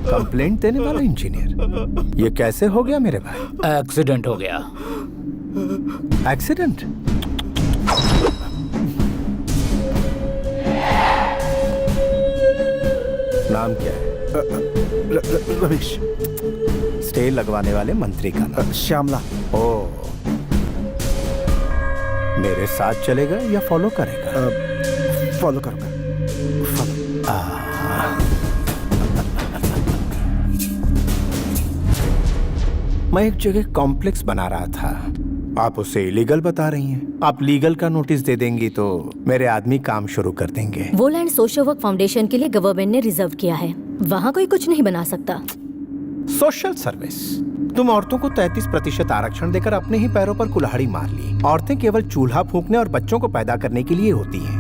Complaint देने वाला engineer, ये कैसे हो गया मेरे भाई? एक्सीडेंट हो गया। एक्सीडेंट? नाम क्या है? रमेश। स्टे लगवाने वाले मंत्री का नाम? श्यामला। ओ, मेरे साथ चलेगा या फॉलो करेगा? फॉलो करूंगा। मैं एक जगह कॉम्प्लेक्स बना रहा था, आप उसे इलीगल बता रही हैं। आप लीगल का नोटिस दे देंगी तो मेरे आदमी काम शुरू कर देंगे। वो लैंड सोशल वर्क फाउंडेशन के लिए गवर्नमेंट ने रिजर्व किया है, वहाँ कोई कुछ नहीं बना सकता। Social service? तुम औरतों को 33% आरक्षण देकर अपने ही पैरों पर कुल्हाड़ी मार ली। औरतें केवल चूल्हा फूंकने और बच्चों को पैदा करने के लिए होती हैं।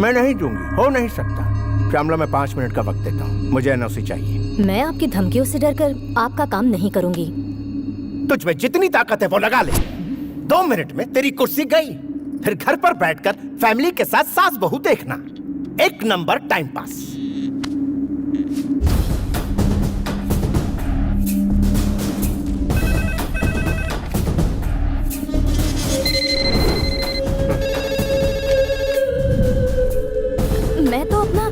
मैं नहीं दूंगी, हो नहीं सकता। श्यामला, मैं 5 मिनट का वक्त देता हूँ, मुझे एनओसी चाहिए। मैं आपकी धमकियों से डरकर आपका काम नहीं करूंगी। तुझ में जितनी ताकत है वो लगा ले। 2 मिनट में तेरी कुर्सी गई, फिर घर पर बैठकर फैमिली के साथ सास बहू देखना, 1 नंबर टाइम पास। मैं तो अपना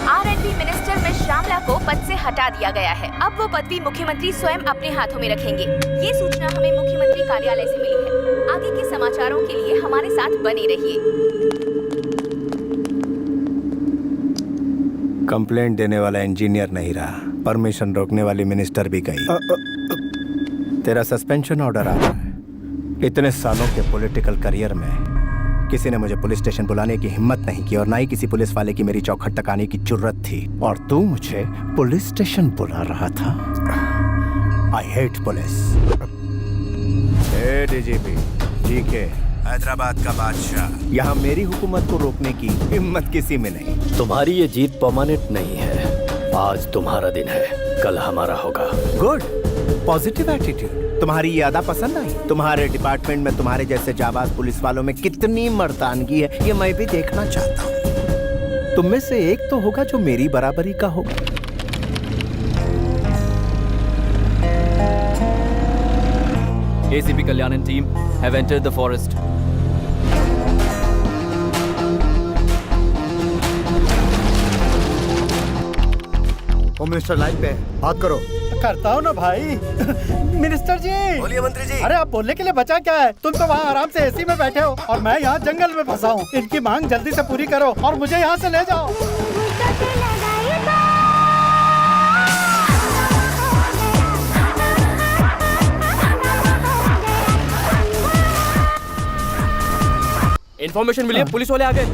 R&D मिनिस्टर में श्यामला को पद से हटा दिया गया है। अब वो पदवी मुख्यमंत्री स्वयं अपने हाथों में रखेंगे। ये सूचना हमें मुख्यमंत्री कार्यालय से मिली है। आगे के समाचारों के लिए हमारे साथ बने रहिए। कंप्लेंट देने वाला इंजीनियर नहीं रहा, परमिशन रोकने वाली मिनिस्टर भी गई। तेरा सस्पेंशन ऑर्डर आ रहा है। इतने सालों के पॉलिटिकल करियर में किसी ने मुझे पुलिस स्टेशन बुलाने की हिम्मत नहीं की और ना ही किसी पुलिस वाले की मेरी चौखट तक आने की जुर्रत थी, और तू मुझे पुलिस स्टेशन बुला रहा था। I hate police. DGP GK, Hyderabad का बादशाह, यहाँ मेरी हुकूमत को रोकने की हिम्मत किसी में नहीं। तुम्हारी ये जीत परमानेंट नहीं है। आज तुम्हारा दिन है, कल हमारा होगा। Good, positive attitude. तुम्हारी ये अदा पसंद आई? तुम्हारे डिपार्टमेंट में तुम्हारे जैसे जाबाज पुलिस वालों में कितनी मर्दानगी है, ये मैं भी देखना चाहता हूँ। तुम में से एक तो होगा जो मेरी बराबरी का हो। ACP Kalyan and team have entered the forest. Home minister line पे है, बात करो। करता हूँ ना भाई। मिनिस्टर जी। बोलिए मंत्री जी। अरे आप बोलने के लिए बचा क्या है? तुम तो वहाँ आराम से एसी में बैठे हो और मैं यहाँ जंगल में फंसा हूँ। इनकी मांग जल्दी से पूरी करो और मुझे यहाँ से ले जाओ। इन्फॉर्मेशन मिली है, पुलिस वाले आ गए।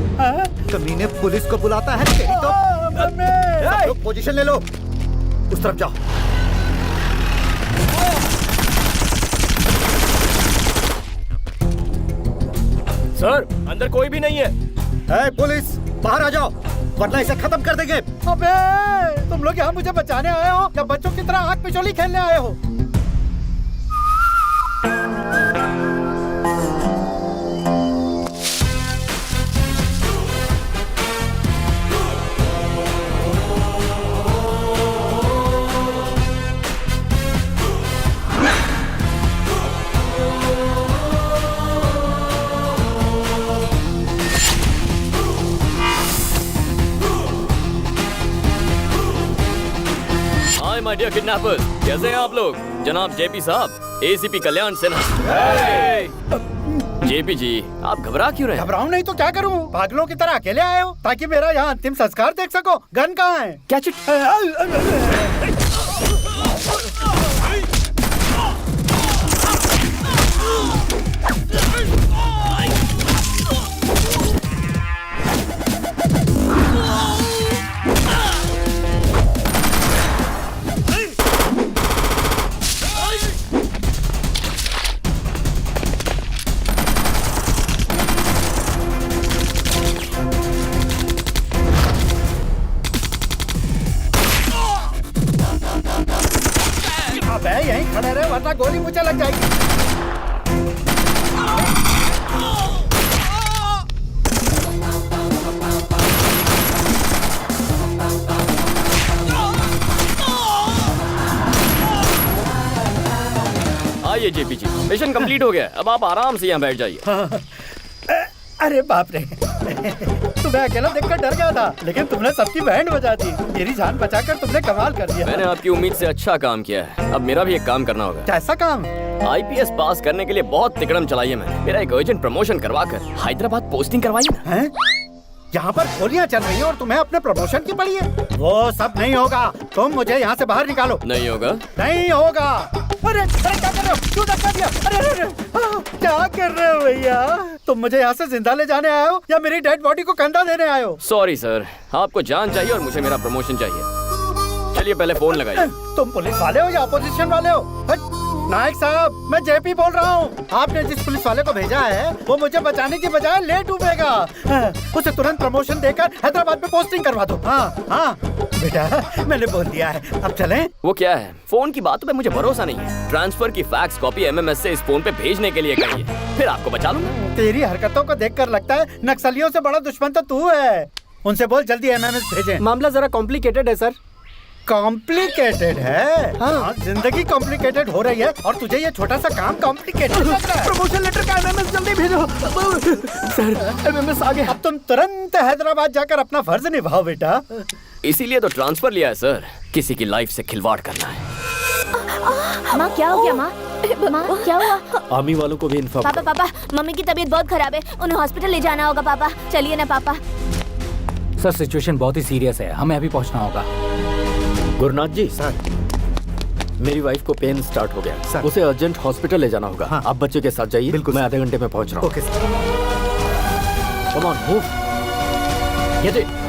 कमीने पुलिस को बुलाता है तेरी तो। सब लोग पोजीशन ले लो, उस तरफ जाओ। सर, अंदर कोई भी नहीं है। पुलिस बाहर आ जाओ, वरना इसे खत्म कर देंगे। अबे तुम लोग यहाँ मुझे बचाने आए हो या बच्चों की तरह आग पिछोली खेलने आए हो? माय डियर किडनैपर्स, कैसे हैं आप लोग? जनाब जेपी साहब, एसीपी कल्याण सिन्हा। जेपी जी, आप घबरा क्यों रहे हैं? घबराऊं नहीं तो क्या करूं? पागलों की तरह अकेले आए हो ताकि मेरा यहाँ अंतिम संस्कार देख सको। गन कहाँ है? Catch it. अबे यहीं खड़े रहे वरना गोली मुझे लग जाएगी। आइए जेपी जी, मिशन कंप्लीट हो गया। अब आप आराम से यहाँ बैठ जाइए। अरे बाप रे, तुम्हें अकेला देखकर डर गया था, लेकिन तुमने सबकी बैंड बजा दी। मेरी जान बचाकर तुमने कमाल कर दिया। मैंने आपकी उम्मीद से अच्छा काम किया है। अब मेरा भी एक काम करना होगा। कैसा काम? आईपीएस पास करने के लिए बहुत तिकड़म चलाई है मैंने। मेरा एक अर्जेंट प्रमोशन करवाकर हैदराबाद पोस्टिंग करवाई ना। हैं? यहाँ पर गोलियां चल रही है और तुम्हें अपने प्रमोशन की पड़ी है। वो सब नहीं होगा, तुम मुझे यहाँ से बाहर निकालो। नहीं होगा? नहीं होगा। अरे अरे क्या कर रहे हो? क्यों धक्का दिया? अरे अरे अरे, क्या कर रहे हो भैया? तुम मुझे यहाँ से जिंदा ले जाने आए हो या मेरी डेड बॉडी को कंधा देने आए हो? सॉरी सर, आपको जान चाहिए और मुझे मेरा प्रमोशन चाहिए। चलिए पहले फोन लगाइए। तुम पुलिस वाले हो या अपोजिशन वाले हो? नायक साहब, मैं जेपी बोल रहा हूँ। आपने जिस पुलिस वाले को भेजा है वो मुझे बचाने की बजाय ले डूबेगा। उसे तुरंत प्रमोशन देकर हैदराबाद में पोस्टिंग करवा दो। हाँ हाँ बेटा, मैंने बोल दिया है, अब चलें? वो क्या है, फोन की बातों पे मुझे भरोसा नहीं है। ट्रांसफर की फैक्स कॉपी एमएमएस से इस फोन पे भेजने के लिए कहिए, फिर आपको बचा लूंगा। तेरी हरकतों को देखकर लगता है नक्सलियों से बड़ा दुश्मन तो तू है। उनसे बोल जल्दी एमएमएस भेजें। मामला जरा कॉम्प्लिकेटेड है सर। कॉम्प्लिकेटेड है? हाँ, जिंदगी कॉम्प्लिकेटेड हो रही है और तुझे ये छोटा सा काम कॉम्प्लिकेटेड लग रहा है। प्रमोशन लेटर का एमएमएस जल्दी भेजो। सर एमएमएस आ गया। अब तुम तुरंत हैदराबाद जाकर अपना फर्ज निभाओ बेटा। इसीलिए तो ट्रांसफर लिया है सर, किसी की लाइफ से खिलवाड़ करना है। माँ क्या हो गया? माँ माँ क्या हुआ? आर्मी वालों को भी इन्फॉर्म। पापा पापा, मम्मी की तबीयत बहुत खराब है, उन्हें हॉस्पिटल ले जाना होगा। पापा चलिए ना पापा। सर सिचुएशन बहुत ही सीरियस है, हमें अभी पहुंचना होगा। गुरुनाथ जी सर, मेरी वाइफ को पेन स्टार्ट हो गया सर, उसे अर्जेंट हॉस्पिटल ले जाना होगा। आप बच्चे के साथ जाइए। बिल्कुल, मैं आधे घंटे में पहुंच रहा हूँ। Okay sir. Come on move. Get it.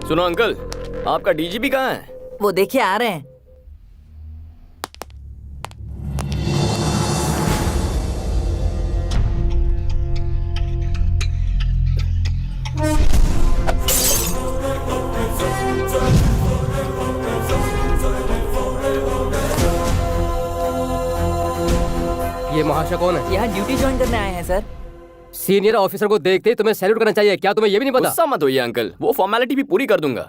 सुनो अंकल, आपका डीजीपी कहाँ है? वो देखिए आ रहे हैं। ये महाशय कौन है? यहाँ ड्यूटी ज्वाइन करने आए हैं सर। सीनियर ऑफिसर को देखते ही तुम्हें सैल्यूट करना चाहिए। क्या तुम्हें ये भी नहीं पता? गुस्सा मत होइए अंकल, वो फॉर्मेलिटी भी पूरी कर दूंगा।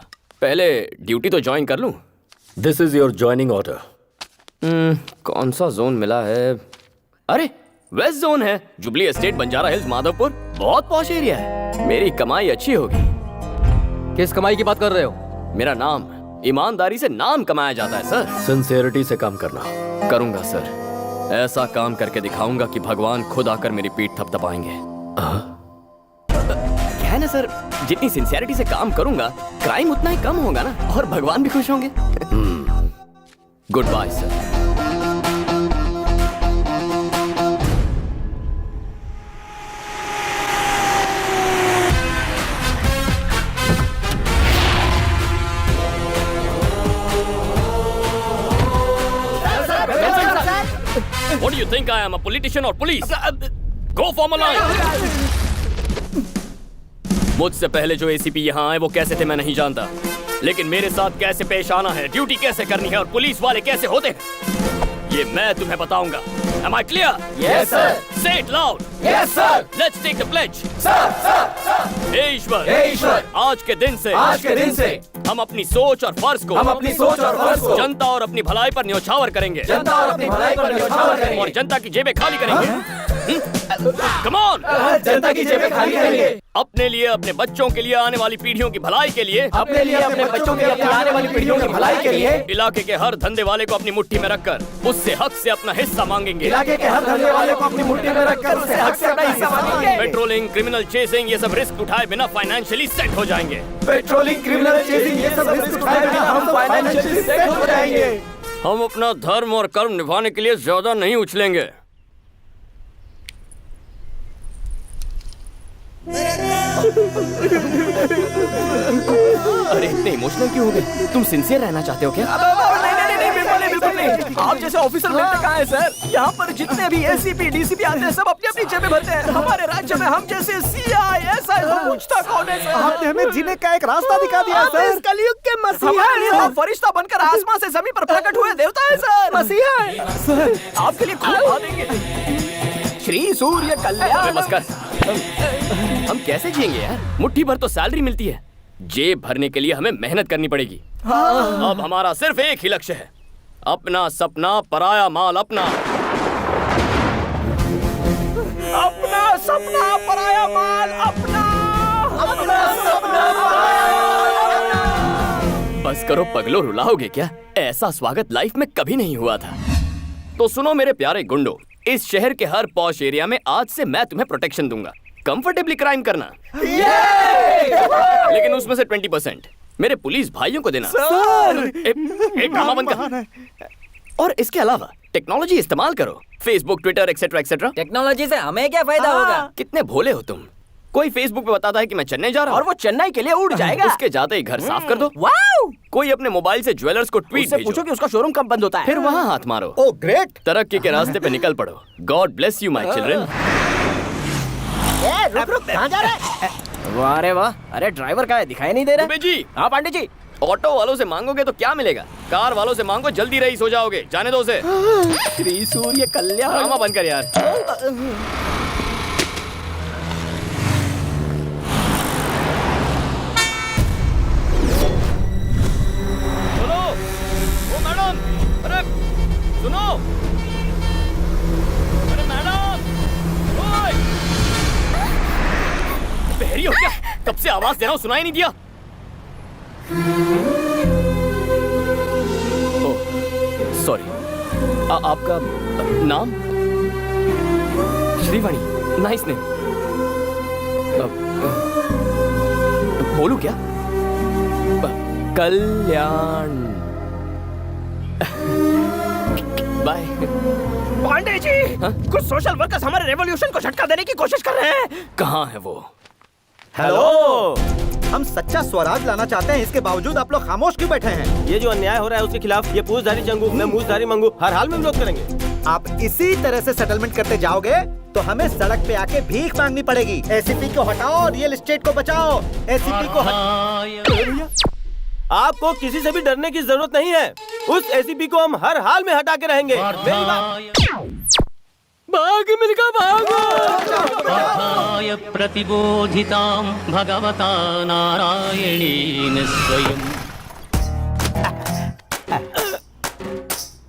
पहले ड्यूटी तो ज्वाइन कर लूं। This is your joining order. कौन सा जोन मिला है? अरे वेस्ट जोन है, जुबली एस्टेट, बंजारा हिल्स, माधवपुर। बहुत पॉश एरिया है, मेरी कमाई अच्छी होगी। किस कमाई की बात कर रहे हो? मेरा नाम, ईमानदारी से नाम कमाया जाता है सर। सिंसियरिटी से काम करना। करूंगा सर, ऐसा काम करके दिखाऊंगा कि भगवान खुद आकर मेरी पीठ थपथपाएंगे। क्या है ना सर, जितनी सिंसियरिटी से काम करूंगा क्राइम उतना ही कम होगा ना, और भगवान भी खुश होंगे। Goodbye sir. What do you think I am, a politician or police? Go form a line. मुझसे पहले जो एसीपी यहाँ आए वो कैसे थे मैं नहीं जानता, लेकिन मेरे साथ कैसे पेश आना है, ड्यूटी कैसे करनी है और पुलिस वाले कैसे होते हैं, ये मैं तुम्हें बताऊंगा। Am I clear? Yes, sir. Say it loud. Yes, sir. Let's take the pledge. Sir, sir. हे ईश्वर, आज के दिन से हम अपनी सोच और फर्ज को जनता और अपनी भलाई पर न्यौछावर करेंगे। और जनता की जेबें खाली करेंगे। Come on! जनता की जेबें खाली करेंगे। अपने लिए, अपने बच्चों के लिए, आने वाली पीढ़ियों की भलाई के लिए, अपने लिए, अपने बच्चों के लिए, आने वाली पीढ़ियों की भलाई के लिए इलाके के हर धंधे वाले को अपनी मुट्ठी में रखकर उससे हक से अपना हिस्सा मांगेंगे। इलाके के हर धंधे वाले को अपनी मुट्ठी में रखकर उससे हक से अपना हिस्सा मांगेंगे। पेट्रोलिंग, क्रिमिनल चेसिंग, ये सब रिस्क उठाए बिना फाइनेंशियली सेट हो जाएंगे। पेट्रोलिंग, क्रिमिनल चेसिंग, ये सब रिस्क उठाए बिना हम फाइनेंशियली सेट हो जाएंगे। हम अपना धर्म और कर्म निभाने के लिए ज्यादा नहीं उछलेंगे। अरे इतने इमोशनल क्यों हो गए? तुम सिंसियर रहना चाहते हो क्या? नहीं, बिल्कुल नहीं। आप जैसे ऑफिसर मिलते कहाँ है सर? यहाँ पर जितने भी एसीपी डीसीपी आते हैं सब अपनी अपनी जेबें भरते हैं। हमारे राज्य में हम जैसे CISI को पूछता कौन है सर? आपने हमें जीने का एक रास्ता दिखा दिया सर। कलयुग के मसीहा हमारे लिए तो फरिश्ता बनकर आसमान से जमीन पर प्रकट हुए देवता है सर। मसीहा है सर, आपके लिए खूब खा देंगे। श्री सूर्य कल्याण। नमस्कार। हम कैसे जिएंगे यार? मुट्ठी भर तो सैलरी मिलती है। जेब भरने के लिए हमें मेहनत करनी पड़ेगी। अब हमारा सिर्फ एक ही लक्ष्य है, अपना सपना पराया माल अपना। अपना सपना पराया माल अपना। अपना सपना पराया माल अपना। बस करो पगलो, रुलाओगे क्या? ऐसा स्वागत लाइफ में कभी नहीं हुआ था। तो सुनो मेरे प्यारे गुंडो, इस शहर के हर पॉश एरिया में आज से मैं तुम्हें प्रोटेक्शन दूंगा। कंफर्टेबली क्राइम करना, लेकिन उसमें से 20% मेरे पुलिस भाइयों को देना। एक ड्रामा बंद कर। और इसके अलावा टेक्नोलॉजी इस्तेमाल करो, Facebook, Twitter, etcetera etcetera. Technology से हमें क्या फायदा होगा? कितने भोले हो तुम। कोई फेसबुक पे बताता है कि मैं चेन्नई जा रहा हूँ और वो चेन्नई के लिए उड़ जाएगा। उसके जाते ही घर साफ कर दो। वाओ! कोई अपने मोबाइल से ज्वेलर्स को ट्वीट उससे भेजो, पूछो कि उसका शोरूम कब बंद होता है। फिर वहाँ हाथ मारो। Oh great. तरक्की के रास्ते पे निकल पड़ो। God bless you my children. रुक कहाँ जा रहा है? वाह रे वाह! अरे ड्राइवर का है, दिखाई नहीं दे रहा। दुबे जी, हाँ पांडे जी। ऑटो वालों से मांगोगे तो क्या मिलेगा? कार वालों से मांगो, जल्दी रईस हो जाओगे। जाने दो उसे। श्री सूर्य कल्याण। ड्रामा बंद कर यार। सुनो, ओ मैडम, अरे सुनो, अरे मैडम, ओए, बहरी हो क्या? कब से आवाज दे रहा हूँ, सुनाई नहीं दिया? सॉरी, आपका नाम? Srivani, nice name. बोलू क्या? कल्याण। बाय। पांडे जी, कुछ सोशल वर्कर्स हमारे रेवोल्यूशन को झटका देने की कोशिश कर रहे हैं। कहाँ है वो? हेलो, हम सच्चा स्वराज लाना चाहते हैं, इसके बावजूद आप लोग खामोश क्यों बैठे हैं? ये जो अन्याय हो रहा है उसके खिलाफ ये पूछधारी जंगू, मैं मूछधारी मंगू हर हाल में विरोध करेंगे। आप इसी तरह से सेटलमेंट करते जाओगे तो हमें सड़क पे आके भीख मांगनी पड़ेगी। एसीपी को हटाओ, रियल एस्टेट को बचाओ। एसीपी को आपको किसी से भी डरने की जरूरत नहीं है। उस एसीपी को हम हर हाल में हटा के रहेंगे। भाग मिलकर भागो। प्रतिबोधितां भगवता नारायणेन स्वयं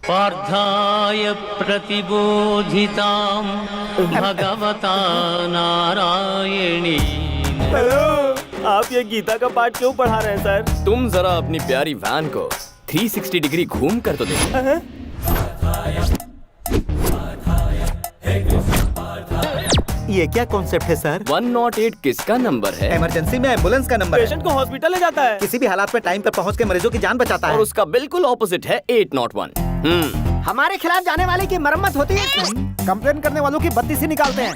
पार्थाय प्रतिबोधितां भगवता नारायणेन। हेलो, आप ये गीता का पाठ क्यों पढ़ा रहे हैं सर? तुम जरा अपनी प्यारी वैन को 360 डिग्री घूम कर तो देखो। ये क्या कॉन्सेप्ट है सर? 108 किसका नंबर है? इमरजेंसी में एम्बुलेंस का नंबर है। पेशेंट को हॉस्पिटल ले जाता है, किसी भी हालात में टाइम पे पहुंच के मरीजों की जान बचाता है। और उसका बिल्कुल ऑपोजिट है 801। हमारे खिलाफ जाने वाले की मरम्मत होती है, कंप्लेन करने वालों की बत्ती से निकालते हैं।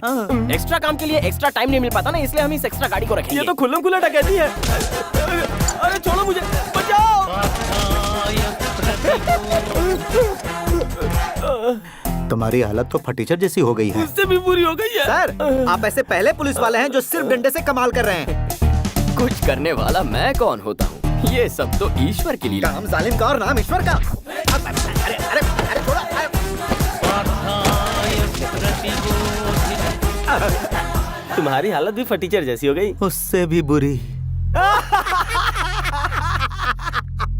एक्स्ट्रा काम के लिए एक्स्ट्रा टाइम नहीं मिल पाता ना, इसलिए हम इस एक्स्ट्रा गाड़ी को रखेंगे। ये तो खुल्लम खुल्ला डकैती है। अरे छोड़ो मुझे, बचाओ। तुम्हारी हालत तो फटीचर जैसी हो गई है। इससे भी बुरी हो गई है। सर, आप ऐसे पहले पुलिस वाले हैं जो सिर्फ डंडे से कमाल कर रहे हैं। कुछ करने वाला मैं कौन होता हूँ? ये सब तो ईश्वर की लीला। काम जालिम का और नाम ईश्वर का। अरे अरे अरे छोड़ो। तुम्हारी हालत भी फटीचर जैसी हो गई। उससे भी बुरी।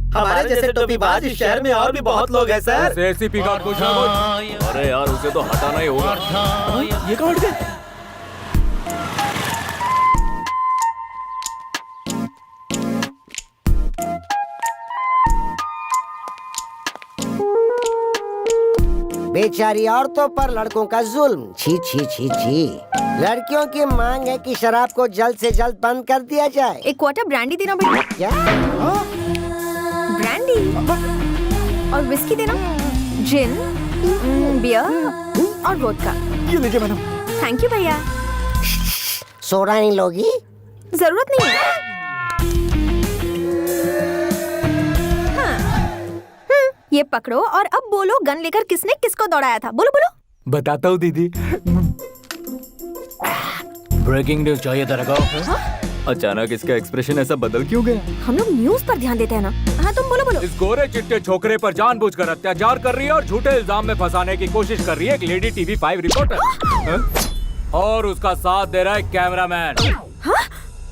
हमारे जैसे टोपीबाज इस शहर में और भी बहुत लोग हैं सर। एसीपी का कुछ ना कुछ। अरे यार, उसे तो हटाना ही होगा। ये कहाँ हट गए? बेचारी औरतों पर लड़कों का जुल्म। छी छी छी छी। लड़कियों की मांग है कि शराब को जल्द से जल्द बंद कर दिया जाए। एक क्वार्टर ब्रांडी देना बेटा। क्या? ब्रांडी और विस्की देना, जिन, बियर और वोडका। ये लीजिए मैडम। थैंक यू भैया। सोडा नहीं लोगी? जरूरत नहीं है। ये पकड़ो और अब बोलो गन लेकर किसने किसको दौड़ाया था। बोलो बोलो। बताता हूँ दीदी। ब्रेकिंग न्यूज चाहिए दरगाह। अचानक इसका एक्सप्रेशन ऐसा बदल क्यों गया? हम लोग न्यूज पर ध्यान देते हैं ना। हाँ तुम बोलो बोलो। इस गोरे चिट्टे छोकरे पर जानबूझकर अत्याचार कर रही है और झूठे इल्जाम में फंसाने की कोशिश कर रही है एक लेडी टीवी 5 रिपोर्टर। और उसका साथ दे रहा है कैमरामैन।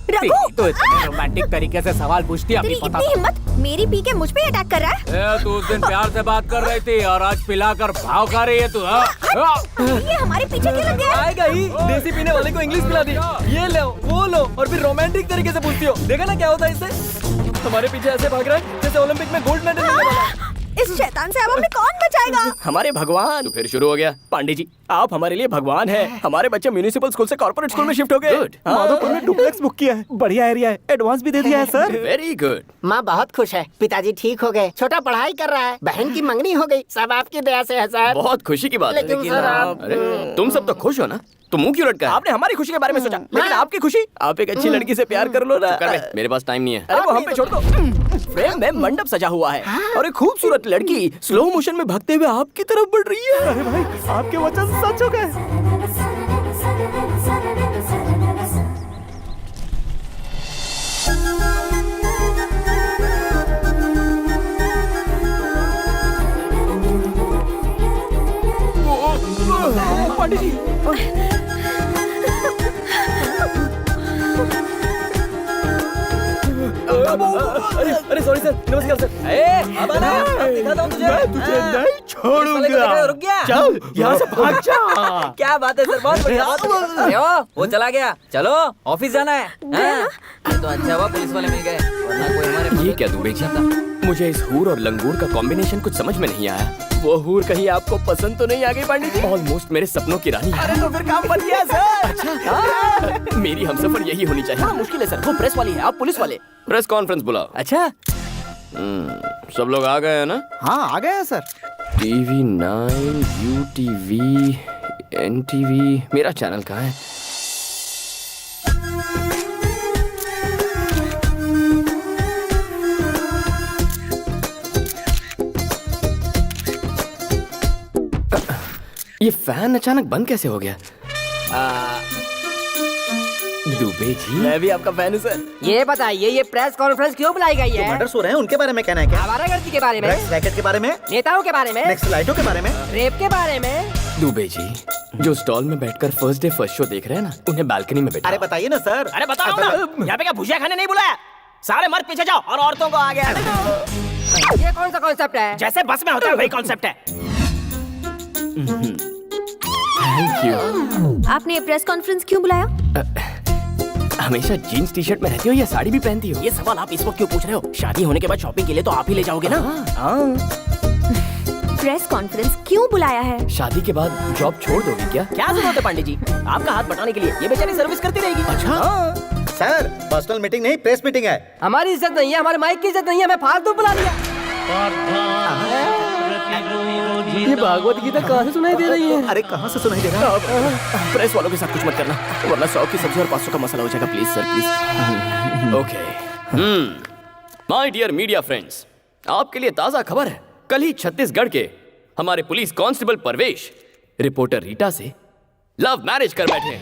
रघु, तो इतने रोमांटिक तरीके से सवाल पूछती है, तेरी इतनी हिम्मत, मेरी पी के मुझ पे अटैक कर रहा है। तू उस दिन प्यार से बात कर रही थी और आज पिलाकर भाव खा रही है तू। ये हमारे पीछे क्यों लग गया? आएगा ही, देसी पीने वाले को इंग्लिश पिला दी। ये लो वो लो और फिर रोमांटिक तरीके से पूछती हो। देखा ना क्या होता है इससे। हमारे पीछे ऐसे भाग रहा है जैसे ओलंपिक में गोल्ड मेडल मिलने वाला है। इस शैतान से अब हमें कौन बचाएगा? हमारे भगवान। तो फिर शुरू हो गया। पांडे जी आप हमारे लिए भगवान हैं। हमारे बच्चे म्युनिसिपल स्कूल से कॉर्पोरेट स्कूल में शिफ्ट हो गए। माधोपुर में डुप्लेक्स बुक किया है, बढ़िया एरिया है, एडवांस भी दे दिया है सर। Very good. माँ बहुत खुश है, पिताजी ठीक हो गए, छोटा पढ़ाई कर रहा है, बहन की मंगनी हो गई, सब आपकी दया से है सर। बहुत खुशी की बात है। लेकिन सर आप अरे तुम सब तो खुश हो ना, तो मुंह क्यों लटका है? आपने हमारी खुशी के बारे में सोचा, लेकिन आपकी खुशी, आप एक अच्छी लड़की से प्यार कर लो ना। कर ले, मेरे पास टाइम नहीं है। अरे वो हम पे छोड़ दो। फ्रेम में मंडप सजा हुआ है और एक खूबसूरत लड़की स्लो मोशन में भागते हुए आपकी तरफ बढ़ रही है। अरे भाई आपके वचन सच हो गए। पांडे जी अरे सॉरी सर, नमस्कार सर। अब आना, दिखाता हूँ तुझे। मैं तुझे नहीं छोड़ूंगा। रुक गया। चल यहाँ से भाग जा। क्या बात है सर, बहुत बढ़िया। वो चला गया, चलो ऑफिस जाना है। ये तो अच्छा हुआ पुलिस वाले मिल गए, वरना कोई हमारे। ये क्या दुबे जी, मुझे इस हूर और लंगूर का कॉम्बिनेशन कुछ समझ में नहीं आया। वो हूर कहीं आपको पसंद तो नहीं आ गई पांडे जी? ऑलमोस्ट मेरे सपनों की रानी है। अरे तो फिर काम बन गया सर। अच्छा मेरी हमसफर यही होनी चाहिए। हाँ मुश्किल है सर, वो प्रेस वाली है, आप पुलिस वाले। प्रेस कॉन्फ्रेंस बुलाओ। अच्छा सब लोग आ गए हैं ना? हाँ आ गए सर। TV 9, UTV, NTV, मेरा चैनल कहाँ है? ये फैन अचानक बंद कैसे हो गया? दुबे जी, मैं भी आपका फैन हूँ सर। ये बताइए ये प्रेस कॉन्फ्रेंस क्यों बुलाई गई है? मर्डर्स हो रहे हैं उनके बारे में कहना है क्या? आवारागर्दी के बारे में, रैकेट के बारे में, नेताओं के बारे में, नक्सलाइटों के बारे में, रेप के बारे में। दुबे जी जो स्टॉल में बैठकर फर्स्ट डे फर्स्ट शो देख रहे हैं ना, उन्हें बालकनी में बैठा। अरे बताइए ना सर। अरे बताओ ना, यहाँ पे क्या भुजिया खाने नहीं बुलाया? सारे मर्द पीछे जाओ और औरतों को आगे आने दो। ये कौन सा कॉन्सेप्ट है? जैसे बस में होता है वही कॉन्सेप्ट है। Thank you. आपने ये प्रेस कॉन्फ्रेंस क्यों बुलाया? हमेशा जीन्स टी शर्ट में रहती हो या साड़ी भी पहनती हो? ये सवाल आप इस वक्त क्यों पूछ रहे हो? शादी होने के बाद शॉपिंग के लिए तो आप ही ले जाओगे ना। प्रेस कॉन्फ्रेंस क्यों बुलाया है? शादी के बाद जॉब छोड़ दोगी क्या? क्या जरूरत है पांडे जी आपका हाथ बटाने के लिए? ये बेचारी सर्विस करती रहेगी। अच्छा सर पर्सनल मीटिंग नहीं प्रेस मीटिंग है। हमारी इज्जत नहीं है, हमारे माइक की इज्जत नहीं है, हमें फालतू बुला लिया। ये भागवत गीता कहाँ से सुनाई दे रही है? अरे कहाँ से सुनाई दे रहा है? प्रेस वालों के साथ कुछ मत करना, वरना 100 की सब्जी और 500 का मसाला हो जाएगा। Please sir please. Okay my dear media friends, आपके लिए ताजा खबर है। कल ही छत्तीसगढ़ के हमारे पुलिस कांस्टेबल परवेश रिपोर्टर रीटा से लव मैरिज कर बैठे हैं।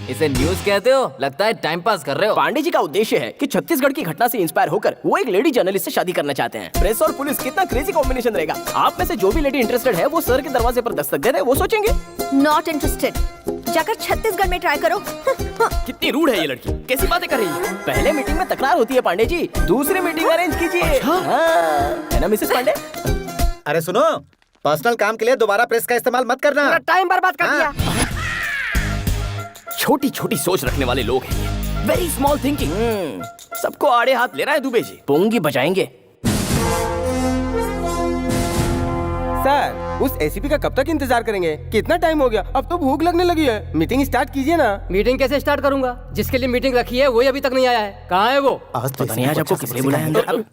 इसे न्यूज कहते हो? लगता है टाइम पास कर रहे हो। पांडे जी का उद्देश्य है कि छत्तीसगढ़ की घटना से इंस्पायर होकर वो एक लेडी जर्नलिस्ट से शादी करना चाहते हैं। प्रेस और पुलिस कितना क्रेजी कॉम्बिनेशन रहेगा। आप में से जो भी लेडी इंटरेस्टेड है वो सर के दरवाजे पर दस्तक दे रहे, वो सोचेंगे नॉट इंटरेस्टेड। जाकर छत्तीसगढ़ में ट्राई करो। कितनी रूड है ये लड़की, कैसी बातें कर रही है? पहले मीटिंग में तकरार होती है पांडे जी, दूसरी मीटिंग अरेंज कीजिए। है ना मिसेस पांडे? अरे सुनो, पर्सनल काम के लिए दोबारा प्रेस का इस्तेमाल मत करना। टाइम बर्बाद कर दिया। छोटी छोटी सोच रखने वाले लोग हैं ये, वेरी स्मॉल थिंकिंग। सबको आड़े हाथ ले रहा है दुबे जी। पोंगी बजाएंगे। सर उस एसीपी का कब तक इंतजार करेंगे? कितना टाइम हो गया, अब तो भूख लगने लगी है। मीटिंग स्टार्ट कीजिए ना। मीटिंग कैसे स्टार्ट करूंगा? जिसके लिए मीटिंग रखी है वही अभी तक नहीं आया है। कहाँ है वो? पता नहीं आज आपको किस लिए बुलाया अंदर।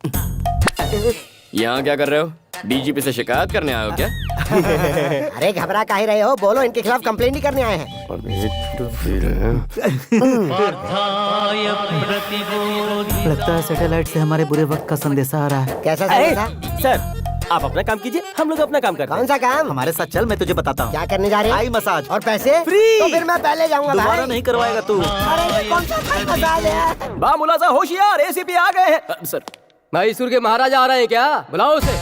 यहाँ क्या कर रहे हो? डीजीपी से शिकायत करने आए हो क्या? अरे घबरा काहे रहे हो? बोलो, इनके खिलाफ कंप्लेंट ही करने आए हैं। प्रतिबोधि लगता है सैटेलाइट से हमारे बुरे वक्त का संदेशा आ रहा है। कैसा संदेशा? सर आप अपना काम कीजिए, हम लोग अपना काम करते हैं। कौन सा काम? हमारे साथ चल, मैं तुझे बताता हूँ। क्या करने जा रहे हैं? आई मसाज। और पैसे फ्री। तो फिर मैं पहले जाऊंगा दोबारा भाई। नहीं करवाएगा तू। अरे ये कौन सा थाई मसाज है? बा मुलाजा होशियार, एसीपी आ गए हैं। सर, मैसूर के महाराजा आ रहे हैं क्या? बुलाओ उसे।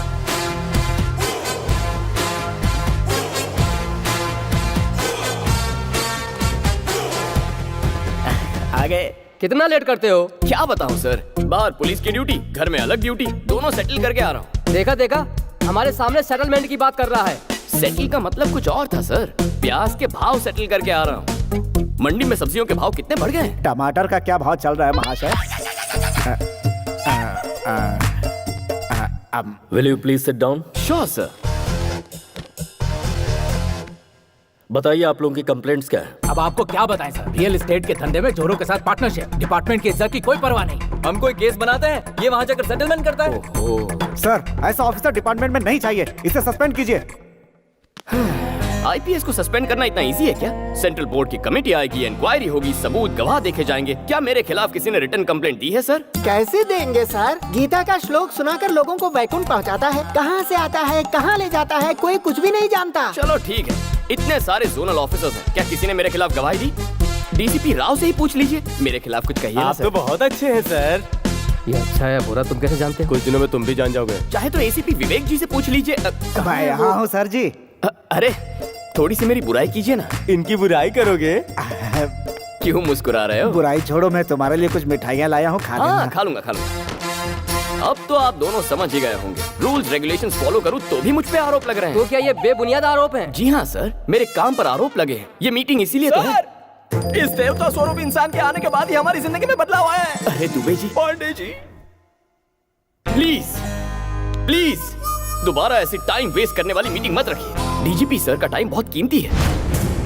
आ गए। कितना लेट करते हो? क्या बताऊं सर, बाहर पुलिस की ड्यूटी, घर में अलग ड्यूटी, दोनों सेटल करके आ रहा हूँ। देखा हमारे सामने सेटलमेंट की बात कर रहा है। सेटल का मतलब कुछ और था सर, प्याज के भाव सेटल करके आ रहा हूँ। मंडी में सब्जियों के भाव कितने बढ़ गए हैं? टमाटर का क्या भाव चल रहा है महाशय? Will you please sit down? Sure sir. बताइए आप लोगों की कंप्लेंट्स क्या है? अब आपको क्या बताएं सर, रियल एस्टेट के धंधे में चोरों के साथ पार्टनरशिप, डिपार्टमेंट की इज्जत की कोई परवाह नहीं। हम कोई केस बनाते हैं, ये वहाँ जाकर सेटलमेंट करता है। सर, ऐसा ऑफिसर डिपार्टमेंट में नहीं चाहिए, इसे सस्पेंड कीजिए। आईपीएस को सस्पेंड करना इतना इजी है क्या? सेंट्रल बोर्ड की कमेटी आएगी, इंक्वायरी होगी, सबूत गवाह देखे जाएंगे। क्या मेरे खिलाफ किसी ने रिटर्न कंप्लेंट दी है सर? कैसे देंगे सर? गीता का श्लोक सुनाकर लोगों को वैकुंठ पहुंचाता है, कहां से आता है कहां ले जाता है कोई कुछ भी नहीं जानता। चलो ठीक है, इतने सारे जोनल ऑफिसर्स हैं, क्या किसी ने मेरे खिलाफ गवाही दी? डीसीपी राव से ही पूछ लीजिए, मेरे खिलाफ कुछ कहिए ना आप सर। तो बहुत अच्छे हैं सर। ये अच्छा है बुरा तुम कैसे जानते हो? कुछ दिनों में तुम भी जान जाओगे। चाहे तो एसीपी विवेक जी से पूछ लीजिए। मैं यहाँ हूँ सर जी। अरे थोड़ी सी मेरी बुराई कीजिए ना। इनकी बुराई करोगे? क्यों मुस्कुरा रहे हो? बुराई छोड़ो, मैं तुम्हारे लिए कुछ मिठाइयाँ लाया हूँ, खा लेना। हाँ खा लूंगा। अब तो आप दोनों समझ ही गए होंगे, रूल्स रेगुलेशंस फॉलो करूँ तो भी मुझ पे आरोप लग रहे हैं। तो क्या ये बेबुनियाद आरोप हैं? जी हाँ सर, मेरे काम पर आरोप लगे हैं। ये मीटिंग इसीलिए तो है। इस देवता स्वरूप इंसान के आने के बाद ही हमारी जिंदगी में बदलाव आया है। अरे दुबे जी, पांडे जी, प्लीज दोबारा ऐसी टाइम वेस्ट करने वाली मीटिंग मत रखिए। डीजीपी सर का टाइम बहुत कीमती है।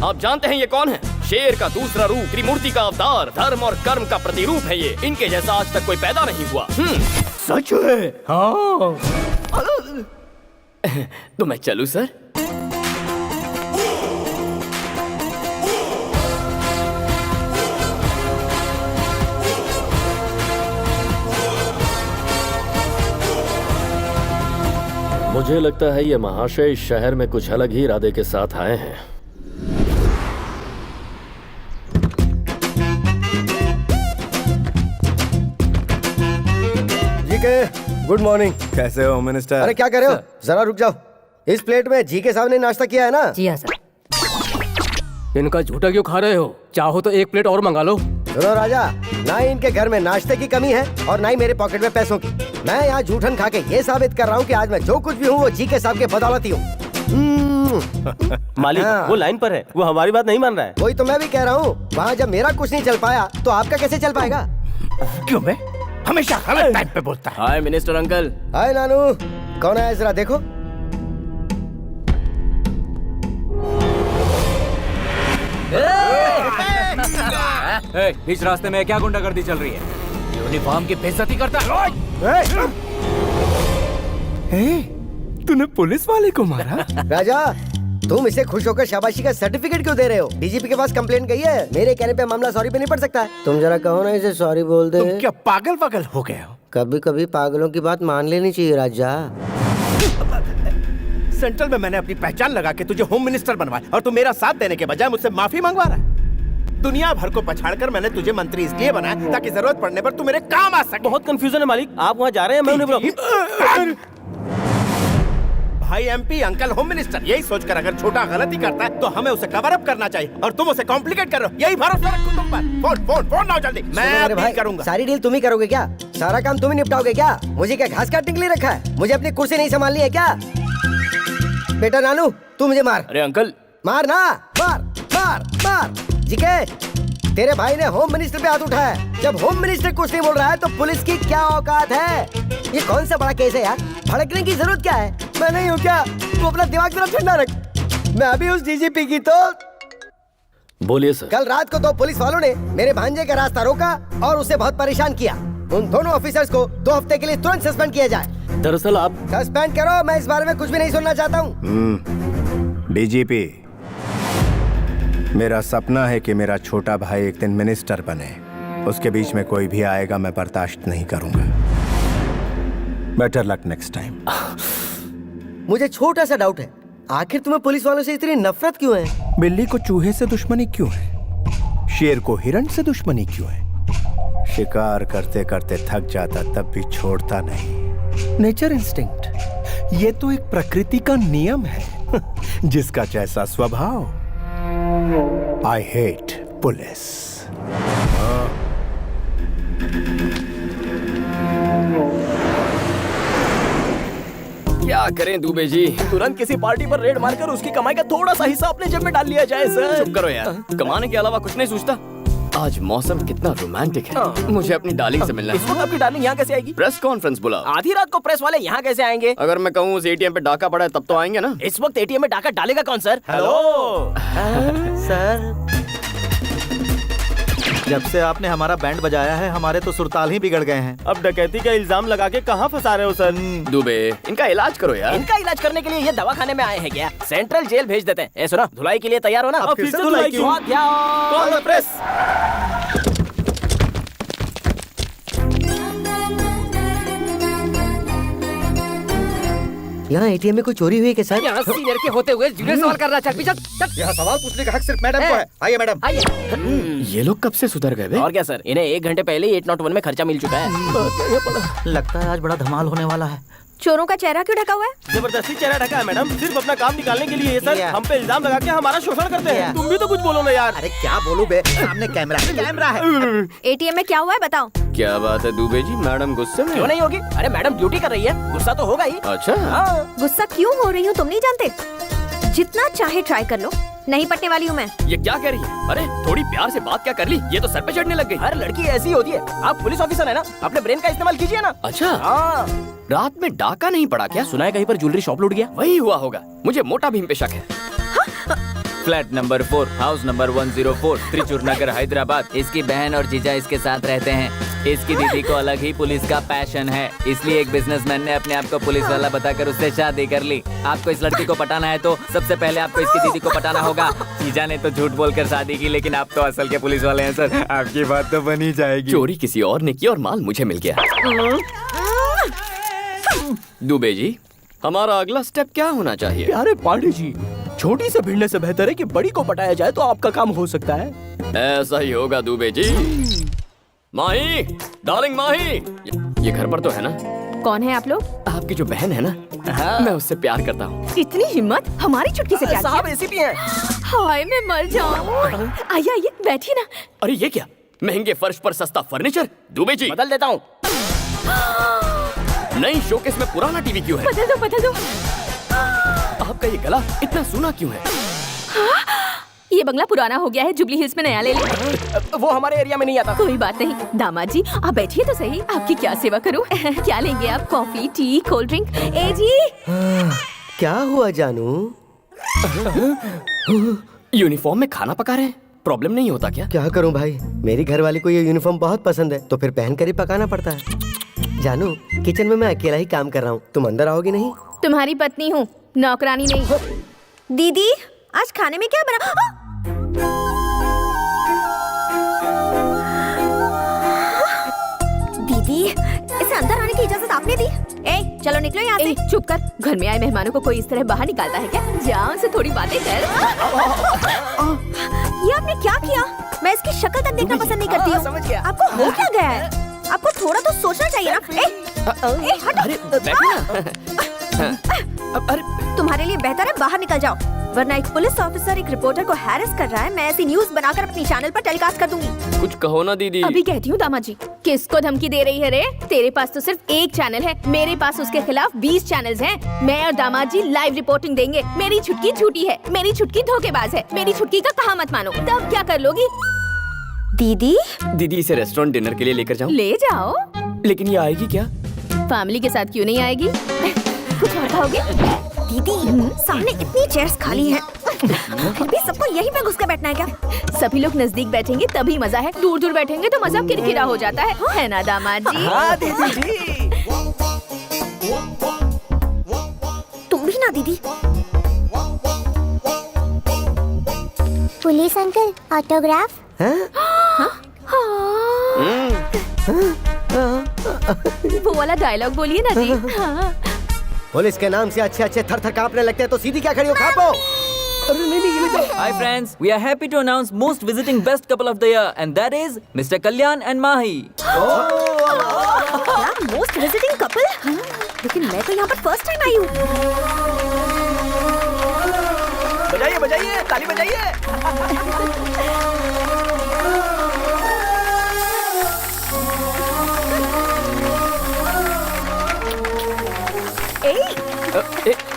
आप जानते हैं ये कौन है? शेर का दूसरा रूप, त्रिमूर्ति का अवतार, धर्म और कर्म का प्रतिरूप है ये। इनके जैसा आज तक कोई पैदा नहीं हुआ। सच है? हाँ। तो मैं चलूं सर? मुझे लगता है ये महाशय इस शहर में कुछ अलग ही इरादे के साथ आए हैं। जी के गुड मॉर्निंग। कैसे हो मिनिस्टर? अरे क्या कर रहे हो? जरा रुक जाओ। इस प्लेट में जी के सामने नाश्ता किया है ना? जी हाँ सर। इनका झूठा क्यों खा रहे हो? चाहो तो एक प्लेट और मंगा लो। सुनो राजा, ना ही इनके घर में नाश्ते की कमी है और ना ही मेरे पॉकेट में पैसों की। मैं यहाँ झूठन खा के ये साबित कर रहा हूँ कि आज मैं जो कुछ भी हूँ वो जी के साहब के बदौलत ही हूँ। मालिक हाँ। वो लाइन पर है, वो हमारी बात नहीं मान रहा है। वही तो मैं भी कह रहा हूँ, वहाँ जब मेरा कुछ नहीं चल पाया तो आपका कैसे चल पाएगा? क्यों बे? हमेशा गलत टाइम पे बोलता है। हाय मिनिस्टर अंकल। हाय नानू, कौन है जरा देखो। बीच रास्ते में क्या गुंडागर्दी चल रही है? यूनिफॉर्म की बेइज्जती करता है। तूने पुलिस वाले को मारा? राजा, तुम इसे खुश होकर शाबाशी का सर्टिफिकेट क्यों दे रहे हो? डीजीपी के पास कंप्लेंट गई है, मेरे कहने पे मामला सॉरी पे नहीं पड़ सकता। तुम जरा कहो ना इसे सॉरी बोल दे। तुम क्या पागल पागल हो गए हो? कभी कभी पागलों की बात मान लेनी चाहिए राजा। सेंट्रल में मैंने अपनी पहचान लगा के तुझे होम मिनिस्टर बनवाया और तू मेरा साथ देने के बजाय मुझसे माफी मंगवा रहा है। दुनिया भर को पछाड़कर मैंने तुझे मंत्री इसलिए बनाया ताकि जरूरत पड़ने पर तू मेरे काम आ सके। बहुत कंफ्यूजन है मालिक, आप वहाँ जा रहे हैं, मैं उन्हें बुलाऊं। भाई एमपी, अंकल होम मिनिस्टर, यही सोचकर अगर छोटा गलती करता है तो हमें उसे कवर अप करना चाहिए और तुम उसे कॉम्प्लिकेट कर रहे हो। यही भरोसा रखो तुम पर। फोन फोन फोन लाओ जल्दी, मैं भाई करूंगा। सारी डील तुम ही करोगे क्या? सारा काम तुम ही निपटाओगे क्या? मुझे क्या घास काटने के लिए रखा है? मुझे अपनी कुर्सी नहीं संभालनी है क्या? बेटा नानू, तू मुझे मार। अरे अंकल, मार ना, मार मार मार। जीके, तेरे भाई ने होम मिनिस्टर पे हाथ उठाया। जब होम मिनिस्टर कुछ नहीं बोल रहा है तो पुलिस की क्या औकात है? ये कौन सा बड़ा केस है यार? भड़कने की जरूरत क्या है? मैं नहीं हूँ क्या? तू अपना दिमाग जरा ठंडा रख। मैं अभी उस डीजीपी की तो बोलिए सर। कल रात को 2 पुलिस वालों ने मेरे भांजे का रास्ता रोका और उसे बहुत परेशान किया। उन दोनों ऑफिसर्स को 2 हफ्ते के लिए तुरंत सस्पेंड किया जाए। दरअसल आप सस्पेंड करो, मैं इस बारे में कुछ भी नहीं सुनना चाहता हूँ। डीजीपी, मेरा सपना है कि मेरा छोटा भाई एक दिन मिनिस्टर बने। उसके बीच में कोई भी आएगा मैं बर्दाश्त नहीं करूंगा। Better luck next time. मुझे छोटा सा डाउट है, आखिर तुम्हें पुलिस वालों से इतनी नफरत क्यों है? बिल्ली को चूहे से दुश्मनी क्यों है? शेर को हिरण से दुश्मनी क्यों है? शिकार करते करते थक जाता तब भी छोड़ता नहीं। नेचर इंस्टिंक्ट, ये तो एक प्रकृति का नियम है। जिसका जैसा स्वभाव। I hate police. क्या करें दुबे जी, तुरंत किसी पार्टी पर रेड मारकर उसकी कमाई का थोड़ा सा हिस्सा अपने जेब में डाल लिया जाए सर। चुप करो यार, कमाने के अलावा कुछ नहीं सोचता। आज मौसम कितना रोमांटिक है। मुझे अपनी डार्लिंग से मिलना इस वक्त आपकी डार्लिंग यहाँ कैसे आएगी? प्रेस कॉन्फ्रेंस बुला। आधी रात को प्रेस वाले यहाँ कैसे आएंगे? अगर मैं कहूँ उस एटीएम पे डाका पड़ा है तब तो आएंगे ना। इस वक्त एटीएम में डाका डालेगा कौन सर? हेलो सर, जब से आपने हमारा बैंड बजाया है हमारे तो सुरताल ही बिगड़ गए हैं। अब डकैती का इल्जाम लगा के कहाँ फंसा रहे हो सर? दुबे, इनका इलाज करो यार। इनका इलाज करने के लिए ये दवाखाने में आए हैं क्या? सेंट्रल जेल भेज देते हैं। ए सुनो, धुलाई के लिए तैयार हो ना? अब फिर से धुलाई क्यों? कौन प्रेस? यहाँ एटीएम में कोई चोरी हुई है क्या सर? यहाँ सीनियर के होते हुए जुड़े सवाल करना चल पीछे। यहाँ सवाल पूछने का हक सिर्फ मैडम को है। आइए मैडम। ये लोग कब से सुधर गए? और क्या सर, इन्हें 1 घंटे पहले ही 801 में खर्चा मिल चुका है। लगता है आज बड़ा धमाल होने वाला है। चोरों का चेहरा क्यों ढका हुआ है? जबरदस्ती चेहरा ढका है मैडम, सिर्फ अपना काम निकालने के लिए ये सर हम पे इल्जाम लगा के हमारा शोषण करते हैं। तुम भी तो कुछ बोलो ना यार। अरे क्या बोलूं बे, सामने कैमरा है। एटीएम में क्या हुआ है बताओ? क्या बात है दुबे जी, मैडम गुस्से में? क्यों नहीं होगी? अरे मैडम ड्यूटी कर रही है, गुस्सा तो होगा ही। अच्छा हाँ। गुस्सा क्यों हो रही हूँ तुम नहीं जानते? जितना चाहे ट्राई कर लो, नहीं पटने वाली हूँ मैं। ये क्या कह रही है? अरे थोड़ी प्यार से बात क्या कर ली, ये तो सर पे चढ़ने लग गई। हर लड़की ऐसी होती है। आप पुलिस ऑफिसर है ना, अपने ब्रेन का इस्तेमाल कीजिए ना। अच्छा हाँ। रात में डाका नहीं पड़ा क्या? सुना है कहीं पर ज्वेलरी शॉप लूट गया। वही हुआ होगा, मुझे मोटा भीम पे शक है। Flat number 4, house number 104, Trichur Nagar, Hyderabad. इसकी बहन और जीजा इसके साथ रहते हैं। इसकी दीदी को अलग ही पुलिस का पैशन है, इसलिए एक बिजनेसमैन ने अपने आप को पुलिस वाला बताकर उससे शादी कर ली। आपको इस लड़की को पटाना है तो सबसे पहले आपको इसकी दीदी को पटाना होगा। जीजा ने तो झूठ बोलकर शादी की, लेकिन आप तो असल के पुलिस वाले हैं सर, आपकी बात तो बनी जाएगी। चोरी किसी और ने की और माल मुझे मिल गया। दुबे जी, हमारा अगला स्टेप क्या होना चाहिए? प्यारे पांडे जी, छोटी से भिड़ने से बेहतर है कि बड़ी को पटाया जाए तो आपका काम हो सकता है। ऐसा ही होगा दुबे जी। माही, डार्लिंग माही, ये घर पर तो है ना? कौन है आप लोग? आपकी जो बहन है ना, मैं उससे प्यार करता हूँ। इतनी हिम्मत, हमारी चुटकी से प्यार किया? साहब एसीपी हैं। हाय मैं मर जाऊँ। आइए आइए बैठिए ना। अरे ये क्या, महंगे फर्श पर सस्ता फर्नीचर? दुबे जी बदल देता हूँ। नई शोकेस में पुराना टीवी क्यों है? बदल दो बदल दो। आपका ये गला इतना सूना क्यों है? ये बंगला पुराना हो गया है, जुबली हिल्स में नया ले ले। वो हमारे एरिया में नहीं आता। कोई बात नहीं दामाद जी, आप बैठिए तो सही, आपकी क्या सेवा करूं? क्या लेंगे आप? Coffee, tea, cold drink? ए जी क्या हुआ जानू? यूनिफॉर्म में खाना पका रहे हैं, प्रॉब्लम नहीं होता क्या? क्या करूं भाई, मेरी घरवाली को ये यूनिफॉर्म बहुत पसंद है तो फिर पहन कर ही पकाना पड़ता है। जानू, किचन में मैं अकेला ही काम कर रहा हूँ, तुम अंदर आओगी नहीं? तुम्हारी पत्नी हूँ, नौकरानी नहीं। दीदी आज खाने में क्या बना? दीदी इसे अंदर आने की इजाजत आपने दी? ए चलो निकलो यहाँ से। चुप कर, घर में आए मेहमानों को कोई इस तरह बाहर निकालता है क्या? जाओ से थोड़ी बातें कर। ये आपने क्या किया? मैं इसकी शक्ल तक देखना पसंद नहीं करती हूँ। समझ गया। आपको हो क्या गया है? आपको थोड़ा तो सोचना चाहिए ना। ए हटो। अरे बैठो ना। अरे तुम्हारे लिए बेहतर है बाहर निकल जाओ, वरना एक पुलिस ऑफिसर एक रिपोर्टर को हैरेस कर रहा है। मैं ऐसी न्यूज बनाकर अपनी चैनल पर टेलीकास्ट कर दूंगी। कुछ कहो ना दीदी। अभी कहती हूँ दामाद जी। किसको धमकी दे रही है रे? तेरे पास तो सिर्फ एक चैनल है, मेरे पास उसके खिलाफ 20 चैनल्स हैं। मैं और दामाद जी लाइव रिपोर्टिंग देंगे। मेरी छुटकी झूठी है, मेरी छुटकी धोखेबाज है, मेरी छुटकी का कहा मत मानो। तब क्या कर लोगी? दीदी दीदी इसे रेस्टोरेंट डिनर के लिए लेकर जाऊं? ले जाओ। लेकिन ये आएगी क्या? फैमिली के साथ क्यों नहीं आएगी? कुछ और खाओगे? दीदी सामने इतनी चेयर्स खाली हैं, फिर भी सबको यहीं पे घुस के बैठना है क्या? सभी लोग नजदीक बैठेंगे तभी मजा है, दूर दूर बैठेंगे तो मजा किरकिरा हो जाता है ना दामाद जी? हाँ दीदी जी। तुम भी ना दीदी। Police uncle autograph. वो वाला डायलॉग बोलिए ना जी। हाँ। पुलिस के नाम से अच्छे अच्छे थर थर कांपने लगते हैं तो सीधी क्या खड़ी हो खापो। Hi friends, we are happy to announce most visiting best couple of the year and that is Mr. Kalyan and Mahi. क्या मोस्ट विजिटिंग कपल? लेकिन मैं तो यहाँ पर फर्स्ट टाइम आई हूँ। बजाइए बजाइए, ताली बजाइए।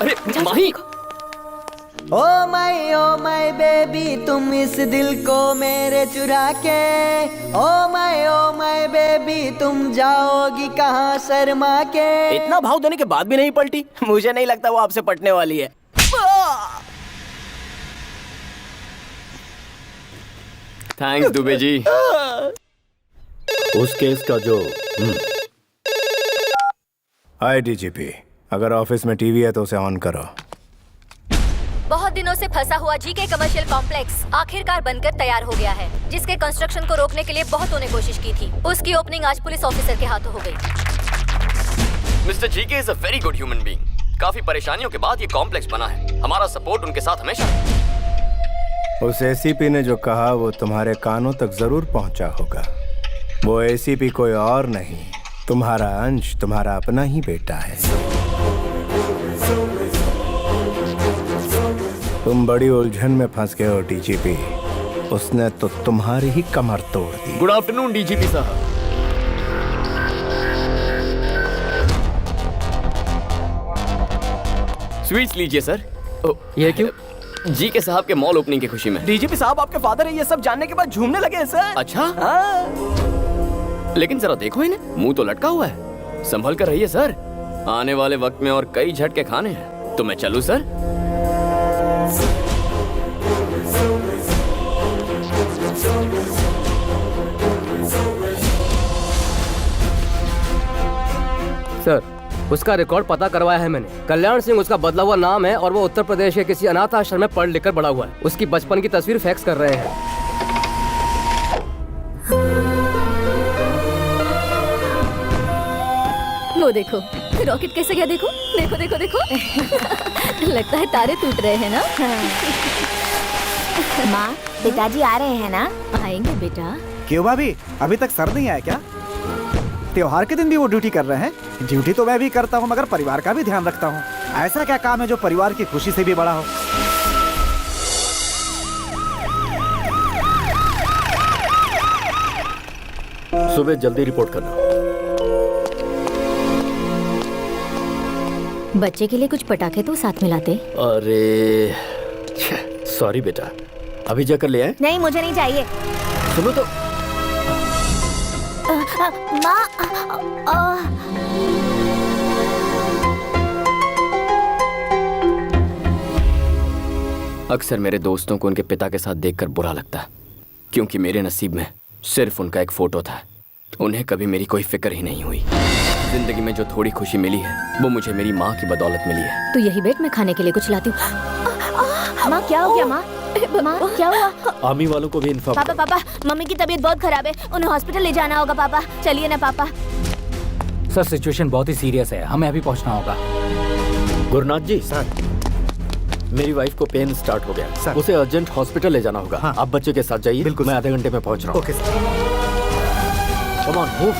अरे माही, ओ माय बेबी तुम इस दिल को मेरे चुरा के, ओ माय बेबी तुम जाओगी कहाँ शर्मा के। इतना भाव देने के बाद भी नहीं पलटी, मुझे नहीं लगता वो आपसे पटने वाली है। थैंक्स दुबे जी। उस केस का जो हाय डीजीपी, अगर ऑफिस में टीवी है तो उसे ऑन करो। बहुत दिनों से फंसा हुआ जीके कमर्शियल कॉम्प्लेक्स आखिरकार बनकर तैयार हो गया है, जिसके कंस्ट्रक्शन को रोकने के लिए बहुतों ने कोशिश की थी। उसकी ओपनिंग आज पुलिस ऑफिसर के हाथों हो गई। Mister GK is a very good human being. काफी परेशानियों के बाद ये कॉम्प्लेक्स बना है। हमारा सपोर्ट उनके साथ हमेशा है। उस एसीपी ने जो कहा वो तुम्हारे कानों तक जरूर पहुंचा होगा। वो एसीपी कोई और नहीं, तुम्हारा अंश, तुम्हारा अपना ही बेटा है। तुम बड़ी उलझन में फंस गए हो डीजीपी। उसने तो तुम्हारी ही कमर तोड़ दी। गुड आफ्टरनून डीजीपी साहब। स्वीट्स लीजिए सर। ये क्यों? जी के साहब के मॉल ओपनिंग की खुशी में। डीजीपी साहब आपके फादर है, ये सब जानने के बाद झूमने लगे हैं सर। अच्छा लेकिन जरा देखो इन्हें, मुंह तो लटका हुआ है। संभल कर रहिए सर, आने वाले वक्त में और कई झटके खाने हैं। तो मैं चलूं सर? सर उसका रिकॉर्ड पता करवाया है मैंने। कल्याण सिंह उसका बदला हुआ नाम है और वो उत्तर प्रदेश के किसी अनाथ आश्रम में पढ़ लिख कर बड़ा हुआ है। उसकी बचपन की तस्वीर फैक्स कर रहे हैं। वो देखो रॉकेट कैसे गया, देखो देखो देखो देखो। लगता है तारे टूट रहे हैं ना। माँ पिताजी आ रहे हैं ना? आएंगे बेटा। क्यों भाभी, अभी तक सर नहीं आया क्या? त्योहार के दिन भी वो ड्यूटी कर रहे हैं। ड्यूटी तो मैं भी करता हूँ मगर परिवार का भी ध्यान रखता हूँ। ऐसा क्या काम है जो परिवार की खुशी से भी बड़ा हो? सुबह जल्दी रिपोर्ट करना। बच्चे के लिए कुछ पटाखे तो साथ में लाते। अरे सॉरी बेटा, अभी जाकर ले आए। नहीं मुझे नहीं चाहिए। सुनो तो। माँ अक्सर मेरे दोस्तों को उनके पिता के साथ देखकर बुरा लगता है, क्योंकि मेरे नसीब में सिर्फ उनका एक फोटो था। उन्हें कभी मेरी कोई फिक्र ही नहीं हुई। जिंदगी में जो थोड़ी खुशी मिली है वो मुझे मेरी माँ की बदौलत मिली है। तो यही बैठ, मैं खाने के लिए कुछ लाती हूँ। माँ क्या हो गया? माँ माँ क्या हुआ? आर्मी वालों को भी इन्फॉर्म। पापा पापा मम्मी की तबीयत बहुत खराब है, उन्हें हॉस्पिटल ले जाना होगा। पापा चलिए ना पापा। सर सिचुएशन बहुत ही सीरियस है, हमें अभी पहुंचना होगा। गुरुनाथ जी सर, मेरी वाइफ को पेन स्टार्ट हो गया सर। उसे अर्जेंट हॉस्पिटल ले जाना होगा। आप बच्चे के साथ जाइए। मैं आधे घंटे में पहुंच रहा हूँ। Okay sir. Come on move.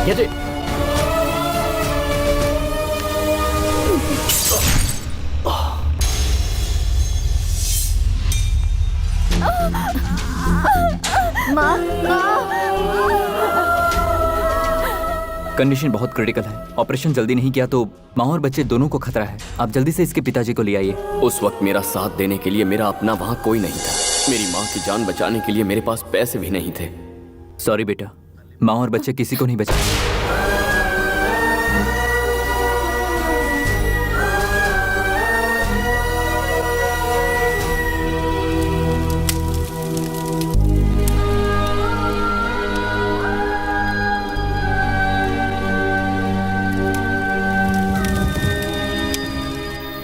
Get it. Condition बहुत क्रिटिकल है। ऑपरेशन जल्दी नहीं किया तो माँ और बच्चे दोनों को खतरा है। आप जल्दी से इसके पिताजी को ले आइए। उस वक्त मेरा साथ देने के लिए मेरा अपना वहाँ कोई नहीं था। मेरी माँ की जान बचाने के लिए मेरे पास पैसे भी नहीं थे। सॉरी बेटा, माँ और बच्चे किसी को नहीं बचा।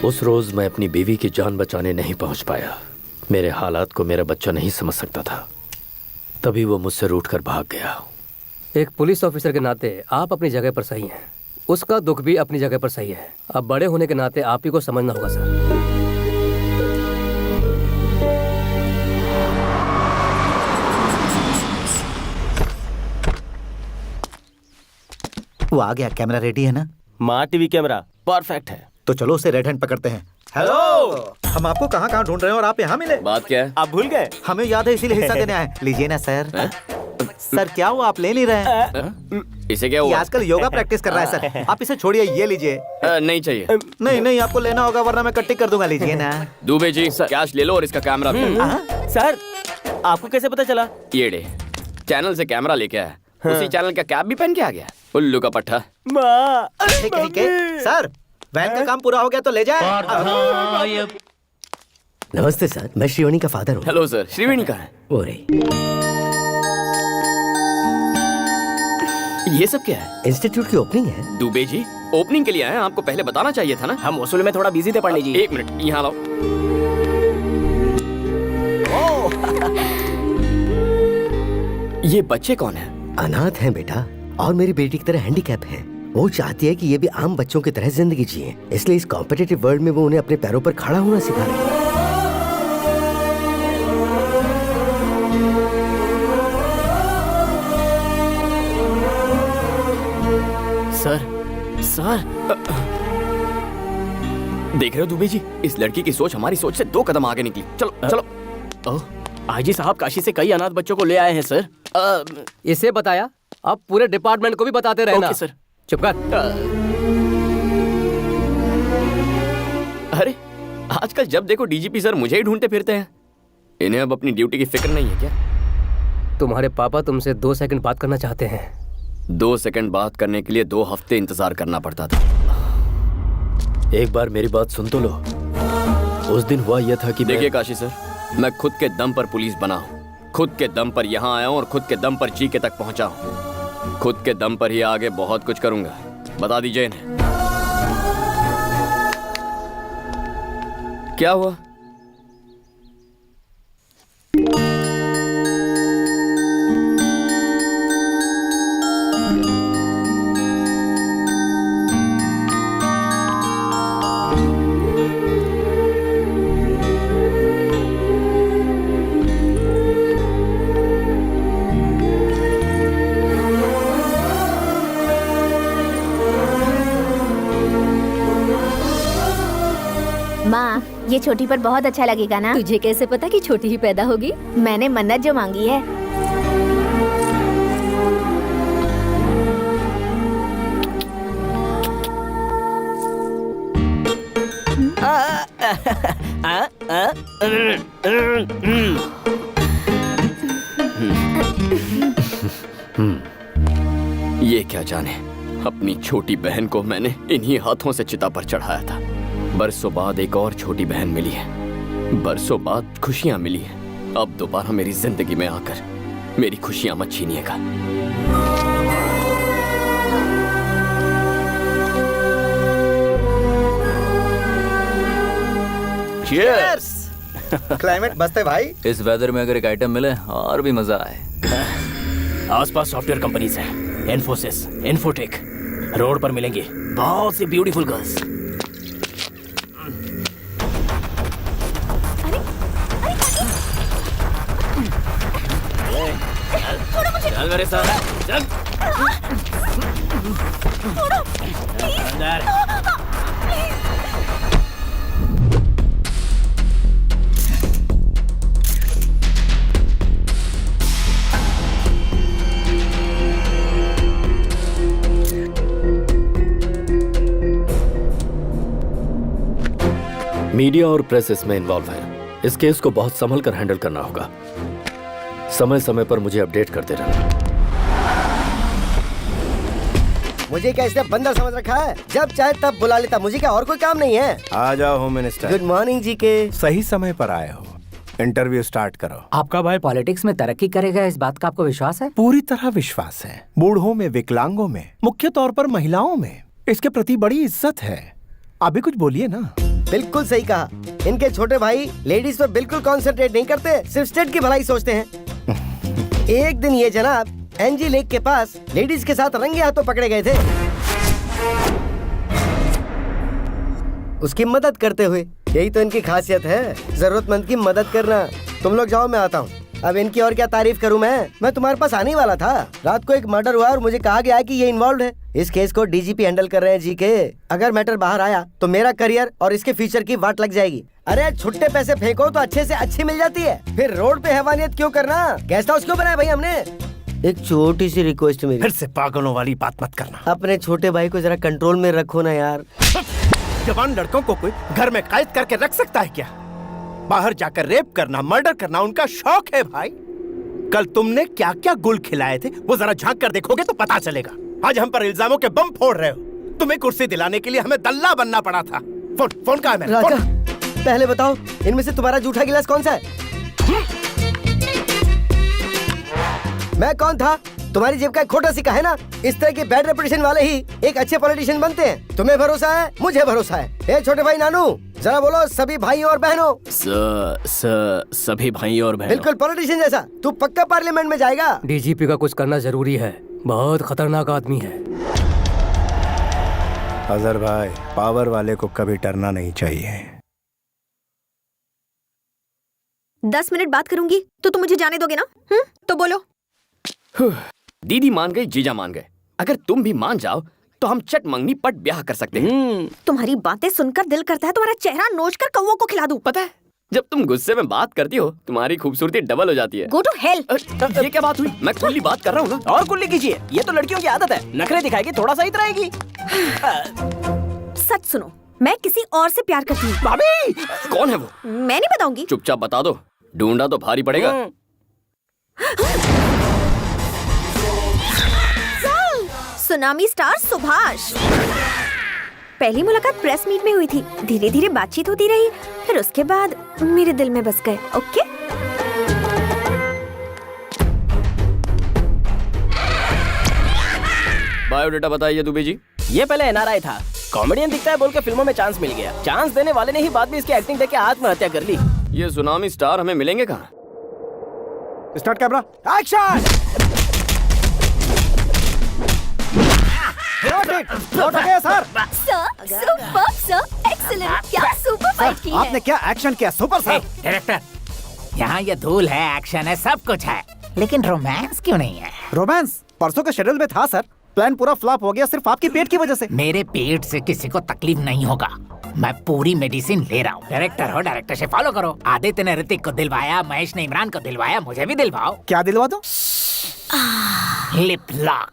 उस रोज मैं अपनी बीवी की जान बचाने नहीं पहुंच पाया। मेरे हालात को मेरा बच्चा नहीं समझ सकता था, तभी वो मुझसे रूठ कर भाग गया। एक पुलिस ऑफिसर के नाते आप अपनी जगह पर सही हैं, उसका दुख भी अपनी जगह पर सही है। अब बड़े होने के नाते आप ही को समझना होगा सर। वो आ गया, कैमरा रेडी है ना? माँ टीवी कैमरा परफेक्ट है। तो चलो उसे रेड हैंड पकड़ते हैं। हेलो, हम आपको कहाँ कहाँ ढूंढ रहे हैं और आप यहाँ मिले। बात क्या है? आप भूल गए? हमें याद है इसीलिए हिस्सा देने आए। लीजिए ना सर। सर क्या हुआ, आप ले नहीं रहे हैं? इसे क्या ये हुआ? आजकल योगा प्रैक्टिस कर रहा है सर। आप इसे छोड़िए, ये लीजिए। नहीं चाहिए। नहीं नहीं, आपको लेना होगा वरना मैं कट्टी कर दूंगा। लीजिए ना। दुबे जी कैश ले लो और इसका कैमरा भी। सर आपको कैसे पता चला? ये डे चैनल से कैमरा लेके आया, उसी चैनल का कैप भी पहन के आ गया। उल्लू का पट्टा। ठीक है सर, वैन का काम पूरा हो गया तो ले जाए। नमस्ते सर, मैं श्रीवाणी का फादर हूँ। हेलो सर, श्रीवाणी कहाँ है? वो रही। ये सब क्या है? इंस्टीट्यूट की ओपनिंग है। दुबे जी ओपनिंग के लिए आए, आपको पहले बताना चाहिए था ना। हम वसूल में थोड़ा बिजी थे पंडित जी। एक मिनट यहाँ लाओ। ये बच्चे कौन है? अनाथ हैं बेटा, और मेरी बेटी की तरह हैंडीकैप है। वो चाहती है कि ये भी आम बच्चों की तरह जिंदगी जिए, इसलिए इस कॉम्पिटिटिव वर्ल्ड में वो उन्हें अपने पैरों पर खड़ा होना सिखा रही है। सर देख रहे हो दुबे जी, इस लड़की की सोच हमारी सोच से 2 कदम आगे निकली। चलो चलो। आईजी साहब काशी से कई अनाथ बच्चों को ले आए हैं सर। इसे बताया, अब पूरे डिपार्टमेंट को भी बताते रहना। Okay sir. चुप कर। अरे आजकल जब देखो डीजीपी सर मुझे ही ढूंढते फिरते हैं। इन्हें अब अपनी ड्यूटी की फिक्र नहीं है क्या? तुम्हारे पापा तुमसे 2 सेकंड बात करना चाहते हैं। 2 सेकंड बात करने के लिए 2 हफ्ते इंतजार करना पड़ता था। एक बार मेरी बात सुन तो लो। उस दिन हुआ यह था कि देखिए काशी सर, मैं खुद के दम पर पुलिस बना हूँ, खुद के दम पर यहाँ आया हूँ और खुद के दम पर जीके तक पहुँचा हूँ। खुद के दम पर ही आगे बहुत कुछ करूंगा। बता दीजिए इन्हें। क्या हुआ? माँ, ये छोटी पर बहुत अच्छा लगेगा ना? तुझे कैसे पता कि छोटी ही पैदा होगी? मैंने मन्नत जो मांगी है। ये क्या जाने, अपनी छोटी बहन को मैंने इन्हीं हाथों से चिता पर चढ़ाया था। बरसों बाद एक और छोटी बहन मिली है, बरसों बाद खुशियां मिली हैं। अब दोबारा मेरी जिंदगी में आकर मेरी खुशियां मत छीनिएगा। Cheers! क्लाइमेट मस्त है भाई। इस वेदर में अगर एक आइटम मिले और भी मजा आए। आसपास सॉफ्टवेयर कंपनीज हैं, इन्फोसिस, इन्फोटेक। रोड पर मिलेंगी बहुत सी ब्यूटीफुल गर्ल्स। चल मेरे साथ, चल। अंदर। मीडिया और प्रेस इसमें इन्वॉल्व है। इस केस को बहुत संभल कर हैंडल करना होगा। समय समय पर मुझे अपडेट करते रहना। मुझे क्या इसने बंदर समझ रखा है? जब चाहे तब बुला लेता, मुझे क्या और कोई काम नहीं है? आ जाओ होम मिनिस्टर। गुड मॉर्निंग जी के। सही समय पर आए हो। इंटरव्यू स्टार्ट करो। आपका भाई पॉलिटिक्स में तरक्की करेगा, इस बात का आपको विश्वास है? पूरी तरह विश्वास है। बूढ़ों में, विकलांगों में, मुख्य तौर पर महिलाओं में इसके प्रति बड़ी इज्जत है। अभी कुछ बोलिए ना। बिल्कुल सही कहा। इनके छोटे भाई लेडीज पर बिल्कुल कॉन्सेंट्रेट नहीं करते, सिर्फ स्टेट की भलाई सोचते हैं। एक दिन ये जनाब एनजी लेक के पास लेडीज के साथ रंगे हाथों पकड़े गए थे। उसकी मदद करते हुए। यही तो इनकी खासियत है, जरूरतमंद की मदद करना। तुम लोग जाओ, मैं आता हूँ। अब इनकी और क्या तारीफ करूं मैं तुम्हारे पास आने वाला था। रात को एक मर्डर हुआ और मुझे कहा गया है कि ये इन्वॉल्व है। इस केस को डीजीपी हैंडल कर रहे हैं जी के। अगर मैटर बाहर आया तो मेरा करियर और इसके फ्यूचर की वाट लग जाएगी। अरे छुट्टे पैसे फेंको तो अच्छे से अच्छी मिल जाती है, फिर रोड पे हैवानियत क्यों करना? गेस्ट हाउस क्यों बनाया भाई हमने? एक छोटी सी रिक्वेस्ट मेरी, फिर से पागलों वाली बात मत करना। अपने छोटे भाई को जरा कंट्रोल में रखो ना यार। जवान लड़कों को कोई घर में कैद करके रख सकता है क्या? बाहर जाकर रेप करना, मर्डर करना उनका शौक है भाई। कल तुमने क्या क्या गुल खिलाए थे वो जरा झांक कर देखोगे तो पता चलेगा। आज हम पर इल्जामों के बम फोड़ रहे हो। तुम्हें कुर्सी दिलाने के लिए हमें दल्ला बनना पड़ा था। फोन कहाँ है मेरा? राजा, पहले बताओ इनमें से तुम्हारा जूठा गिलास कौन सा है? मैं कौन था? तुम्हारी जेब का एक खोटा सिक्का है ना। इस तरह के बैड रेपुटेशन वाले ही एक अच्छे पॉलिटिशियन बनते हैं। तुम्हें भरोसा है, मुझे भरोसा है। ए छोटे भाई नानू, जरा बोलो सभी भाइयों और बहनों। सभी भाई और बहनों। बिल्कुल पॉलिटिशियन जैसा। तू पक्का पार्लियामेंट में जाएगा। डीजीपी का कुछ करना जरूरी है, बहुत खतरनाक आदमी है। अजहर भाई, पावर वाले को कभी डरना नहीं चाहिए। 10 मिनट बात करूंगी तो तुम मुझे जाने दोगे ना? तो बोलो। दीदी मान गई, जीजा मान गए। अगर तुम भी मान जाओ तो हम चट मंगनी पट ब्याह कर सकते हैं। तुम्हारी बातें सुनकर दिल करता है तुम्हारा चेहरा नोच कर कौवों को खिला दूं। पता है, जब तुम गुस्से में बात करती हो तुम्हारी खूबसूरती डबल हो जाती है। Go to hell. ये क्या बात हुई? मैं खुली बात कर रहा हूँ ना। और कुल्ली कीजिए, ये तो लड़कियों की आदत है। नखरे दिखाएगी, थोड़ा सा ही इतराएगी। सच सुनो, मैं किसी और से प्यार करती हूँ। भाभी! कौन है वो? मैं नहीं बताऊंगी। चुपचाप बता दो, ढूंढा तो भारी पड़ेगा। Tsunami star Subhash. पहली मुलाकात प्रेस मीट में हुई थी। धीरे धीरे बातचीत होती रही, फिर उसके बाद मेरे दिल में बस गए। ओके? बायोडाटा बताइए दुबे जी। ये पहले एनआरआई था, कॉमेडियन दिखता है बोल के फिल्मों में चांस मिल गया। चांस देने वाले ने ही बाद में इसकी एक्टिंग देख के आत्महत्या कर ली। ये सुनामी स्टार हमें मिलेंगे कहाँ? Start camera, action. Sir, super sir, excellent. क्या सुपर फाइट की है। आपने क्या एक्शन किया, सुपर सर। डायरेक्टर, यहाँ ये धूल है, एक्शन है, सब कुछ है, लेकिन रोमांस क्यों नहीं है? रोमांस परसों के शेड्यूल में था सर। प्लान पूरा फ्लॉप हो गया सिर्फ आपकी पेट की वजह से। मेरे पेट से किसी को तकलीफ नहीं होगा, मैं पूरी मेडिसिन ले रहा हूँ। डायरेक्टर हो, डायरेक्टर से फॉलो करो। आदित्य ने ऋतिक को दिलवाया, महेश ने इमरान को दिलवाया, मुझे भी दिलवाओ। क्या दिलवा दो? Lip lock.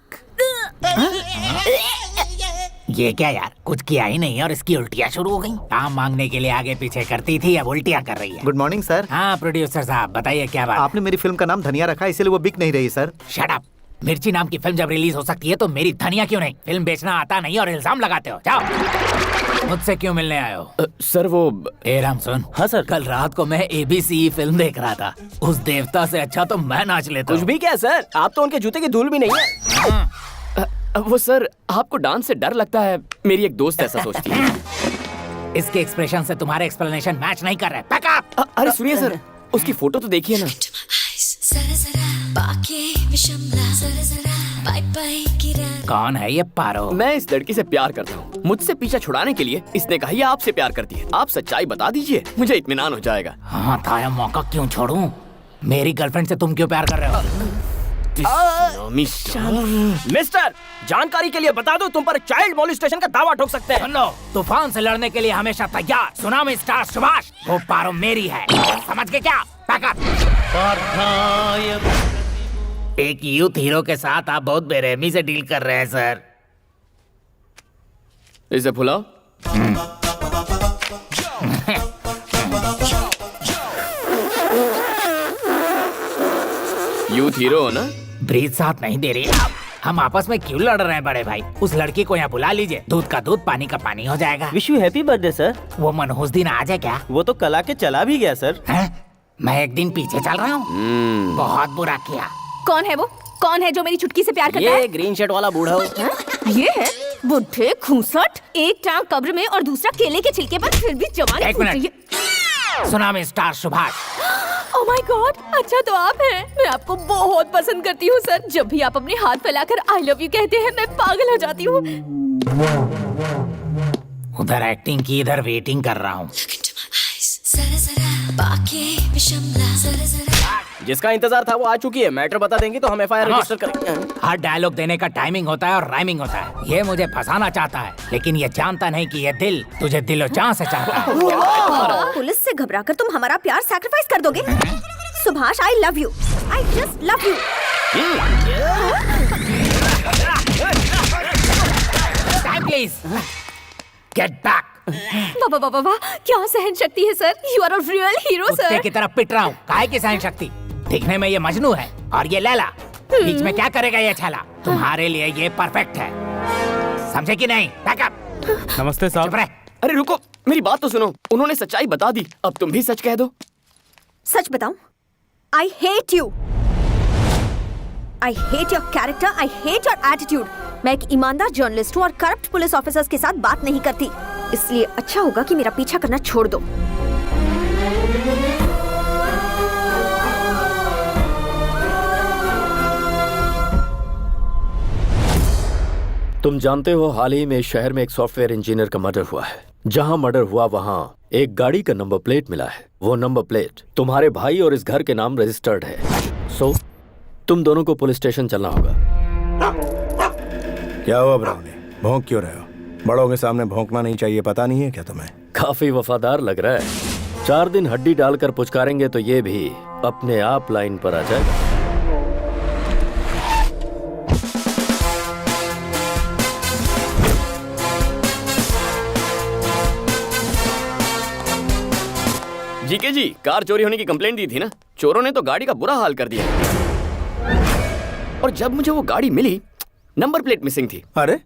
ये क्या यार, कुछ किया ही नहीं और इसकी उल्टियाँ शुरू हो गई। काम मांगने के लिए आगे पीछे करती थी, अब उल्टियाँ कर रही है। Good morning sir. हाँ प्रोड्यूसर साहब बताइए क्या बात? आपने मेरी फिल्म का नाम धनिया रखा है, इसलिए वो बिक नहीं रही सर। Shut up. मिर्ची नाम की फिल्म जब रिलीज हो सकती है तो मेरी धनिया क्यों नहीं? फिल्म बेचना आता नहीं और इल्जाम लगाते हो। जाओ। मुझसे क्यों मिलने आए हो? सर वो राम सुन। हाँ सर। कल रात को मैं ABC फिल्म देख रहा था। उस देवता से अच्छा तो मैं नाच लेता। कुछ भी क्या सर, आप तो उनके जूते की धूल भी नहीं है। वो सर, आपको डांस से डर लगता है, मेरी एक दोस्त ऐसा सोचती है। इसके एक्सप्रेशन से तुम्हारे एक्सप्लेनेशन मैच नहीं कर रहे। अरे सुनिए सर, उसकी फोटो तो देखिए ना। कौन है ये पारो? मैं इस लड़की से प्यार करता हूँ। मुझसे पीछा छुड़ाने के लिए इसने कहा ये आपसे प्यार करती है। आप सच्चाई बता दीजिए, मुझे इत्मीनान हो जाएगा। हाँ था, मौका क्यों छोड़ूं? मेरी गर्लफ्रेंड से तुम क्यों प्यार कर रहे हो? मिस्टर, जानकारी के लिए बता दो, तुम पर चाइल्ड मॉलिस्टेशन का दावा ठोक सकते हैं। सुन लो, तूफान से लड़ने के लिए हमेशा तैयार। सुनामी स्टार सुभाष, वो पारो मेरी है, समझ के क्या? एक यूथ हीरो के साथ आप बहुत बेरहमी से डील कर रहे हैं सर। इसे भुलाओ। यूथ हीरो हो ना? ब्रीथ साथ नहीं दे रही आप। हम आपस में क्यों लड़ रहे हैं बड़े भाई? उस लड़की को यहाँ बुला लीजिए, दूध का दूध पानी का पानी हो जाएगा। Wish you happy birthday sir. वो मनहूस दिन आ जाए क्या? वो तो कल आके चला भी गया सर। मैं एक दिन पीछे चल रहा हूँ। बहुत बुरा किया। कौन है वो? कौन है जो मेरी चुटकी से प्यार करता है? ये ग्रीन शर्ट वाला बूढ़ा हो। ये है बुढ़े खूंसट, एक टांग कब्र में और दूसरा केले के छिलके पर, फिर भी जवानी। एक minute. Tsunami star Subhash. Oh my God, अच्छा तो आप हैं। मैं आपको बहुत पसंद करती हूँ सर। जब भी आप अपने हाथ फैलाकर आई लव यू कहते हैं मैं पागल हो जाती हूँ। उधर एक्टिंग की, इधर वेटिंग कर रहा हूँ। जिसका इंतजार था वो आ चुकी है। मैटर बता देंगे तो हम एफआईआर रजिस्टर करेंगे। हर डायलॉग देने का टाइमिंग होता है और राइमिंग होता है। ये मुझे फंसाना चाहता है, लेकिन ये जानता नहीं कि ये दिल तुझे दिलो जान से चाहता है। पुलिस से घबराकर तुम हमारा प्यार सैक्रिफाइस कर दोगे? Subhash, I love you, I just love you. Time please, get back. बाबा बाबा वाह, क्या सहन शक्ति है sir. You are a real hero कुत्ते सर। की तरफ पिट रहा हूँ। काहे की सहन शक्ति? दिखने में ये मजनू है और ये लैला। बीच में क्या करेगा ये छाला? तुम्हारे लिए ये परफेक्ट है, समझे कि नहीं? बैकअप। नमस्ते साहब। अरे रुको, मेरी बात तो सुनो। उन्होंने सच्चाई बता दी, अब तुम भी सच कह दो। सच बताऊं? I hate you. I hate your character. I hate your attitude. मैं एक ईमानदार जर्नलिस्ट हूँ और करप्ट पुलिस ऑफिसर्स के साथ बात नहीं करती, इसलिए अच्छा होगा कि मेरा पीछा करना छोड़ दो। तुम जानते हो हाल ही में इस शहर में एक सॉफ्टवेयर इंजीनियर का मर्डर हुआ है। जहां मर्डर हुआ वहां एक गाड़ी का नंबर प्लेट मिला है। वो नंबर प्लेट तुम्हारे भाई और इस घर के नाम रजिस्टर्ड है। सो तुम दोनों को पुलिस स्टेशन चलना होगा। क्या हुआ ब्राउनी, भौंक क्यों रहे हो? बड़ों के सामने भौंकना नहीं चाहिए, पता नहीं है क्या तुम्हें? काफी वफादार लग रहा है। 4 दिन हड्डी डालकर पुचकारेंगे तो ये भी अपने आप लाइन पर आ जाएगा। जीके जी, कार चोरी होने की कंप्लेंट दी थी ना? चोरों ने तो गाड़ी का बुरा हाल कर दिया और जब मुझे वो गाड़ी मिली, नंबर प्लेट मिसिंग थी। अरे,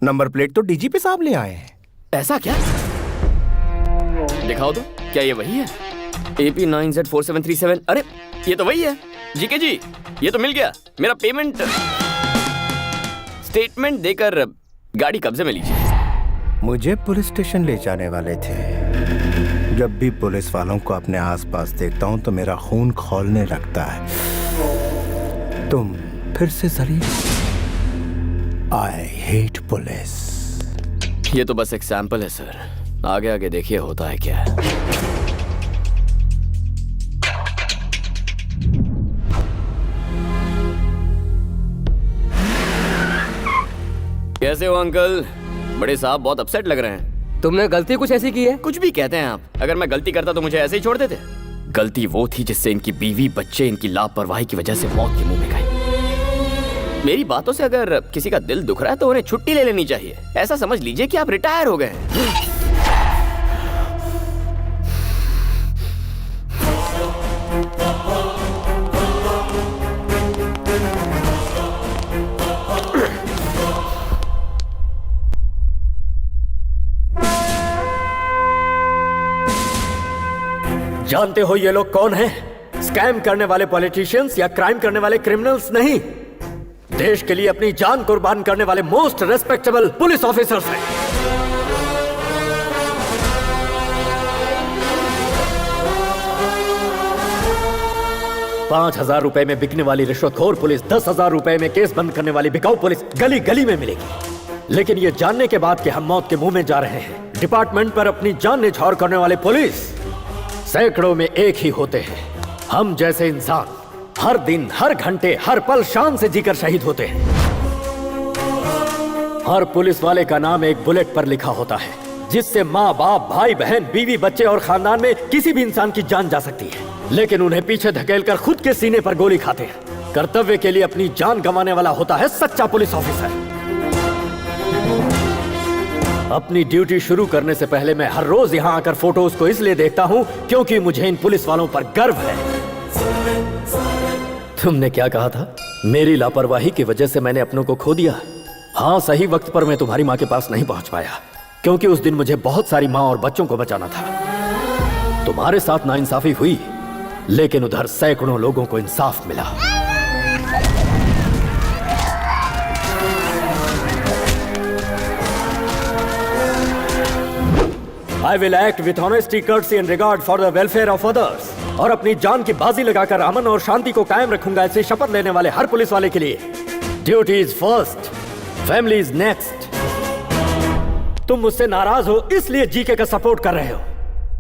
नंबर प्लेट तो डीजीपी साहब ले आए हैं। ऐसा क्या? दिखाओ तो, क्या ये वही है? AP9Z4737। अरे ये तो वही है। जीके जी, ये तो मिल गया। मेरा पेमेंट स्टेटमेंट देकर गाड़ी कब्जे में लीजिए। मुझे पुलिस स्टेशन ले जाने वाले थे। जब भी पुलिस वालों को अपने आसपास देखता हूं तो मेरा खून खौलने लगता है। तुम फिर से जलील। I hate police. ये तो बस एक सैंपल है सर, आगे आगे देखिए होता है क्या। कैसे हो अंकल? बड़े साहब बहुत अपसेट लग रहे हैं। तुमने गलती कुछ ऐसी की है? कुछ भी कहते हैं आप। अगर मैं गलती करता तो मुझे ऐसे ही छोड़ देते? गलती वो थी जिससे इनकी बीवी बच्चे इनकी लापरवाही की वजह से मौत के मुंह में गए। मेरी बातों से अगर किसी का दिल दुख रहा है तो उन्हें छुट्टी ले लेनी चाहिए। ऐसा समझ लीजिए कि आप रिटायर हो गए हैं। जानते हो ये लोग कौन हैं? स्कैम करने वाले पॉलिटिशियंस या क्राइम करने वाले क्रिमिनल्स नहीं, देश के लिए अपनी जान कुर्बान करने वाले मोस्ट रेस्पेक्टेबल पुलिस ऑफिसर्स हैं। ₹5,000 में बिकने वाली रिश्वतखोर पुलिस 10,000 रुपए में केस बंद करने वाली बिकाऊ पुलिस गली गली में मिलेगी। लेकिन ये जानने के बाद कि हम मौत के मुंह में जा रहे हैं, डिपार्टमेंट पर अपनी जान न्यौछावर करने वाले पुलिस सैकड़ों में एक ही होते हैं। हम जैसे इंसान हर दिन, हर घंटे, हर पल शान से जीकर शहीद होते हैं। हर पुलिस वाले का नाम एक बुलेट पर लिखा होता है, जिससे माँ बाप, भाई बहन, बीवी बच्चे और खानदान में किसी भी इंसान की जान जा सकती है। लेकिन उन्हें पीछे धकेलकर खुद के सीने पर गोली खाते हैं। कर्तव्य के लिए अपनी जान गंवाने वाला होता है सच्चा पुलिस ऑफिसर। अपनी ड्यूटी शुरू करने से पहले मैं हर रोज यहाँ आकर फोटोज को इसलिए देखता हूँ क्योंकि मुझे इन पुलिस वालों पर गर्व है। तुमने क्या कहा था? मेरी लापरवाही की वजह से मैंने अपनों को खो दिया। हाँ, सही वक्त पर मैं तुम्हारी माँ के पास नहीं पहुंच पाया क्योंकि उस दिन मुझे बहुत सारी माँ और बच्चों को बचाना था। तुम्हारे साथ नाइंसाफी हुई, लेकिन उधर सैकड़ों लोगों को इंसाफ मिला। I will act with honesty, courtesy and regard for the welfare of others। और अपनी जान की बाजी लगाकर अमन और शांति को कायम रखूंगा, ऐसी शपथ लेने वाले हर पुलिस वाले के लिए duty is first, family is next. तुम मुझसे नाराज हो इसलिए जीके का सपोर्ट कर रहे हो।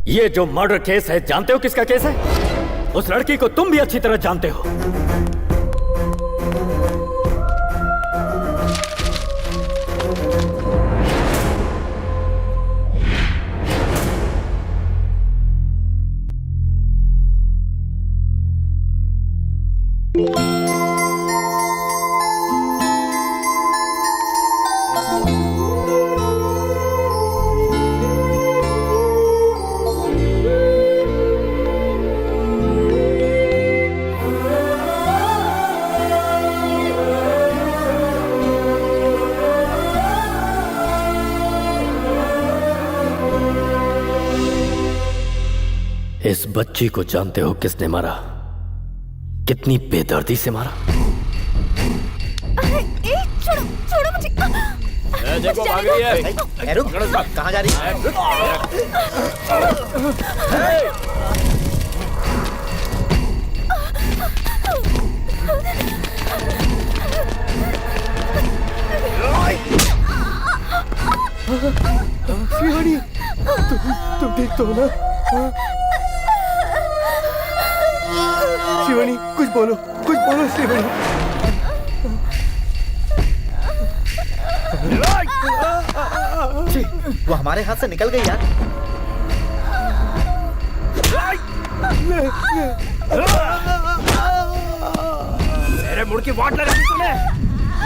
ये जो मर्डर केस है, जानते हो किसका केस है? उस लड़की को तुम भी अच्छी तरह जानते हो। इस बच्ची को जानते हो किसने मारा? कितनी बेदर्दी से मारा? छोड़ो छोड़ो मुझे। देखो भाग रही है। रुक, कहाँ जा रही है? शिवानी, तुम ठीक तो हो ना? शिवानी, कुछ बोलो शिवानी। वो हमारे हाथ से निकल गई यार। मेरे मुड़ की वाट लगा दी तूने।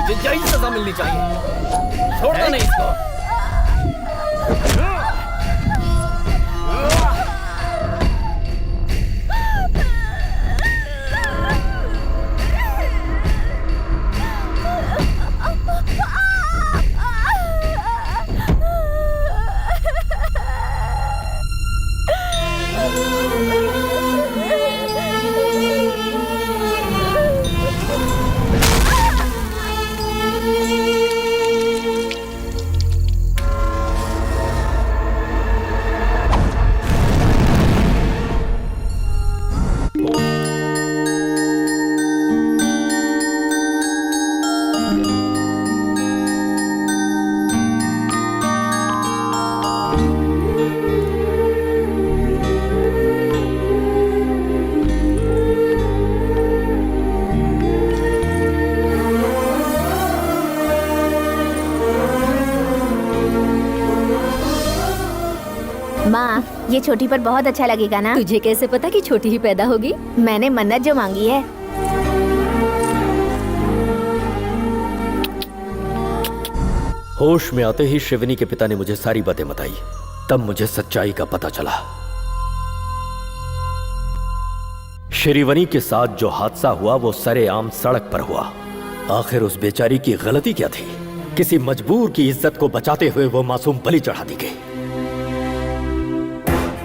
तुझे यही सजा मिलनी चाहिए। छोड़ना नहीं इसको। माँ, ये छोटी पर बहुत अच्छा लगेगा ना? तुझे कैसे पता कि छोटी ही पैदा होगी? मैंने मन्नत जो मांगी है। होश में आते ही शिवनी के पिता ने मुझे सारी बातें बताई। तब मुझे सच्चाई का पता चला। श्रीवनी के साथ जो हादसा हुआ वो सरेआम सड़क पर हुआ। आखिर उस बेचारी की गलती क्या थी? किसी मजबूर की इज्जत को बचाते हुए वो मासूम बलि चढ़ा दी गई।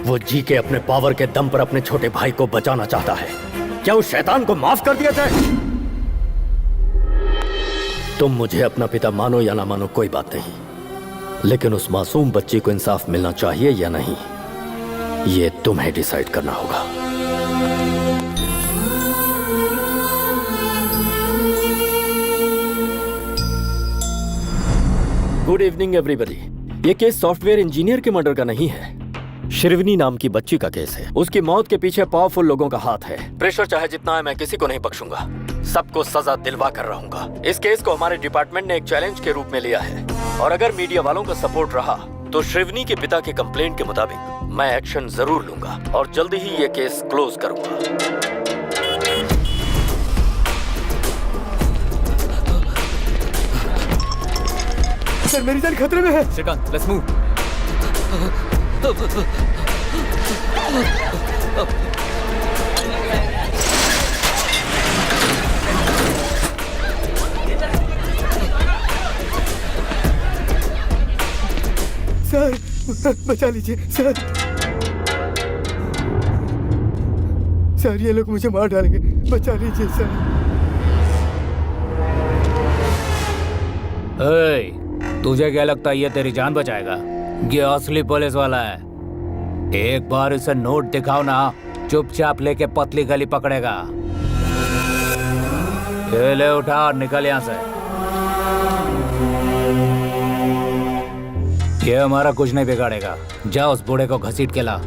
वो जी के अपने पावर के दम पर अपने छोटे भाई को बचाना चाहता है। क्या उस शैतान को माफ कर दिया जाए? तुम मुझे अपना पिता मानो या ना मानो कोई बात नहीं, लेकिन उस मासूम बच्ची को इंसाफ मिलना चाहिए या नहीं, ये तुम्हें डिसाइड करना होगा। Good evening everybody. ये केस सॉफ्टवेयर इंजीनियर के मर्डर का नहीं है, शिरवनी नाम की बच्ची का केस है। उसकी मौत के पीछे पावरफुल लोगों का हाथ है। प्रेशर चाहे जितना है, मैं किसी को नहीं बख्शूंगा। सबको सजा दिलवा कर रहूंगा। इस केस को हमारे डिपार्टमेंट ने एक चैलेंज के रूप में लिया है, और अगर मीडिया वालों का सपोर्ट रहा तो शिरवनी के पिता के कंप्लेंट के मुताबिक मैं एक्शन जरूर लूंगा और जल्दी ही ये केस क्लोज करूंगा। सर, मेरी जान खतरे में है। Shrikant, let's move. सर, बचा लीजिए सर। सर, ये लोग मुझे मार डालेंगे, बचा लीजिए सर। तुझे क्या लगता है ये तेरी जान बचाएगा? ये असली पुलिस वाला है। एक बार इसे नोट दिखाओ ना, चुपचाप लेके पतली गली पकड़ेगा। ये ले, उठा और निकल यहाँ से। ये हमारा कुछ नहीं बिगाड़ेगा। जा उस बूढ़े को घसीट के ला।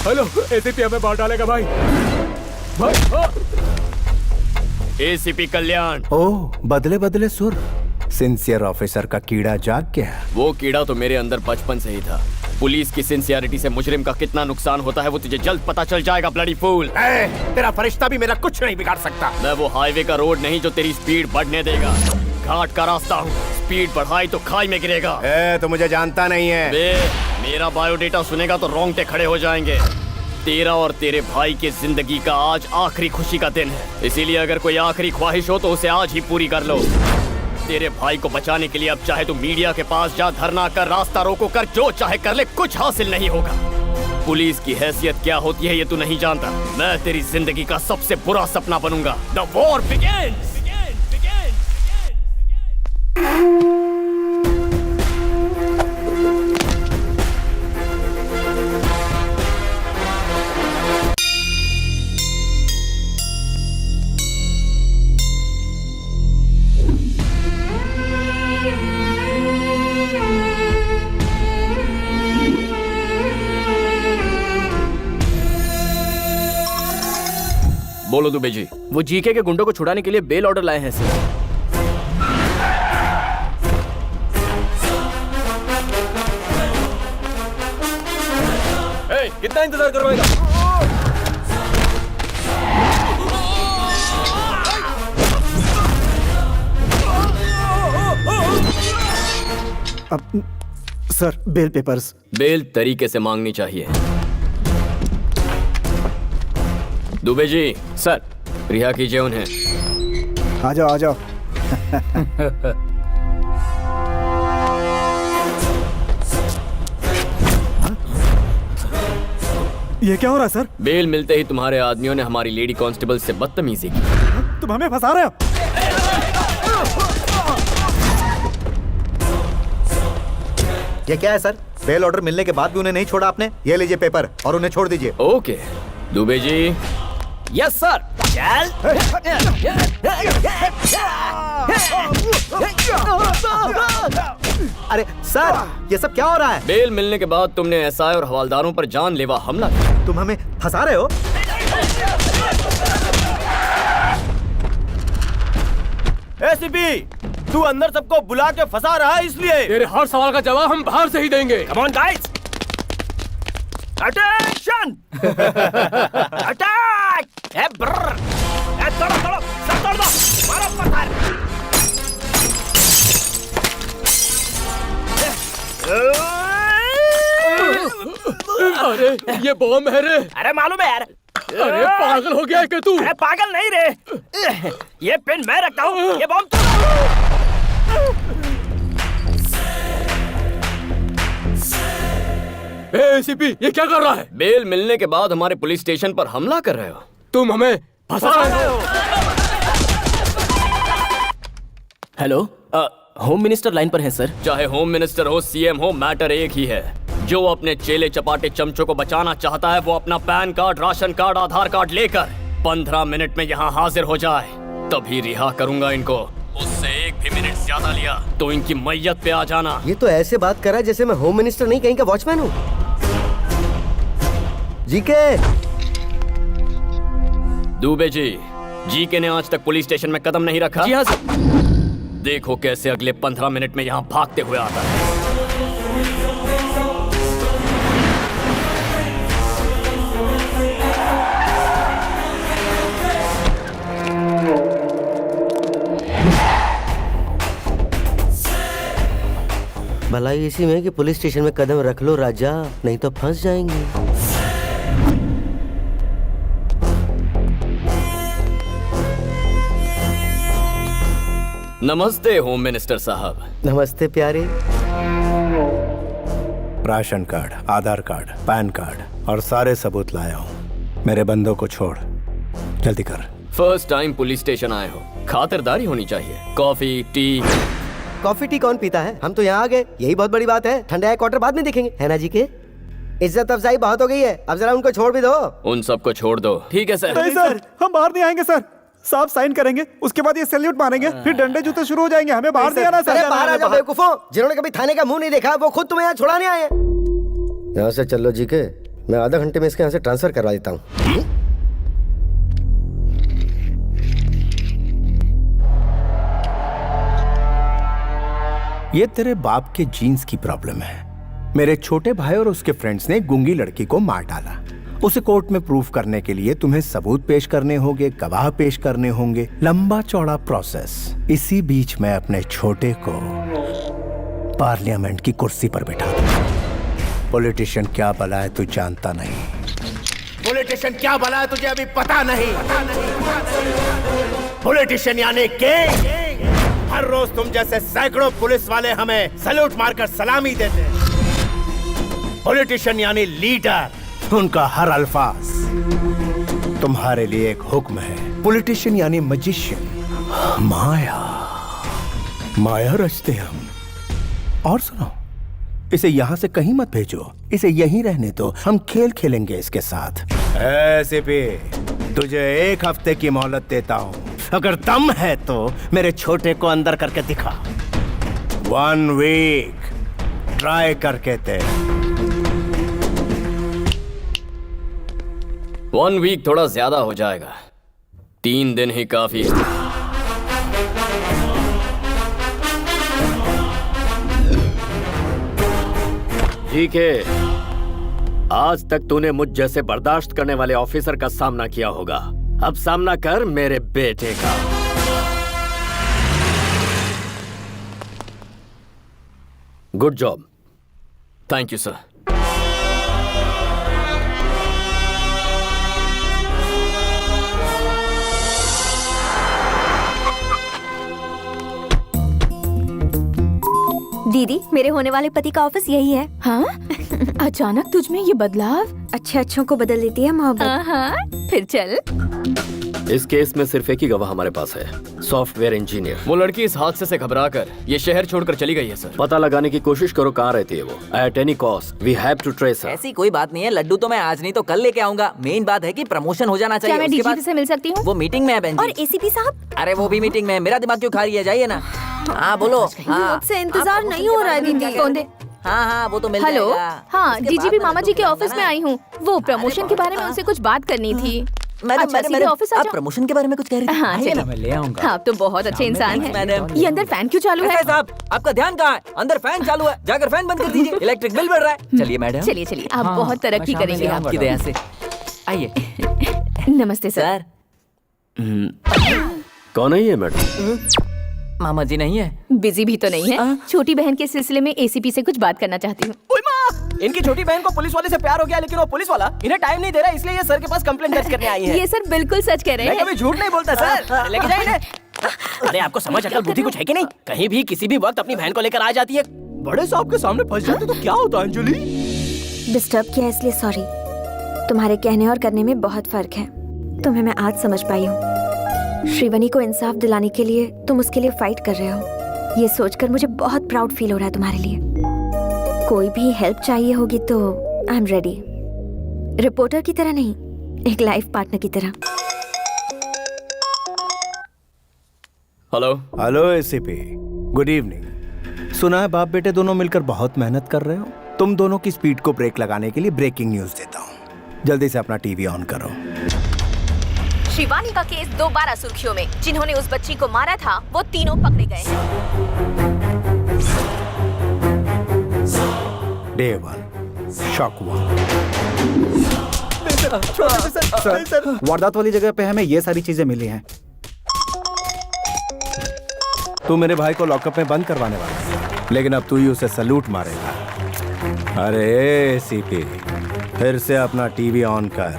हेलो, एसीपी हमें बाहर डालेगा भाई। भाई एसीपी कल्याण। ओ, बदले बदले सुर। सिंसियर ऑफिसर का कीड़ा जाग गया। वो कीड़ा तो मेरे अंदर बचपन से ही था। पुलिस की सिंसियरिटी से मुजरिम का कितना नुकसान होता है वो तुझे जल्द पता चल जाएगा, ब्लडी फूल। तेरा फरिश्ता भी मेरा कुछ नहीं बिगाड़ सकता। मैं वो हाईवे का रोड नहीं जो तेरी स्पीड बढ़ने देगा। घाट का रास्ता हूँ, स्पीड बढ़ाई तो खाई में गिरेगा। तो मुझे जानता नहीं है। मेरा बायोडेटा सुनेगा तो रोंगटे खड़े हो जाएंगे। तेरा और तेरे भाई की जिंदगी का आज आखिरी खुशी का दिन है, इसीलिए अगर कोई आखिरी ख्वाहिश हो तो उसे आज ही पूरी कर लो। तेरे भाई को बचाने के लिए अब चाहे तू मीडिया के पास जा, धरना कर, रास्ता रोको कर, जो चाहे कर ले, कुछ हासिल नहीं होगा। पुलिस की हैसियत क्या होती है ये तू नहीं जानता। मैं तेरी जिंदगी का सबसे बुरा सपना बनूंगा। The war begins. बोलो दुबे जी। वो जीके के गुंडों को छुड़ाने के लिए बेल ऑर्डर लाए हैं सर। कितना इंतजार करवाएगा? अब सर, बेल पेपर्स। बेल तरीके से मांगनी चाहिए। दुबे जी। सर। रिहा कीजिए उन्हें। आ जाओ आ जाओ। ये क्या हो रहा है सर? बेल मिलते ही तुम्हारे आदमियों ने हमारी लेडी कांस्टेबल से बदतमीजी की। तुम हमें फंसा रहे हो? ये क्या है सर? बेल ऑर्डर मिलने के बाद भी उन्हें नहीं छोड़ा आपने? ये लीजिए पेपर और उन्हें छोड़ दीजिए। Okay Dubey ji. Yes sir. चल। अरे सर, ये सब क्या हो रहा है? बेल मिलने के बाद तुमने एसआई और हवालदारों पर जानलेवा हमला किया। तुम हमें फंसा रहे हो? एसीपी, तू अंदर सबको बुला के फंसा रहा है इसलिए। तेरे हर सवाल का जवाब हम बाहर से ही देंगे। Come on guys, attention, attack! ए ब्रर, ए तोड़ो तोड़ो, सब तोड़ दो, मारो पत्थर। अरे ये बॉम्ब है रे। अरे मालूम है यार। अरे पागल हो गया है क्या तू? अरे पागल नहीं रे, ये पेन मैं रखता हूँ, ये बॉम्ब एसीपी ये क्या कर रहा है? बेल मिलने के बाद हमारे पुलिस स्टेशन पर हमला कर रहे हो। तुम हमें फंसा रहे हो। हेलो, होम मिनिस्टर लाइन पर है सर। चाहे होम मिनिस्टर हो, सीएम हो, मैटर एक ही है। जो अपने चेले चपाटे चमचों को बचाना चाहता है वो अपना पैन कार्ड, राशन कार्ड, आधार कार्ड लेकर 15 मिनट में यहाँ हाजिर हो जाए, तभी रिहा करूंगा इनको। उससे एक भी मिनट ज्यादा लिया तो इनकी मैयत पे आ जाना। ये तो ऐसे बात कर रहा है जैसे मैं होम मिनिस्टर नहीं कहीं का वॉचमैन हूँ। जीके। दुबे जी के ने आज तक पुलिस स्टेशन में कदम नहीं रखा। जी हाँ सर। देखो कैसे अगले 15 मिनट में यहाँ भागते हुए आता है। भलाई इसी में कि पुलिस स्टेशन में कदम रख लो राजा, नहीं तो फंस जाएंगे। नमस्ते होम मिनिस्टर साहब। नमस्ते प्यारे। राशन कार्ड, आधार कार्ड, पैन कार्ड और सारे सबूत लाया हूँ। मेरे बंदों को छोड़, जल्दी कर। फर्स्ट टाइम पुलिस स्टेशन आए हो, खातिरदारी होनी चाहिए। Coffee tea. कॉफी टी कौन पीता है? हम तो यहाँ आ गए, यही बहुत बड़ी बात है। ठंडा क्वार्टर बाद में देखेंगे, है ना जी के? इज्जत अफजाई बहुत हो गई है, अब जरा उनको छोड़ भी दो। उन सबको छोड़ दो। ठीक है सर। नहीं सर, हम बाहर नहीं आएंगे सर। साहब साइन करेंगे, उसके बाद ये सैल्यूट मारेंगे, फिर डंडे जूते शुरू हो जाएंगे। हमें बाहर नहीं आना सर। अरे बाहर आ जाओ बेवकूफों, जिन्होंने कभी थाने का मुंह नहीं देखा वो खुद तुम्हें यहाँ छुड़ाने आए हैं। यहाँ से चलो जी के, मैं आधा घंटे में इसके यहाँ से ट्रांसफर करवा देता हूँ। ये तेरे बाप के जीन्स की प्रॉब्लम है। मेरे छोटे भाई और उसके फ्रेंड्स ने गूंगी लड़की को मार डाला। उसे कोर्ट में प्रूफ करने के लिए तुम्हें सबूत पेश करने होंगे, गवाह पेश करने होंगे, लंबा चौड़ा प्रोसेस। इसी बीच मैं अपने छोटे को पार्लियामेंट की कुर्सी पर बिठा दूं। पॉलिटिशियन क्या भला है तू जानता नहीं। पॉलिटिशियन क्या भला है तुझे अभी पता नहीं। पॉलिटिशियन यानी किंग। हर रोज तुम जैसे सैकड़ों पुलिस वाले हमें सैल्यूट मारकर सलामी देते हैं। पॉलिटिशियन यानी लीडर, उनका हर अल्फाज तुम्हारे लिए एक हुक्म है। पॉलिटिशियन यानी मजिशियन, माया माया रचते हम। और सुनो, इसे यहाँ से कहीं मत भेजो, इसे यहीं रहने दो। हम खेल खेलेंगे इसके साथ। ऐसे भी तुझे एक हफ्ते की मोहलत देता हूँ। अगर दम है तो मेरे छोटे को अंदर करके दिखा। 1 वीक ट्राई करके दे। 1 वीक थोड़ा ज्यादा हो जाएगा, 3 दिन ही काफी है। ठीक है, आज तक तूने मुझ जैसे बर्दाश्त करने वाले ऑफिसर का सामना किया होगा, अब सामना कर मेरे बेटे का। Good job. Thank you sir. दीदी, मेरे होने वाले पति का ऑफिस यही है। हाँ? अचानक तुझ में ये बदलाव? अच्छे अच्छों को बदल देती है मोहब्बत। हाँ, फिर चल। इस केस में सिर्फ एक ही गवाह हमारे पास है, सॉफ्टवेयर इंजीनियर। वो लड़की इस हादसे से घबराकर ये शहर छोड़कर चली गई है सर। पता लगाने की कोशिश करो कहाँ रहती है वो। At any cost we have to trace her. ऐसी कोई बात नहीं है, लड्डू तो मैं आज नहीं तो कल लेके आऊंगा। मेन बात है कि प्रमोशन हो जाना चाहिए। क्या मैं डीजीपी से मिल सकती हूँ? वो मीटिंग में है बहन जी। और एसीपी साहब? अरे वो भी मीटिंग में है, मेरा दिमाग क्यों खा रही है, जाइए ना। हाँ बोलो। मुझसे इंतजार नहीं हो रहा है दीदी। कौन दे? हाँ वो तो मिल हेलो, जाएगा। हाँ डीजीपी मामा जी के ऑफिस में आई हूँ। वो प्रमोशन के बारे में उनसे कुछ बात करनी थी। अच्छा, सीधे ऑफिस आ आप जाओ। प्रमोशन के बारे में कुछ कह रही थी? हाँ चलिए, मैं ले आऊंगा। हाँ, आप तो बहुत अच्छे इंसान हैं। ये अंदर फैन क्यों चालू है? साहब आपका ध्यान कहाँ है? अंदर फैन चालू है, जाकर फैन बंद कर दीजिए। इलेक्ट्रिक बिल बढ़ रहा है। चलिए मैडम। चलिए चलिए, आप बहुत तरक्की करेंगे। आपकी दया से। आइए। नमस्ते सर। कौन है ये मैडम? मामा जी नहीं है? बिजी भी तो नहीं है। छोटी बहन के सिलसिले में एसीपी से कुछ बात करना चाहती हूँ। इनकी छोटी बहन को पुलिस वाले से प्यार हो गया, लेकिन वो पुलिस वाला इन्हें टाइम नहीं दे रहा, इसलिए ये सर के पास कंप्लेंट दर्ज करने आई है। ये सर बिल्कुल सच कह रहे हैं। मैं कभी झूठ नहीं बोलता सर। लेके जाइए इन्हें। अरे आपको समझ अकल बुद्धि कुछ है कि नहीं? कहीं भी किसी भी वक्त अपनी बहन को लेकर आ जाती है। बड़े साहब के सामने फंस जाते तो क्या होता है अंजलि? डिस्टर्ब किया इसलिए सॉरी। तुम्हारे कहने और करने में बहुत फर्क है। तुम्हें मैं आज समझ पाई हूँ। श्रीवनी को इंसाफ दिलाने के लिए तुम उसके लिए फाइट कर रहे हो। ये सोचकर मुझे बहुत प्राउड फील हो रहा है तुम्हारे लिए। कोई भी हेल्प चाहिए होगी तो आई एम रेडी। रिपोर्टर की तरह नहीं, एक लाइफ पार्टनर की तरह। Hello. Hello ACP, good evening. सुना है बाप बेटे दोनों मिलकर बहुत मेहनत कर रहे हो। तुम दोनों की स्पीड को ब्रेक लगाने के लिए ब्रेकिंग न्यूज देता हूँ। जल्दी से अपना टीवी ऑन करो। शिवानी का केस दोबारा सुर्खियों में। जिन्होंने उस बच्ची को मारा था वो तीनों पकड़े गए हैं। Day 1 shock 1। सर, वारदात वाली जगह पे हमें ये सारी चीजें मिली हैं। तू मेरे भाई को लॉकअप में बंद करवाने वाला है, लेकिन अब तू ही उसे सलूट मारेगा। अरे सीपी, फिर से अपना टीवी ऑन कर।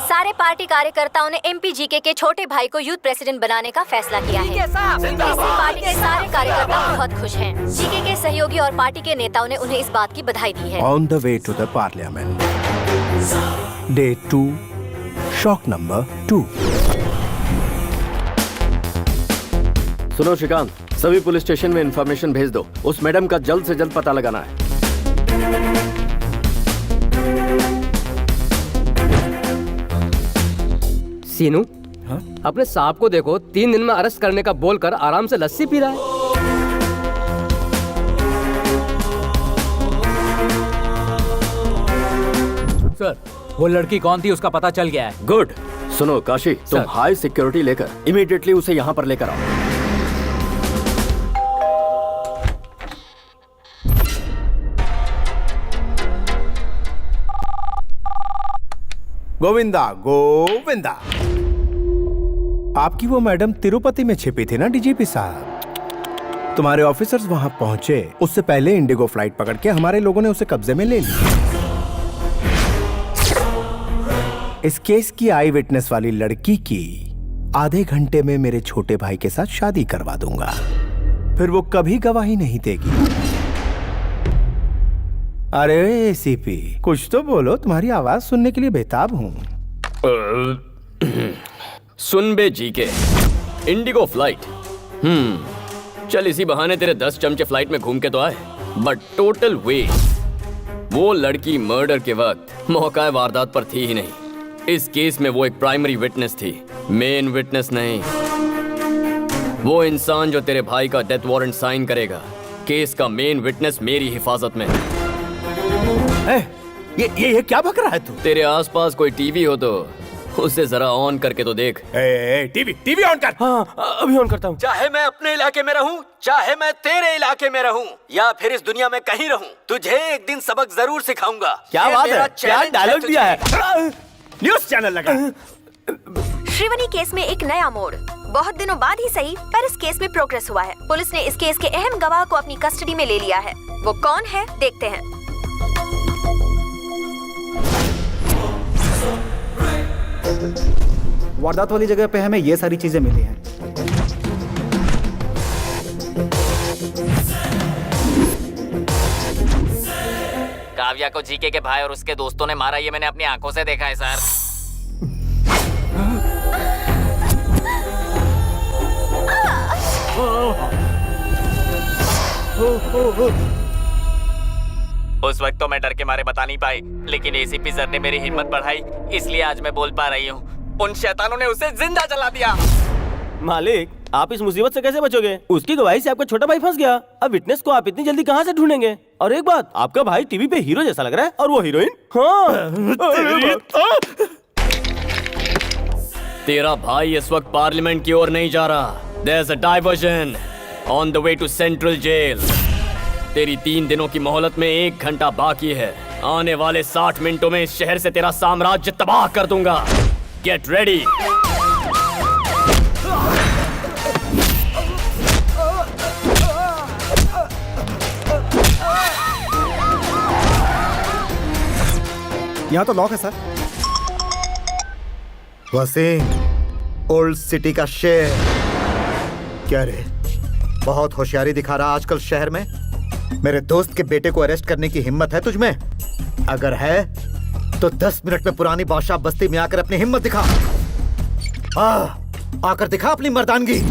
सारे पार्टी कार्यकर्ताओं ने एमपी जीके के छोटे भाई को यूथ प्रेसिडेंट बनाने का फैसला किया है। इससे पार्टी के सारे कार्यकर्ता बहुत खुश हैं। जीके के सहयोगी और पार्टी के नेताओं ने उन्हें इस बात की बधाई दी है। On the way to the parliament. Day 2 shock number 2। सुनो श्रीकांत, सभी पुलिस स्टेशन में इंफॉर्मेशन भेज दो। उस मैडम का जल्द से जल्द पता लगाना है। सीनू, अपने साहब को देखो, 3 दिन में अरेस्ट करने का बोलकर आराम से लस्सी पी रहा है। सर, वो लड़की कौन थी उसका पता चल गया है। गुड। सुनो काशी, तुम हाई सिक्योरिटी लेकर इमीडिएटली उसे यहाँ पर लेकर आओ। गोविंदा गोविंदा, आपकी वो मैडम तिरुपति में छिपी थी ना डीजीपी साहब। तुम्हारे ऑफिसर्स वहां पहुंचे उससे पहले इंडिगो फ्लाइट पकड़ के हमारे लोगों ने उसे कब्जे में ले लिया। इस केस की आई विटनेस वाली लड़की की आधे घंटे में मेरे छोटे भाई के साथ शादी करवा दूंगा। फिर वो कभी गवाही नहीं देगी। अरे एसीपी, कुछ तो बोलो, तुम्हारी आवाज सुनने के लिए बेताब हूँ। सुन बे जीके, इंडिगो फ्लाइट। चल इसी बहाने तेरे 10 चमचे फ्लाइट में घूम के तो आए, बट टोटल वेस्ट। वो लड़की मर्डर के वक्त मौका वारदात पर थी ही नहीं। इस केस में वो एक प्राइमरी विटनेस थी, मेन विटनेस नहीं। वो इंसान जो तेरे भाई का डेथ वारंट साइन करेगा, केस का मेन विटनेस मेरी हिफाजत में। ये क्या बक रहा है तू? तेरे आसपास कोई टीवी हो तो उसे जरा ऑन करके तो देख। टीवी ऑन कर। हाँ, अभी ऑन करता हूँ। चाहे मैं अपने इलाके में रहूं, चाहे मैं तेरे इलाके में रहूं, या फिर इस दुनिया में कहीं रहूं, तुझे एक दिन सबक जरूर सिखाऊंगा। क्या बात है? क्या डायलॉग दिया है? न्यूज़ चैनल लगा। श्रीवनी केस में एक नया मोड़। बहुत दिनों बाद ही सही, पर इस केस में प्रोग्रेस हुआ है। पुलिस ने इस केस के अहम गवाह को अपनी कस्टडी में ले लिया है। वो कौन है, देखते हैं। वारदात वाली जगह पे हमें ये सारी चीजें मिली हैं। काव्या को जीके के भाई और उसके दोस्तों ने मारा, ये मैंने अपनी आंखों से देखा है सर। उस वक्त तो मैं डर के मारे बता नहीं पाई, लेकिन एसीपी सर ने मेरी हिम्मत बढ़ाई, इसलिए आज मैं बोल पा रही हूँ। उन शैतानों ने उसे जिंदा जला दिया। मालिक, आप इस मुसीबत से कैसे बचोगे? उसकी गवाही से आपका छोटा भाई फंस गया। अब विटनेस को आप इतनी जल्दी कहाँ से ढूंढेंगे? और एक बात, आपका भाई टीवी पे हीरो जैसा लग रहा है और वो हीरोइन। हाँ। तेरा भाई इस वक्त पार्लियामेंट की ओर नहीं जा रहा। There's a diversion on the way to Central Jail. तेरी 3 दिनों की मोहलत में 1 घंटा बाकी है। आने वाले 60 मिनटों में इस शहर से तेरा साम्राज्य तबाह कर दूंगा। Get ready. यहाँ तो लॉक है सर। वसीम, ओल्ड सिटी का शेर। क्या रे, बहुत होशियारी दिखा रहा आजकल शहर में। मेरे दोस्त के बेटे को अरेस्ट करने की हिम्मत है तुझमें? अगर है तो 10 मिनट में पुरानी बादशाह बस्ती में आकर अपनी हिम्मत दिखा। आकर दिखा अपनी मर्दानगी।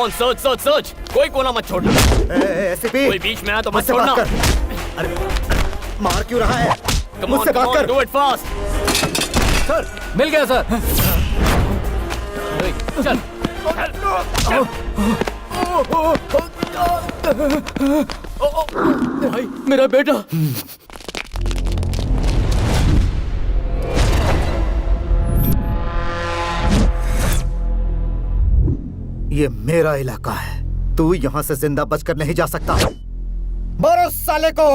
सर्च सर्च सर्च, कोई कोना मत छोड़ना। एसीपी, कोई बीच में आया तो मत छोड़ना। अरे मार क्यों रहा है? मुझसे बात कर। Do it fast. सर, मिल गया सर। चल। भाई, मेरा बेटा। ये मेरा इलाका है, तू यहाँ से जिंदा बचकर नहीं जा सकता। मारो साले को।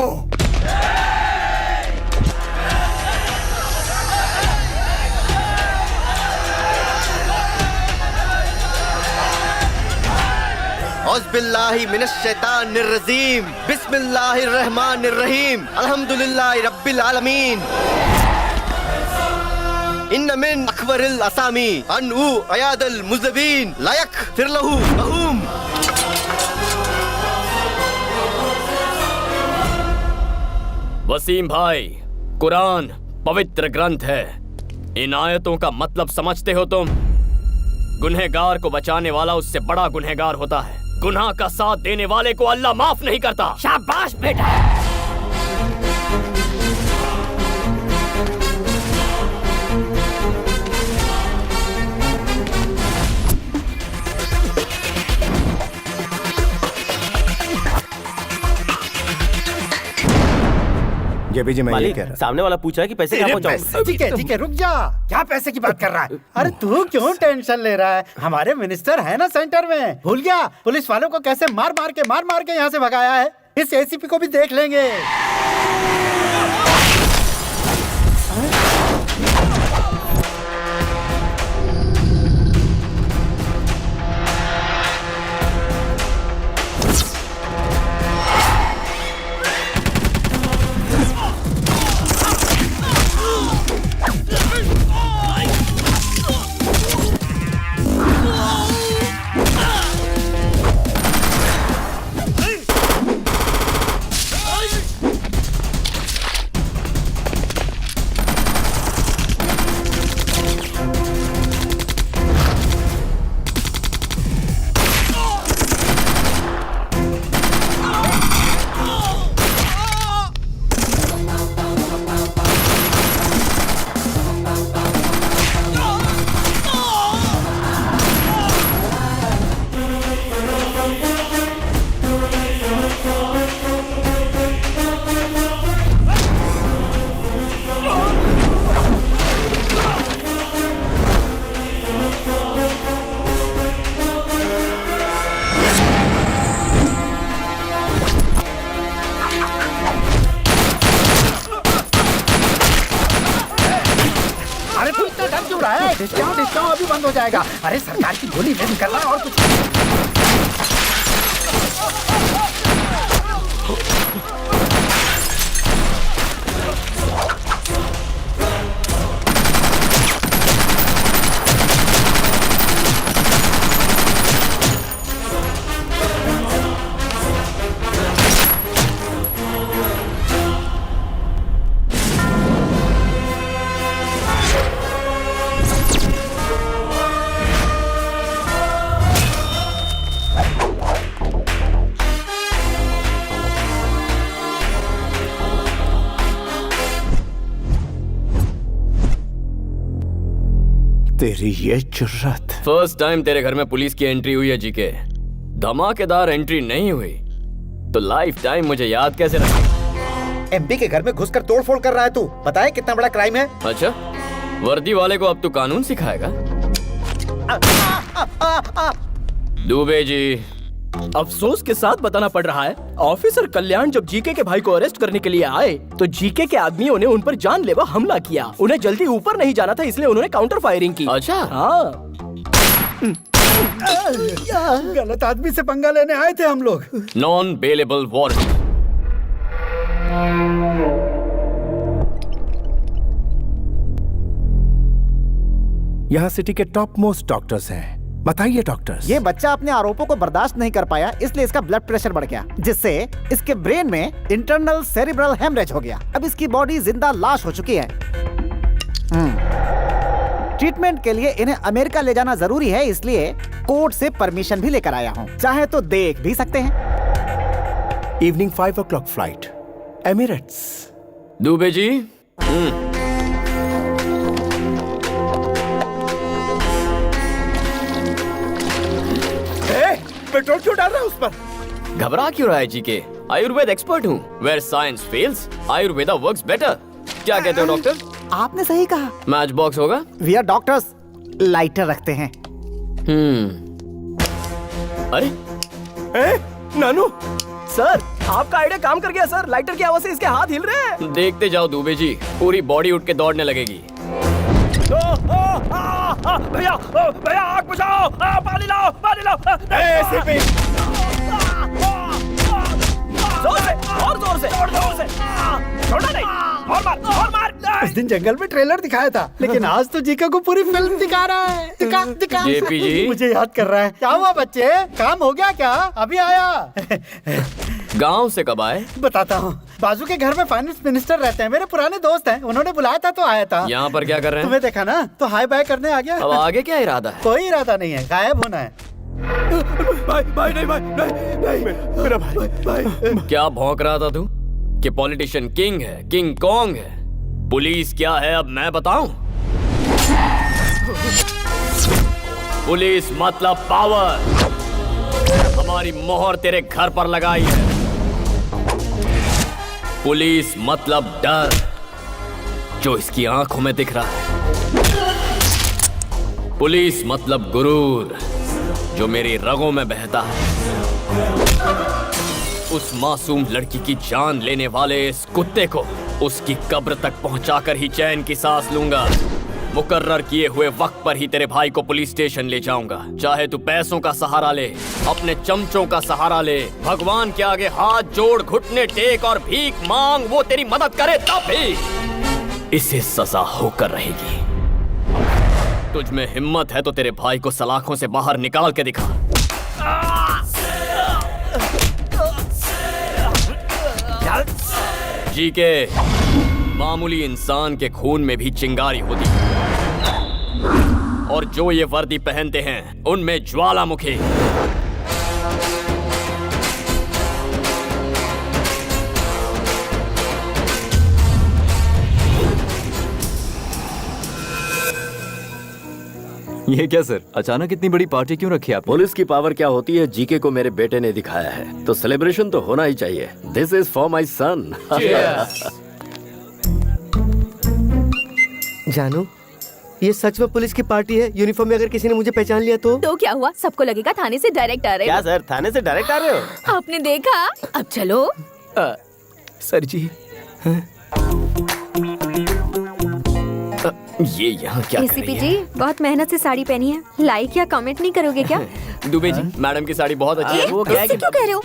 औज़ुबिल्लाहि मिनश्शैतानिर्रजीम, बिस्मिल्लाहिर्रहमानिर्रहीम, अल्हम्दुलिल्लाहि रब्बिल आलमीन। इन्न मिन अकबरिल असामी अनउ अयादल मुज़बिन लायक फिरलहु अहूम। वसीम भाई, कुरान पवित्र ग्रंथ है। इन आयतों का मतलब समझते हो तुम? गुनहगार को बचाने वाला उससे बड़ा गुनहगार होता है। गुनाह का साथ देने वाले को अल्लाह माफ नहीं करता। शाबाश बेटा। जेबी जी, मैं मालिक, कह रहा सामने वाला पूछ रहा है कि पैसे कहाँ पहुँचाऊं? ठीक है, रुक जा। क्या पैसे की बात कर रहा है? अरे तू क्यों टेंशन ले रहा है? हमारे मिनिस्टर है ना सेंटर में। भूल गया पुलिस वालों को कैसे मार मार के यहाँ से भगाया है? इस एसीपी को भी देख लेंगे। डिस्काउंट अभी बंद हो जाएगा। अरे सरकार की गोली बंद कर रहा है और कुछ। तेरी ये जुर्रत। फर्स्ट टाइम तेरे घर में पुलिस की एंट्री हुई है जीके। धमाकेदार एंट्री नहीं हुई तो लाइफ टाइम मुझे याद कैसे रखेगा? एमपी के घर में घुसकर तोड़फोड़ कर रहा है तू। पता है कितना बड़ा क्राइम है? अच्छा, वर्दी वाले को अब तू कानून सिखाएगा? दुबे जी, अफसोस के साथ बताना पड़ रहा है, ऑफिसर कल्याण जब जीके के भाई को अरेस्ट करने के लिए आए तो जीके के आदमियों ने उन पर जानलेवा हमला किया। उन्हें जल्दी ऊपर नहीं जाना था, इसलिए उन्होंने काउंटर फायरिंग की। अच्छा, हाँ। गलत आदमी से पंगा लेने आए थे हम लोग। Non bailable warrant. यहाँ सिटी के टॉप मोस्ट डॉक्टर्स हैं। बताइए डॉक्टर्स। ये बच्चा अपने आरोपों को बर्दाश्त नहीं कर पाया, इसलिए इसका ब्लड प्रेशर बढ़ गया, जिससे इसके ब्रेन में इंटरनल सेरिब्रल हेमरेज हो गया। अब इसकी बॉडी जिंदा लाश हो चुकी है। ट्रीटमेंट के लिए इन्हें अमेरिका ले जाना जरूरी है, इसलिए कोर्ट से परमिशन भी लेकर आया हूँ। चाहे तो देख भी सकते हैं। Evening 5 o'clock flight, Emirates. Dubey ji, petrol क्यों डाल रहा है उस पर? घबरा क्यों रहा है जीके? आयुर्वेद एक्सपर्ट हूँ। Where science fails, Ayurveda works better. क्या कहते हो डॉक्टर? आपने सही कहा। मैच बॉक्स होगा? वी आर डॉक्टर्स, लाइटर रखते हैं। अरे नानू सर, आपका आइडिया काम कर गया सर। लाइटर की आवाज से इसके हाथ हिल रहे हैं। देखते जाओ दुबे जी, पूरी बॉडी उठ के दौड़ने लगेगी। भैया भैया आग बुझाओ, पानी लाओ, पानी लाओ। जोर से, और जोर से, जोर से। छोड़ना नहीं, और मार, और मार। उस दिन जंगल में ट्रेलर दिखाया था, लेकिन आज तो जीका को पूरी फिल्म दिखा रहा है। दिखा दिखा। जेपी जी, मुझे याद कर रहा है। क्या हुआ बच्चे, काम हो गया क्या? अभी आया। गांव से कब आए? बताता हूँ। बाजू के घर में फाइनेंस मिनिस्टर रहते हैं, मेरे पुराने दोस्त हैं। उन्होंने बुलाया था तो आया था। यहाँ पर क्या कर रहे हैं? तुम्हें देखा ना तो हाय बाय करने आ गया। अब आगे क्या इरादा है? कोई इरादा नहीं है, गायब होना है। भाई नहीं, मेरा भाई। क्या भौंक रहा था तू कि पॉलिटिशियन किंग है, किंग कॉन्ग है? पुलिस क्या है अब मैं बताऊं? पुलिस मतलब पावर। हमारी मोहर तेरे घर पर लगाई है। पुलिस मतलब डर, जो इसकी आंखों में दिख रहा है। पुलिस मतलब गुरूर, जो मेरी रगों में बहता है। उस मासूम लड़की की जान लेने वाले इस कुत्ते को उसकी कब्र तक पहुंचाकर ही चैन की सांस लूंगा। मुकर्रर किए हुए वक्त पर ही तेरे भाई को पुलिस स्टेशन ले जाऊंगा। चाहे तू पैसों का सहारा ले, अपने चमचों का सहारा ले, भगवान के आगे हाथ जोड़, घुटने टेक और भीख मांग, वो तेरी मदद करे तब भी इसे सजा होकर रहेगी। तुझ में हिम्मत है तो तेरे भाई को सलाखों से बाहर निकाल के दिखा। जीके, मामूली इंसान के खून में भी चिंगारी होती है, और जो ये वर्दी पहनते हैं उनमें ज्वालामुखी। ये क्या सर, अचानक इतनी बड़ी पार्टी क्यों रखी आप? पुलिस की पावर क्या होती है जीके को मेरे बेटे ने दिखाया है, तो सेलिब्रेशन तो होना ही चाहिए। दिस इज फॉर माई सन। जानू, ये सच में पुलिस की पार्टी है? यूनिफॉर्म में अगर किसी ने मुझे पहचान लिया तो क्या हुआ? सबको लगेगा थाने से डायरेक्ट आ रहे हो। क्या सर, थाने से डायरेक्ट आ रहे हो? आपने देखा? अब चलो। सर जी, ये यहाँ क्या कर एसीपी रही जी बहुत मेहनत से साड़ी पहनी है, लाइक या कमेंट नहीं करोगे क्या? है? दुबे जी, मैडम की साड़ी बहुत अच्छी है। वो ऐसे क्यों कह रहे हो?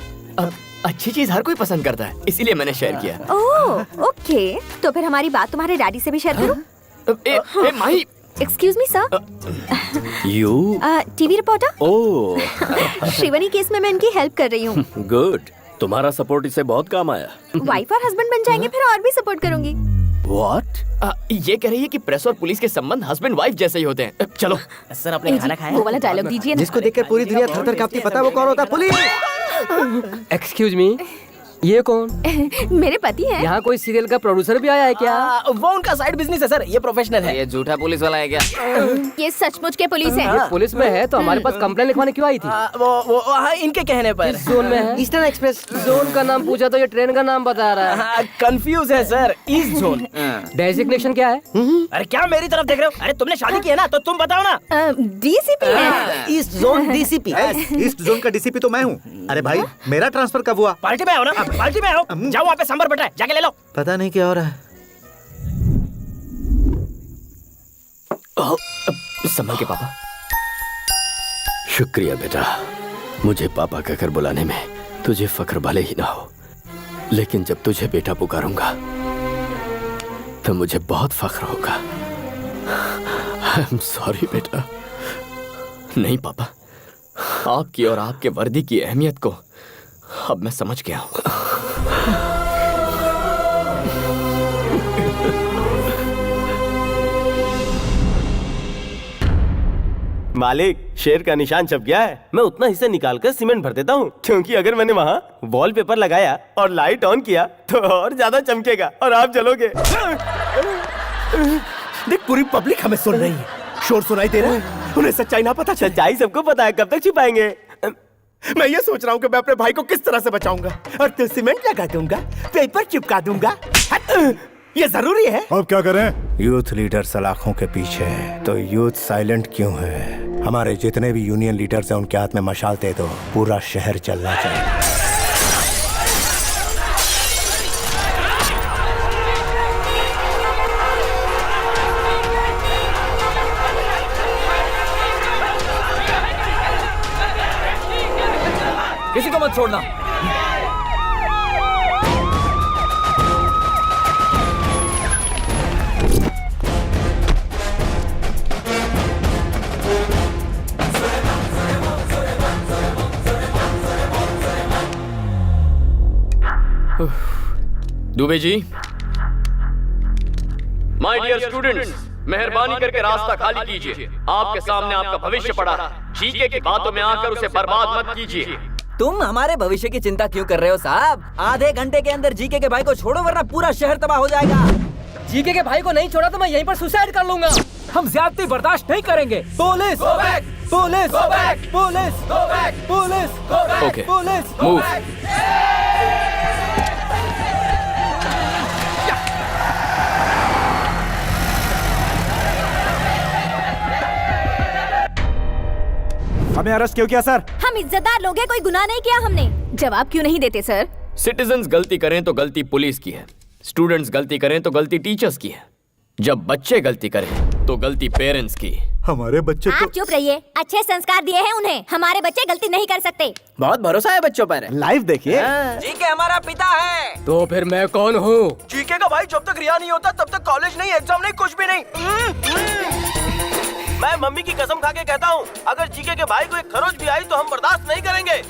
अच्छी चीज हर कोई पसंद करता है, इसीलिए मैंने शेयर किया। ओह ओके, तो फिर हमारी बात तुम्हारे डैडी से भी शेयर करो। Mahi, excuse me sir. You TV reporter. Oh Shrivani case में मैं इनकी हेल्प कर रही हूँ। गुड, तुम्हारा सपोर्ट इससे बहुत काम आया। वाइफ और हस्बैंड बन जाएंगे फिर और भी सपोर्ट करूंगी। व्हाट? ये कह रही है कि प्रेस और पुलिस के संबंध हस्बैंड वाइफ जैसे ही होते हैं। चलो सर, आपने खाना खाया? वो वाला डायलॉग दीजिए ना। जिसको देखकर पूरी दुनिया थर-थर कांपती, पता है वो कौन होता है? पुलिस। एक्सक्यूज मी, ये कौन? मेरे पति हैं। यहाँ कोई सीरियल का प्रोड्यूसर भी आया है क्या? वो उनका साइड बिजनेस है सर, ये प्रोफेशनल है। ये झूठा पुलिस वाला है क्या? ये सचमुच के पुलिस है। ये पुलिस में है तो हमारे पास कंप्लेन लिखवाने क्यों आई थी? वो हाँ, इनके कहने पर। किस जोन में है? ईस्टर्न एक्सप्रेस जोन का नाम पूछा तो ये ट्रेन का नाम बता रहा है। कंफ्यूज है सर, ईस्ट जोन। डेजिग्नेशन क्या है? अरे क्या मेरी तरफ देख रहे हो? अरे तुमने शादी की है ना, तो तुम बताओ ना। डीसीपी है। East zone DCP. East zone का डीसीपी तो मैं हूँ। अरे भाई, मेरा ट्रांसफर कब हुआ? पार्टी में आओ ना, पार्टी में आओ। जाओ वहाँ पे सांबर बटा है, जाके ले लो। पता नहीं क्या हो रहा है। संभल के पापा। शुक्रिया बेटा, मुझे पापा कहकर बुलाने में तुझे फख्र भले ही ना हो, लेकिन जब तुझे बेटा पुकारूंगा तो मुझे बहुत फख्र होगा। आई एम सॉरी बेटा। नहीं पापा, आपकी और आपके वर्दी की अहमियत को अब मैं समझ गया हूँ। मालिक, शेर का निशान छप गया है। मैं उतना हिस्सा निकाल कर सीमेंट भर देता हूँ, क्योंकि अगर मैंने वहाँ वॉलपेपर लगाया और लाइट ऑन किया तो और ज्यादा चमकेगा और आप जलोगे। देख, पूरी पब्लिक हमें सुन रही है, शोर सुनाई दे रहा है, उन्हें सच्चाई ना पता चल। सच्चाई सबको पता है, कब तक छिपाएंगे? मैं ये सोच रहा हूँ कि मैं अपने भाई को किस तरह से बचाऊंगा, और तो सीमेंट लगा दूंगा, पेपर चिपका दूंगा। ये जरूरी है। अब क्या करें? यूथ लीडर सलाखों के पीछे है, तो यूथ साइलेंट क्यों है? हमारे जितने भी यूनियन लीडर्स हैं उनके हाथ में मशाल दे दो, पूरा शहर चलना चाहिए। किसी को मत छोड़ना। Dubey ji, my dear students, मेहरबानी करके रास्ता खाली कीजिए। आपके सामने आपका भविष्य पड़ा है। जीके की बातों में आकर उसे बर्बाद मत कीजिए। तुम हमारे भविष्य की चिंता क्यों कर रहे हो साहब? आधे घंटे के अंदर जीके के भाई को छोड़ो, वरना पूरा शहर तबाह हो जाएगा। जीके के भाई को नहीं छोड़ा तो मैं यहीं पर सुसाइड कर लूंगा। हम ज्यादती बर्दाश्त नहीं करेंगे। Police, police, police, police, okay, police, move. हमें अरेस्ट क्यों किया सर? हम इज्जतदार लोग हैं, कोई गुनाह नहीं किया हमने। जवाब क्यों नहीं देते सर? सिटीजन्स गलती करें तो गलती पुलिस की है, स्टूडेंट्स गलती करें तो गलती टीचर्स की है, जब बच्चे गलती करें तो गलती पेरेंट्स की। हमारे बच्चे आप चुप रहिए, अच्छे संस्कार दिए हैं उन्हें, हमारे बच्चे गलती नहीं कर सकते। बहुत भरोसा है बच्चों पर। लाइव देखिए। जीके हमारा पिता है। तो फिर मैं कौन हूँ? जीके का भाई जब तक रिहा नहीं होता तब तक कॉलेज नहीं, एग्जाम नहीं, कुछ भी नहीं। मैं मम्मी की कसम खा के कहता हूँ, अगर जीके के भाई को एक खरोच भी आई तो हम बर्दाश्त नहीं करेंगे।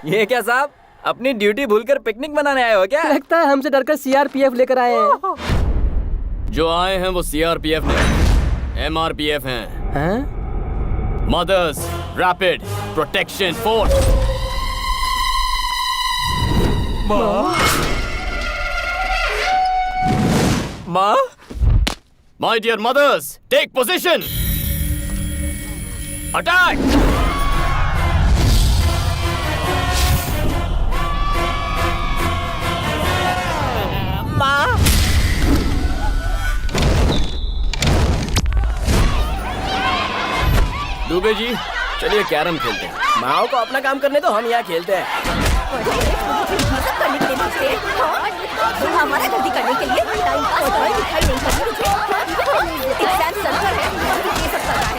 ये क्या साहब, अपनी ड्यूटी भूलकर पिकनिक मनाने आए हो क्या? लगता है हमसे डरकर सीआरपीएफ लेकर आए हैं। जो आए हैं वो सीआरपीएफ नहीं, एमआरपीएफ हैं। हैं? Mothers rapid protection force. माँ? My dear mothers, take position. Attack. माँ। दुबे जी, चलिए कैरम खेलते हैं। माओ को अपना काम करने दो, हम यहाँ खेलते हैं। हमारा गलती करने के लिए टाइम पास पढ़ाई लिखाई नहीं करनी मुझे। एग्जाम सेंटर है, ये सब करना है।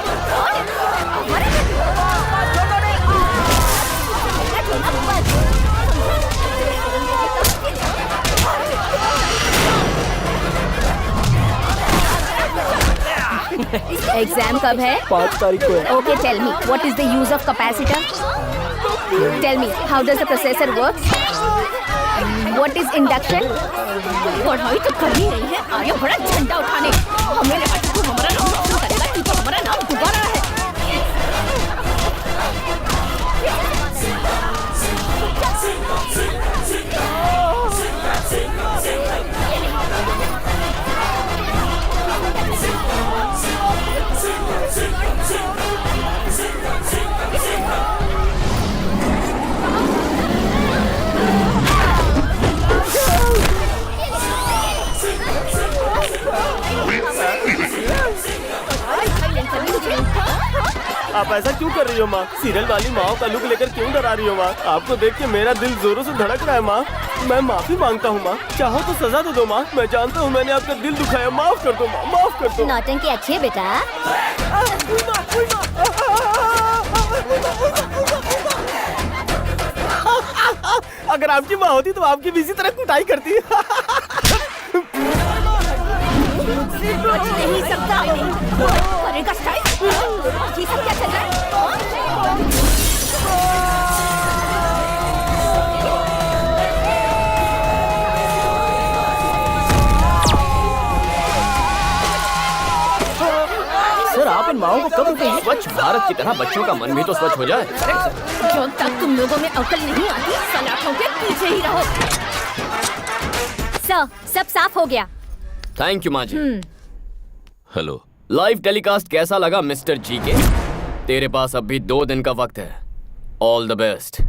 एग्जाम कब है? 5 तारीख को है। Okay, tell me what is the use of capacitor? Tell me how does the processor work? What is induction? पढ़ाई तो कर ही रही है, आगे बड़ा झंडा उठाने। हमें लगा कि तू हमारा नाम रोशन करेगा, तू तो हमारा नाम डुबा रहा है। आप ऐसा क्यों कर रही हो माँ? सीरियल वाली माँ का लुक लेकर क्यों डरा रही हो माँ? आपको देख के मेरा दिल जोरों से धड़क रहा है माँ। मैं माफी मांगता हूँ माँ, चाहो तो सजा दे दो माँ। मैं जानता हूँ मैंने आपका दिल दुखाया, माफ कर दो माँ, माफ कर दो। नौटंकी अच्छी है बेटा। अगर आपकी माँ होती तो आपकी भी इसी तरह कुटाई करती। बच नहीं सकता। करेगा स्टाइल। ये सब क्या चल रहा है? सर, आप इन माओं को कब उठाएंगे? स्वच्छ भारत की तरह बच्चों का मन भी तो स्वच्छ हो जाए। जब तक तुम लोगों में अकल नहीं आती, सलाखों के पीछे ही रहो। सर, सब साफ हो गया। थैंक यू माँ जी। हेलो, लाइव टेलीकास्ट कैसा लगा मिस्टर जी के? तेरे पास अब भी 2 दिन का वक्त है। All the best.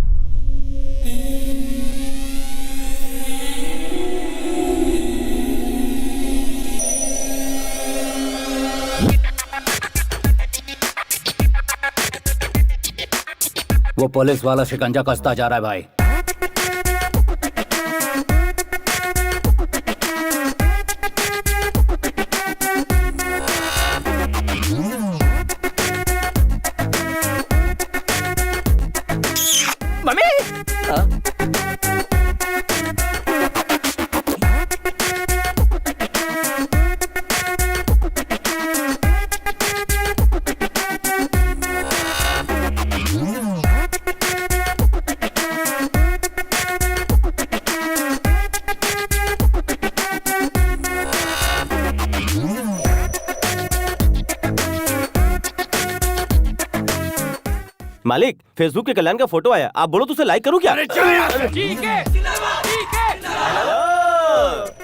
वो पुलिस वाला शिकंजा कसता जा रहा है भाई। मालिक, फेसबुक के कल्याण का फोटो आया, आप बोलो तो उसे लाइक करूं क्या?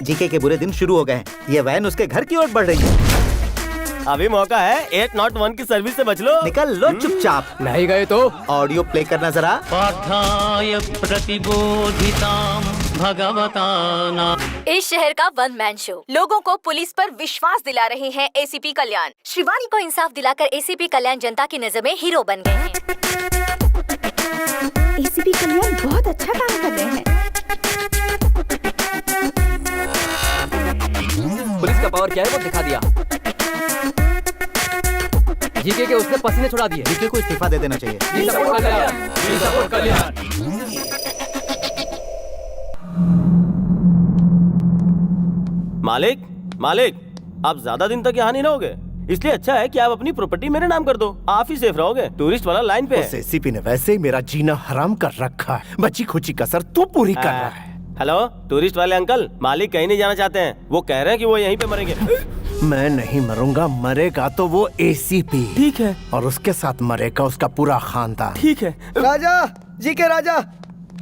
जीके के बुरे दिन शुरू हो गए हैं। ये वैन उसके घर की ओर बढ़ रही है। अभी मौका है, 801 की सर्विस से बच लो। निकल लो चुपचाप। नहीं गए तो ऑडियो प्ले करना जरा। पाठाय प्रतिबोधितां भगवता नाम। इस शहर का 1 मैन शो लोगों को पुलिस पर विश्वास दिला रहे हैं एसीपी कल्याण। शिवानी को इंसाफ दिलाकर एसीपी कल्याण जनता की नजर में हीरो बन गए हैं। एसीपी कल्याण बहुत अच्छा काम कर रहे हैं। पुलिस का पावर क्या है वो दिखा दिया। जीके के उसने पसीने छुड़ा दिए। जीके को इस्तीफा दे देना चाहिए। मालिक, मालिक, आप ज्यादा दिन तक यहाँ नहीं रहोगे, इसलिए अच्छा है कि आप अपनी प्रॉपर्टी मेरे नाम कर दो। आप ही सेफ रहोगे। टूरिस्ट वाला लाइन पे है। एसीपी ने वैसे ही मेरा जीना हराम कर रखा है। बची खुची कसर तू पूरी कर रहा है। हेलो, टूरिस्ट वाले अंकल, मालिक कहीं नहीं जाना चाहते हैं। वो कह रहे हैं कि वो यहीं पे मरेंगे। मैं नहीं मरूंगा, मरेगा तो वो एसीपी। ठीक है। और उसके साथ मरेगा उसका पूरा खानदान। ठीक है। राजा जी के राजा,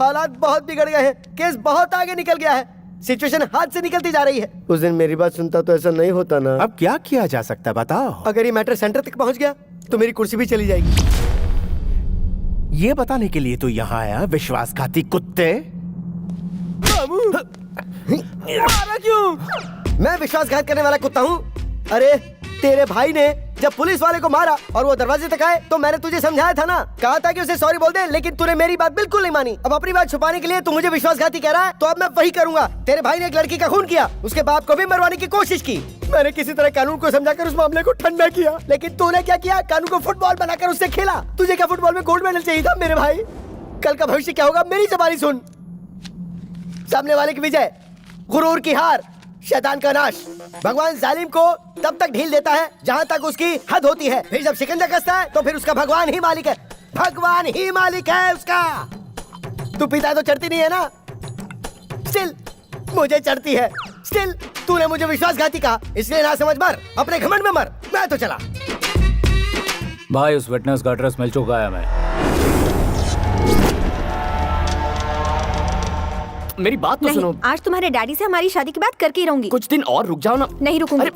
हालात बहुत बिगड़ गए हैं। केस बहुत आगे निकल गया है। सिचुएशन हाथ से निकलती जा रही है। उस दिन मेरी बात सुनता तो ऐसा नहीं होता ना। अब क्या किया जा सकता है बताओ? अगर ये मैटर सेंटर तक पहुंच गया तो मेरी कुर्सी भी चली जाएगी। ये बताने के लिए तू यहाँ आया विश्वासघाती कुत्ते? मारा क्यों? मैं विश्वासघात करने वाला कुत्ता हूँ? अरे तेरे भाई ने जब पुलिस वाले को मारा और वो दरवाजे तक आए तो मैंने तुझे समझाया था ना, कहा था कि उसे सॉरी बोल दे, लेकिन तूने मेरी बात बिल्कुल नहीं मानी। अब अपनी बात छुपाने के लिए तू मुझे विश्वासघाती कह रहा है, तो अब मैं वही करूंगा। तेरे भाई ने एक लड़की का खून किया, उसके बाप को भी मरवाने की कोशिश की। मैंने किसी तरह कानून को समझाकर उस मामले को ठंडा किया, लेकिन तूने क्या किया? कानून को फुटबॉल बनाकर उससे खेला। तुझे क्या फुटबॉल में गोल्ड मेडल चाहिए था मेरे भाई? कल का भविष्य क्या होगा मेरी ज़बानी सुन। सामने वाले की विजय, गुरूर की हार, शैतान का नाश। भगवान जालिम को तब तक ढील देता है जहाँ तक उसकी हद होती है, फिर जब शिकंजा कसता है तो फिर उसका भगवान ही मालिक है। भगवान ही मालिक है उसका। तू पीता है तो चढ़ती नहीं है ना? स्टिल मुझे चढ़ती है। स्टिल तूने मुझे विश्वासघाती कहा, इसलिए ना समझ मर, अपने घमंड में मर। मैं तो चला। भाई उस विटनेस का एड्रेस मिल चुका है हमें। मेरी बात तो सुनो। आज तुम्हारे डैडी से हमारी शादी की बात करके ही रहूंगी। कुछ दिन और रुक जाओ ना। नहीं रुकूंगी।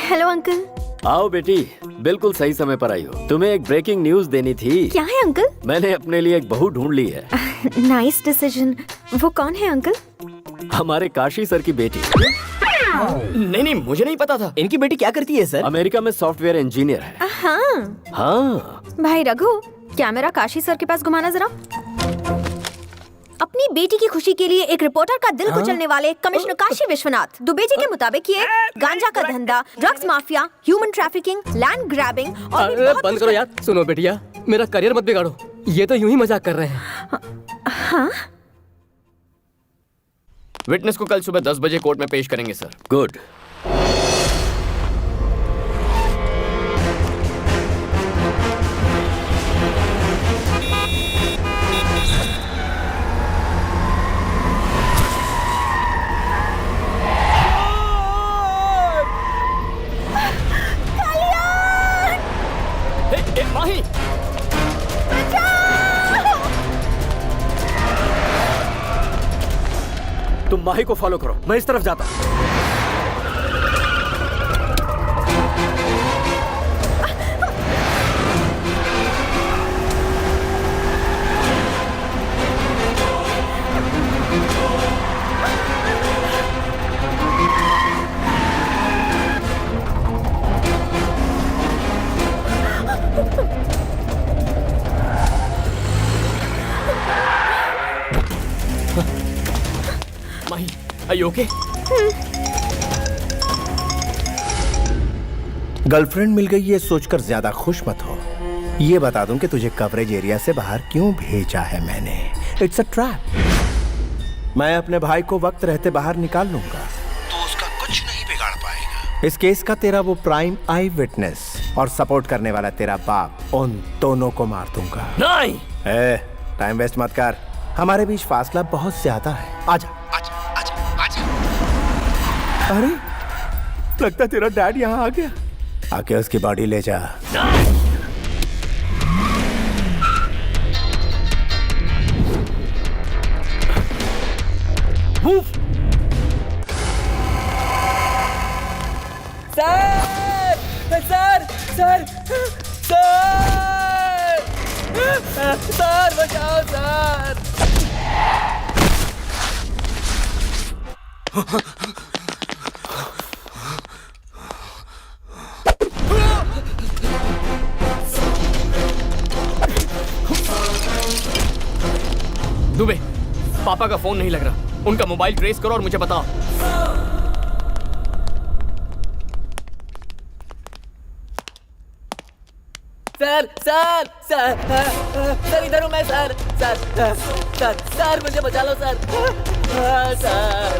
Hello uncle. आओ बेटी, बिल्कुल सही समय पर आई हो। तुम्हें एक ब्रेकिंग न्यूज देनी थी। क्या है अंकल? मैंने अपने लिए एक बहू ढूंढ ली है। Nice decision. वो कौन है अंकल? हमारे काशी सर की बेटी। नहीं, मुझे नहीं पता था। इनकी बेटी क्या करती है सर? अमेरिका में सॉफ्टवेयर इंजीनियर है। हाँ भाई रघु, कैमरा काशी सर के पास घुमाना जरा। अपनी बेटी की खुशी के लिए एक रिपोर्टर का दिल कुचलने वाले कमिश्नर काशी विश्वनाथ दुबे जी के मुताबिक ये गांजा का धंधा, drugs mafia, human trafficking, land grabbing और भी बहुत बंद करो यार। सुनो बेटिया, मेरा करियर मत बिगाड़ो। ये तो यूं ही मजाक कर रहे हैं। हाँ? विटनेस को कल सुबह 10 बजे कोर्ट में पेश करेंगे सर। गुड। माही, तुम माही को फॉलो करो, मैं इस तरफ जाता हूँ। माही, are you okay? गर्लफ्रेंड मिल गई ये सोचकर ज्यादा खुश मत हो। ये बता दूं कि तुझे कवरेज एरिया से बाहर क्यों भेजा है मैंने। It's a trap. मैं अपने भाई को वक्त रहते बाहर निकाल लूंगा तो उसका कुछ नहीं बिगाड़ पाएगा। इस केस का तेरा वो प्राइम आई विटनेस और सपोर्ट करने वाला तेरा बाप, उन दोनों को मार दूंगा। नहीं। टाइम वेस्ट मत कर, हमारे बीच फासला बहुत ज्यादा है। आजा आजा आजा आजा। अरे लगता तेरा डैड यहाँ आ गया। आके उसकी बॉडी ले जा। सर बचाओ सर। दुबे, पापा का फोन नहीं लग रहा। उनका मोबाइल ट्रेस करो और मुझे बताओ। सर सर सर सर इधर हूँ मैं सर। सर सर सर मुझे बचा लो सर। सर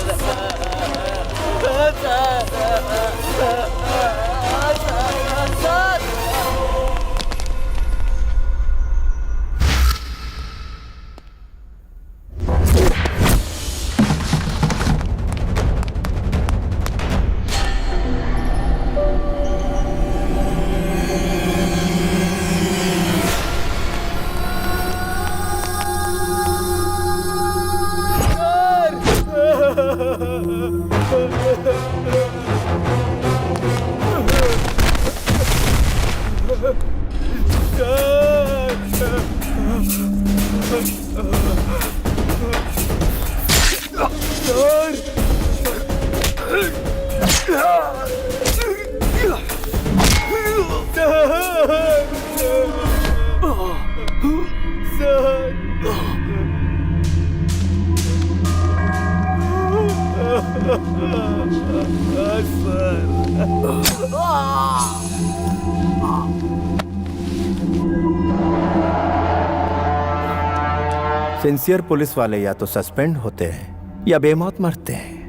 सिंसियर पुलिस वाले या तो सस्पेंड होते हैं या बेमौत मरते हैं।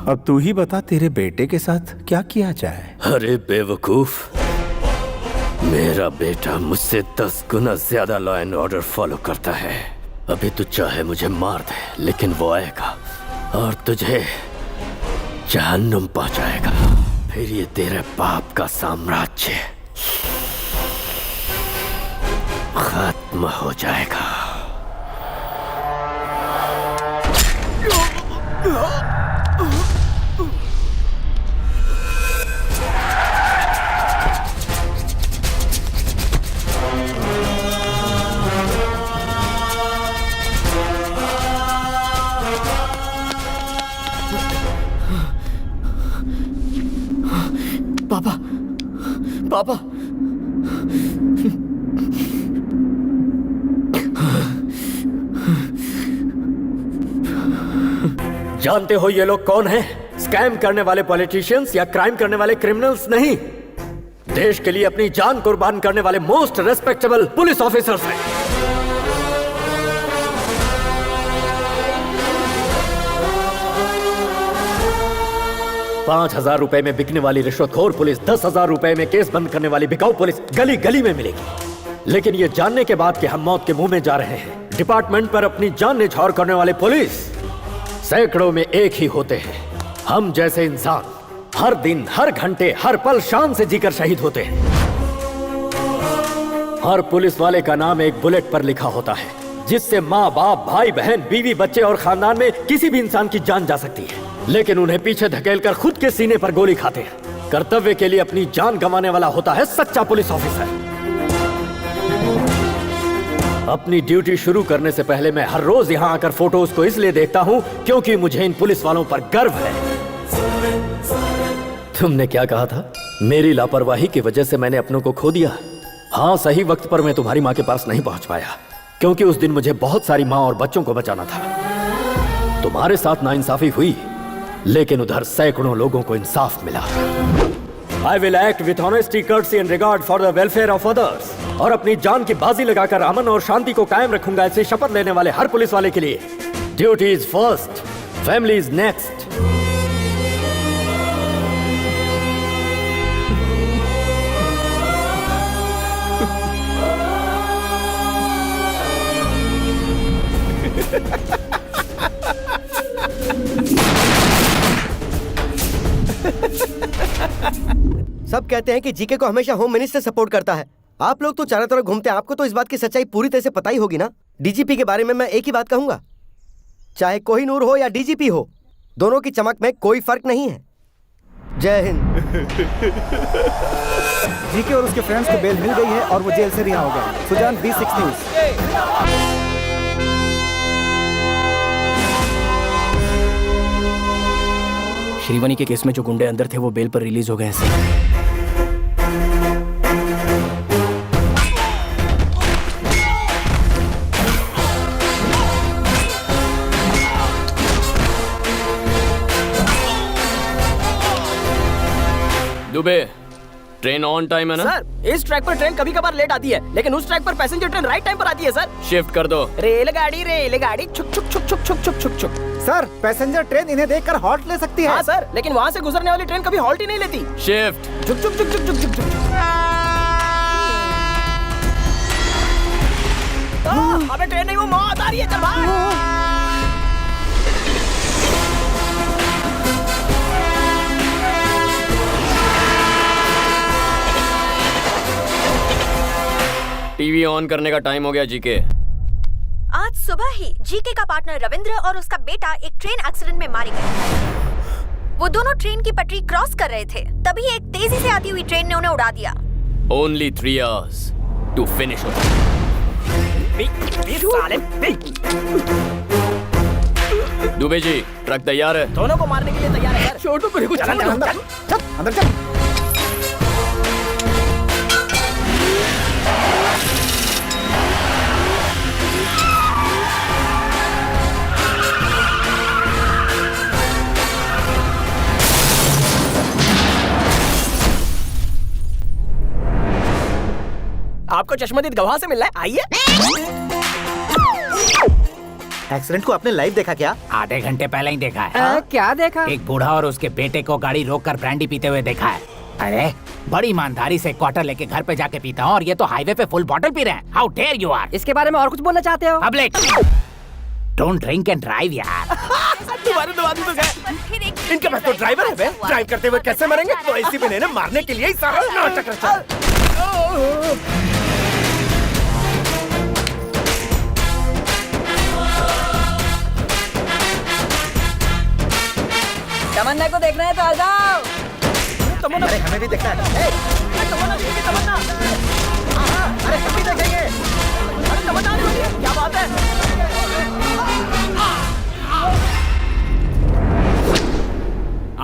अब तू ही बता तेरे बेटे के साथ क्या किया जाए। अरे बेवकूफ, मेरा बेटा मुझसे 10 गुना ज्यादा लॉ एंड ऑर्डर फॉलो करता है। अभी तू चाहे मुझे मार दे, लेकिन वो आएगा और तुझे जहन्नुम पहुंचाएगा। फिर ये तेरे बाप का साम्राज्य खत्म हो जाएगा। पापा, पापा, जानते हो ये लोग कौन हैं? स्कैम करने वाले पॉलिटिशियंस या क्राइम करने वाले क्रिमिनल्स नहीं, देश के लिए अपनी जान कुर्बान करने वाले मोस्ट रेस्पेक्टेबल पुलिस ऑफिसर्स हैं। ₹5,000 में बिकने वाली रिश्वतखोर पुलिस 10,000 रुपए में केस बंद करने वाली बिकाऊ पुलिस गली गली में मिलेगी। लेकिन ये जानने के बाद कि हम मौत के मुंह में जा रहे हैं, डिपार्टमेंट पर अपनी जान न्यौछावर करने वाले पुलिस सैकड़ों में एक ही होते हैं। हम जैसे इंसान हर दिन, हर घंटे, हर पल शान से जीकर शहीद होते हैं। हर पुलिस वाले का नाम एक बुलेट पर लिखा होता है, जिससे माँ बाप, भाई बहन, बीवी बच्चे और खानदान में किसी भी इंसान की जान जा सकती है। लेकिन उन्हें पीछे धकेलकर खुद के सीने पर गोली खाते हैं। कर्तव्य के लिए अपनी जान गंवाने वाला होता है सच्चा पुलिस ऑफिसर। अपनी ड्यूटी शुरू करने से पहले मैं हर रोज यहाँ आकर फोटोज को इसलिए देखता हूँ क्योंकि मुझे इन पुलिस वालों पर गर्व है। तुमने क्या कहा था? मेरी लापरवाही की वजह से मैंने अपनों को खो दिया। हाँ, सही वक्त पर मैं तुम्हारी माँ के पास नहीं पहुंच पाया, क्योंकि उस दिन मुझे बहुत सारी माँ और बच्चों को बचाना था। तुम्हारे साथ नाइंसाफी हुई, लेकिन उधर सैकड़ों लोगों को इंसाफ मिला। I will act with honesty, courtesy and regard for the welfare of others। और अपनी जान की बाजी लगाकर अमन और शांति को कायम रखूंगा, ऐसी शपथ लेने वाले हर पुलिस वाले के लिए duty is first, family is next. सब कहते हैं कि जीके को हमेशा होम मिनिस्टर सपोर्ट करता है। आप लोग तो चारों तरफ घूमते हैं, आपको तो इस बात की सच्चाई पूरी तरह से पता ही होगी ना। डीजीपी के बारे में मैं एक ही बात कहूंगा, चाहे कोहिनूर हो या डीजीपी हो, दोनों की चमक में कोई फर्क नहीं है। जय हिंद। जीके और उसके फ्रेंड्स को बेल मिल गई है और वो जेल से रिहा हो गए। Sujan, B6 news. श्रीवानी के केस में जो गुंडे अंदर थे वो बेल पर रिलीज हो गए हैं। दुबे, ट्रेन ऑन टाइम है ना? सर, इस ट्रैक पर ट्रेन कभी कभार लेट आती है, लेकिन उस ट्रैक पर पैसेंजर ट्रेन राइट टाइम पर आती है। सर, शिफ्ट कर दो। रेलगाड़ी छुक छुक छुक छुक छुक छुक छुक छुक। सर, पैसेंजर ट्रेन इन्हें देखकर हॉल्ट ले सकती है। हाँ सर, लेकिन वहाँ से गुजरने वाली ट्रेन कभी हॉल्ट ही नहीं लेती। शिफ्ट। छुक छुक छुक छुक छुक छुक छुक। अबे ट्रेन नहीं, वो मौत आ रही है। चल भाग। टीवी ऑन करने का टाइम हो गया जीके। आज सुबह ही जीके का पार्टनर रविंद्र और उसका बेटा एक ट्रेन एक्सीडेंट में मारे गए। वो दोनों ट्रेन की पटरी क्रॉस कर रहे थे, तभी एक तेजी से आती हुई ट्रेन ने उन्हें उड़ा दिया। Only 3 hours to finish it। Dubey ji, truck तैयार है। दोनों को मारने के लिए तैयार है। छोटू को देखो। चल अंदर चल। आपको चश्मदीद गवाह से मिलना है, आइए। एक्सीडेंट को आपने लाइव देखा क्या? आधे घंटे पहले ही देखा है। क्या देखा? एक बूढ़ा और उसके बेटे को गाड़ी रोककर ब्रांडी पीते हुए देखा है। अरे बड़ी ईमानदारी से क्वार्टर लेके घर पे जाके पीता हूँ और ये तो हाईवे पे फुल बॉटल पी रहे हैं। How dare you are. इसके बारे में और कुछ बोलना चाहते हो? Public don't drink and drive यार। तुम्हारे दो आदमी तो गए। इनके पास तो ड्राइवर है बे। ड्राइव करते हुए कैसे मरेंगे? तो ऐसी भी नहीं ना, मारने के लिए ही सारा नाटक रचा है। तमन्ना को देखना है तो आ जाओ। तमन्ना, अरे हमें भी देखना है। तमन्ना देखेंगे, तमन्ना। अरे हम भी देखेंगे। अरे तमन्ना आने वाली है, क्या बात है?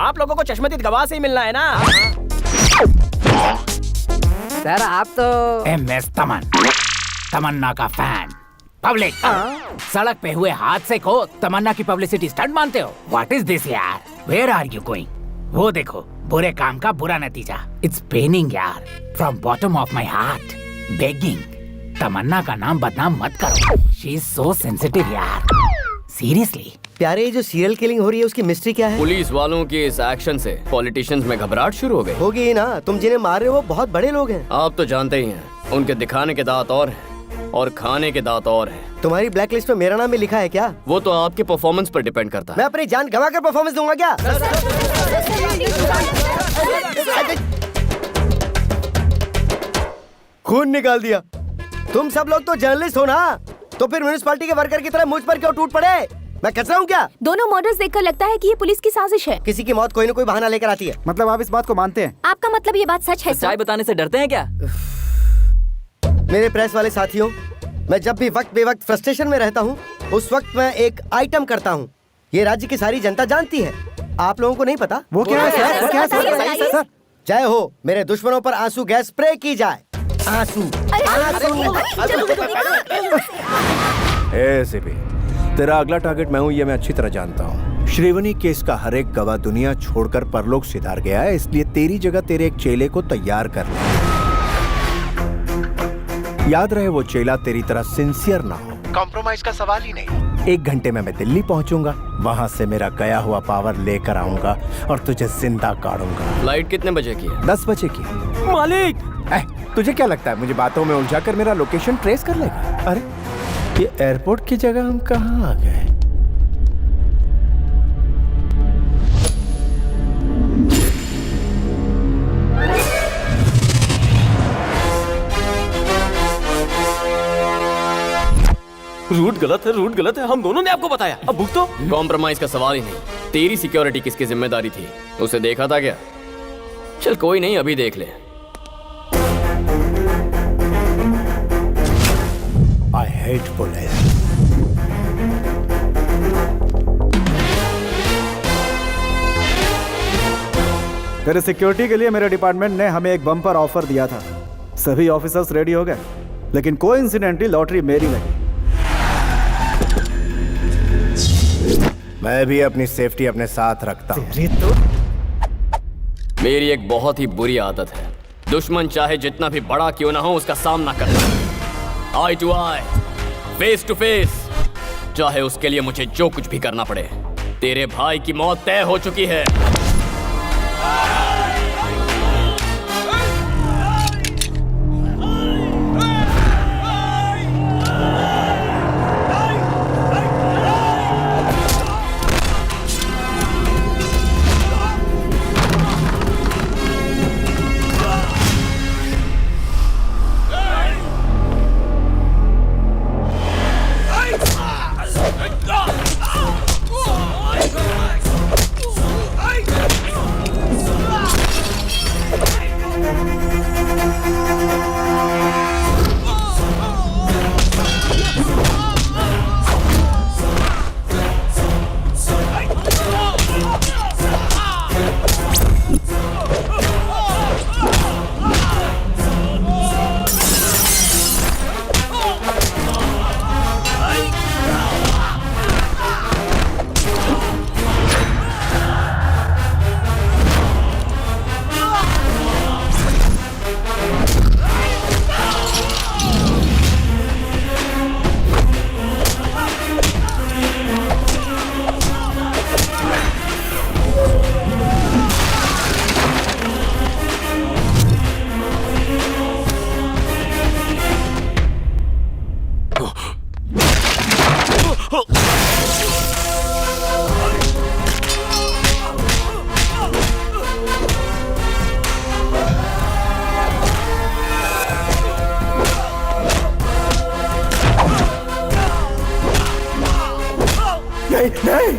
आप लोगों को चश्मदीद गवाह से ही मिलना है ना? सर आप तो MS तमन्ना का फैन। पब्लिक सड़क पे हुए हादसे को तमन्ना की पब्लिसिटी स्टंट मानते हो? व्हाट इज दिस यार? Where are you going? वो देखो, बुरे काम का बुरा नतीजा। इट्स पेनिंग यार, from bottom of my heart begging. Tamanna का नाम बदनाम मत करो। शी इज सो सेंसिटिव यार, सीरियसली। प्यारे, ये जो सीरियल किलिंग हो रही है उसकी मिस्ट्री क्या है? पुलिस वालों के इस एक्शन से पॉलिटिशियंस में घबराहट शुरू हो गई। होगी ही ना, तुम जिन्हें मार रहे हो वो बहुत बड़े लोग हैं। आप तो जानते ही हैं, उनके दिखाने के दांत और हैं और खाने के दांत और हैं। तुम्हारी ब्लैक लिस्ट में मेरा नाम भी लिखा है क्या? वो तो आपके परफॉर्मेंस पर डिपेंड करता है। मैं अपनी जान गंवा कर परफॉर्मेंस दूंगा क्या? खून निकाल दिया। तुम सब लोग तो जर्नलिस्ट हो ना, तो फिर म्युनिसिपैलिटी के वर्कर की तरह मुझ पर क्यों टूट पड़े? मैं कचरा हूँ क्या? दोनों मर्डर्स देखकर लगता है कि ये पुलिस की साजिश है। किसी की मौत कोई न कोई बहाना लेकर आती है। मतलब आप इस बात को मानते हैं? आपका मतलब ये बात सच है? सच्चाई बताने से डरते हैं क्या? मेरे प्रेस वाले साथियों, मैं जब भी वक्त बेवक्त फ्रस्ट्रेशन में रहता हूँ, उस वक्त मैं एक आइटम करता हूँ। ये राज्य की सारी जनता जानती है, आप लोगों को नहीं पता। वो क्या है सर? वो क्या है सर? जय हो, मेरे दुश्मनों पर आंसू गैस स्प्रे की जाए। आंसू एसीपी, तेरा अगला टारगेट मैं हूँ, ये मैं अच्छी तरह जानता हूँ। श्रीवनी केस का हर एक गवाह दुनिया छोड़कर परलोक सिधार गया है, इसलिए तेरी जगह तेरे एक चेले को तैयार कर ले। याद रहे, वो चेला तेरी तरह सिंसियर ना हो। कॉम्प्रोमाइज का सवाल ही नहीं। 1 घंटे में मैं दिल्ली पहुंचूंगा, वहां से मेरा गया हुआ पावर लेकर आऊंगा और तुझे जिंदा काटूंगा। फ्लाइट कितने बजे की है? 10 बजे की। मालिक, तुझे क्या लगता है मुझे बातों में उलझाकर मेरा लोकेशन ट्रेस कर लेगा? अरे ये एयरपोर्ट की जगह हम कहाँ आ गए? रूट गलत है, हम दोनों ने आपको बताया। अब भुगतो। कॉम्प्रोमाइज का सवाल ही नहीं। तेरी सिक्योरिटी किसकी जिम्मेदारी थी? उसे देखा था क्या? चल कोई नहीं, अभी देख ले। I hate police. तेरे सिक्योरिटी के लिए मेरे डिपार्टमेंट ने हमें एक बम्पर ऑफर दिया था। सभी ऑफिसर्स रेडी हो गए, लेकिन कोइंसिडेंटली लॉटरी मेरी लगी। मैं भी अपनी सेफ्टी अपने साथ रखता हूँ। मेरी एक बहुत ही बुरी आदत है, दुश्मन चाहे जितना भी बड़ा क्यों ना हो उसका सामना करना। Eye to eye, face to face, चाहे उसके लिए मुझे जो कुछ भी करना पड़े। तेरे भाई की मौत तय हो चुकी है। नहीं नहीं।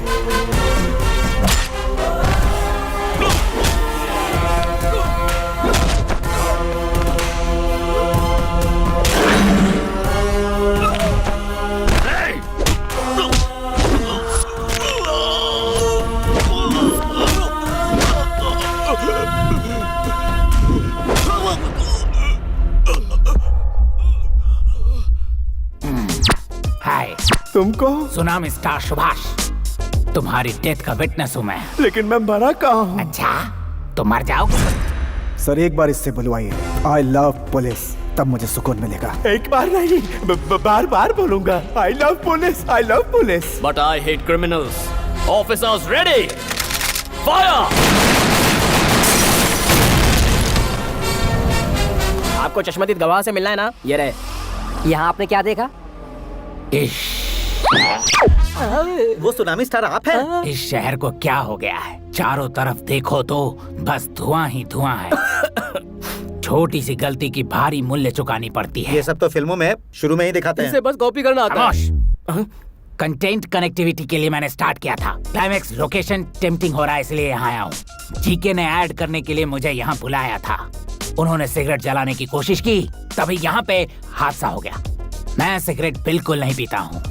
हाय, तुमको सुनामी स्टार सुभाष, तुम्हारी डेथ का विटनेस हूँ मैं। लेकिन मैं मरा कहाँ हूँ? अच्छा, तो मर जाओगे। सर एक बार इससे बुलवाइए, आई लव पुलिस, तब मुझे सुकून मिलेगा। एक बार नहीं, बार बार बोलूंगा। I love police, I love police. But I hate criminals. Officers ready, fire. आपको चश्मदीद गवाह से मिलना है ना? ये रहे। यहाँ आपने क्या देखा? वो सुनामी स्टार आप हैं? इस शहर को क्या हो गया है? चारों तरफ देखो तो बस धुआं ही धुआं है। छोटी सी गलती की भारी मूल्य चुकानी पड़ती है। ये सब तो फिल्मों में शुरू में ही दिखाते हैं। इसे बस कॉपी करना आता है। कंटेंट कनेक्टिविटी के लिए मैंने स्टार्ट किया था। क्लाइमेक्स लोकेशन टेम्पटिंग हो रहा है इसलिए यहाँ आया हूँ। जीके ने ऐड करने के लिए मुझे यहाँ बुलाया था। उन्होंने सिगरेट जलाने की कोशिश की, तभी यहाँ पे हादसा हो गया। मैं सिगरेट बिल्कुल नहीं पीता हूँ।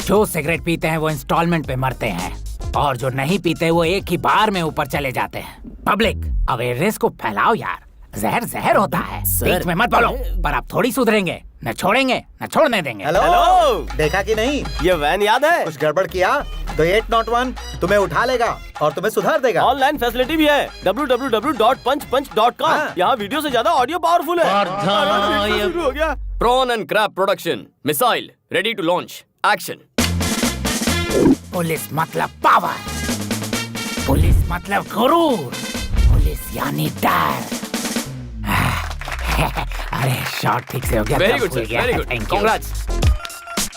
जो सिगरेट पीते हैं वो इंस्टॉलमेंट पे मरते हैं, और जो नहीं पीते वो एक ही बार में ऊपर चले जाते हैं। पब्लिक अवेयरनेस को फैलाओ यार, जहर जहर होता है। बीच में मत बोलो, पर आप थोड़ी सुधरेंगे, न छोड़ेंगे न छोड़ने देंगे। हेलो, देखा कि नहीं? ये वैन याद है? कुछ गड़बड़ किया तो 801 तुम्हें उठा लेगा और तुम्हें सुधार देगा। ऑनलाइन फैसिलिटी भी है, www.punchpunch.com। यहाँ वीडियो से ज्यादा ऑडियो पावरफुल है। शुरू हो गया। Prawn and crab production, missile ready to launch, action. Police मतलब पावर, पुलिस मतलब गुरूर, पुलिस यानी डर। अरे शॉट ठीक से हो गया। Very good sir, very good, congrats.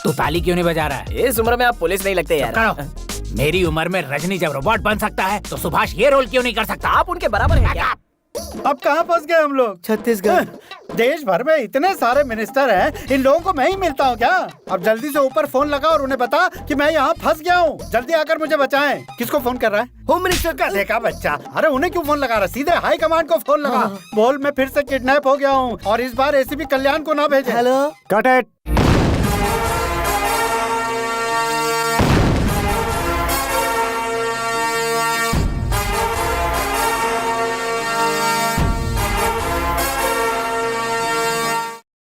तू ताली क्यों नहीं बजा रहा है? इस उम्र में आप पुलिस नहीं लगते यार। करो। मेरी उम्र में रजनी जब रोबोट बन सकता है तो सुभाष ये रोल क्यों नहीं कर सकता? आप उनके बराबर हैं क्या? अब कहाँ फंस गए हम लोग? छत्तीसगढ़। देश भर में इतने सारे मिनिस्टर हैं, इन लोगों को मैं ही मिलता हूँ क्या? अब जल्दी से ऊपर फोन लगा और उन्हें बता कि मैं यहाँ फंस गया हूँ, जल्दी आकर मुझे बचाएं। किसको फोन कर रहा है? होम मिनिस्टर का। देखा बच्चा, अरे उन्हें क्यों फोन लगा रहा? सीधे हाई कमांड को फोन लगा। बोल मैं फिर से किडनैप हो गया हूँ और इस बार एसीपी कल्याण को ना भेजे। Hello, cut it.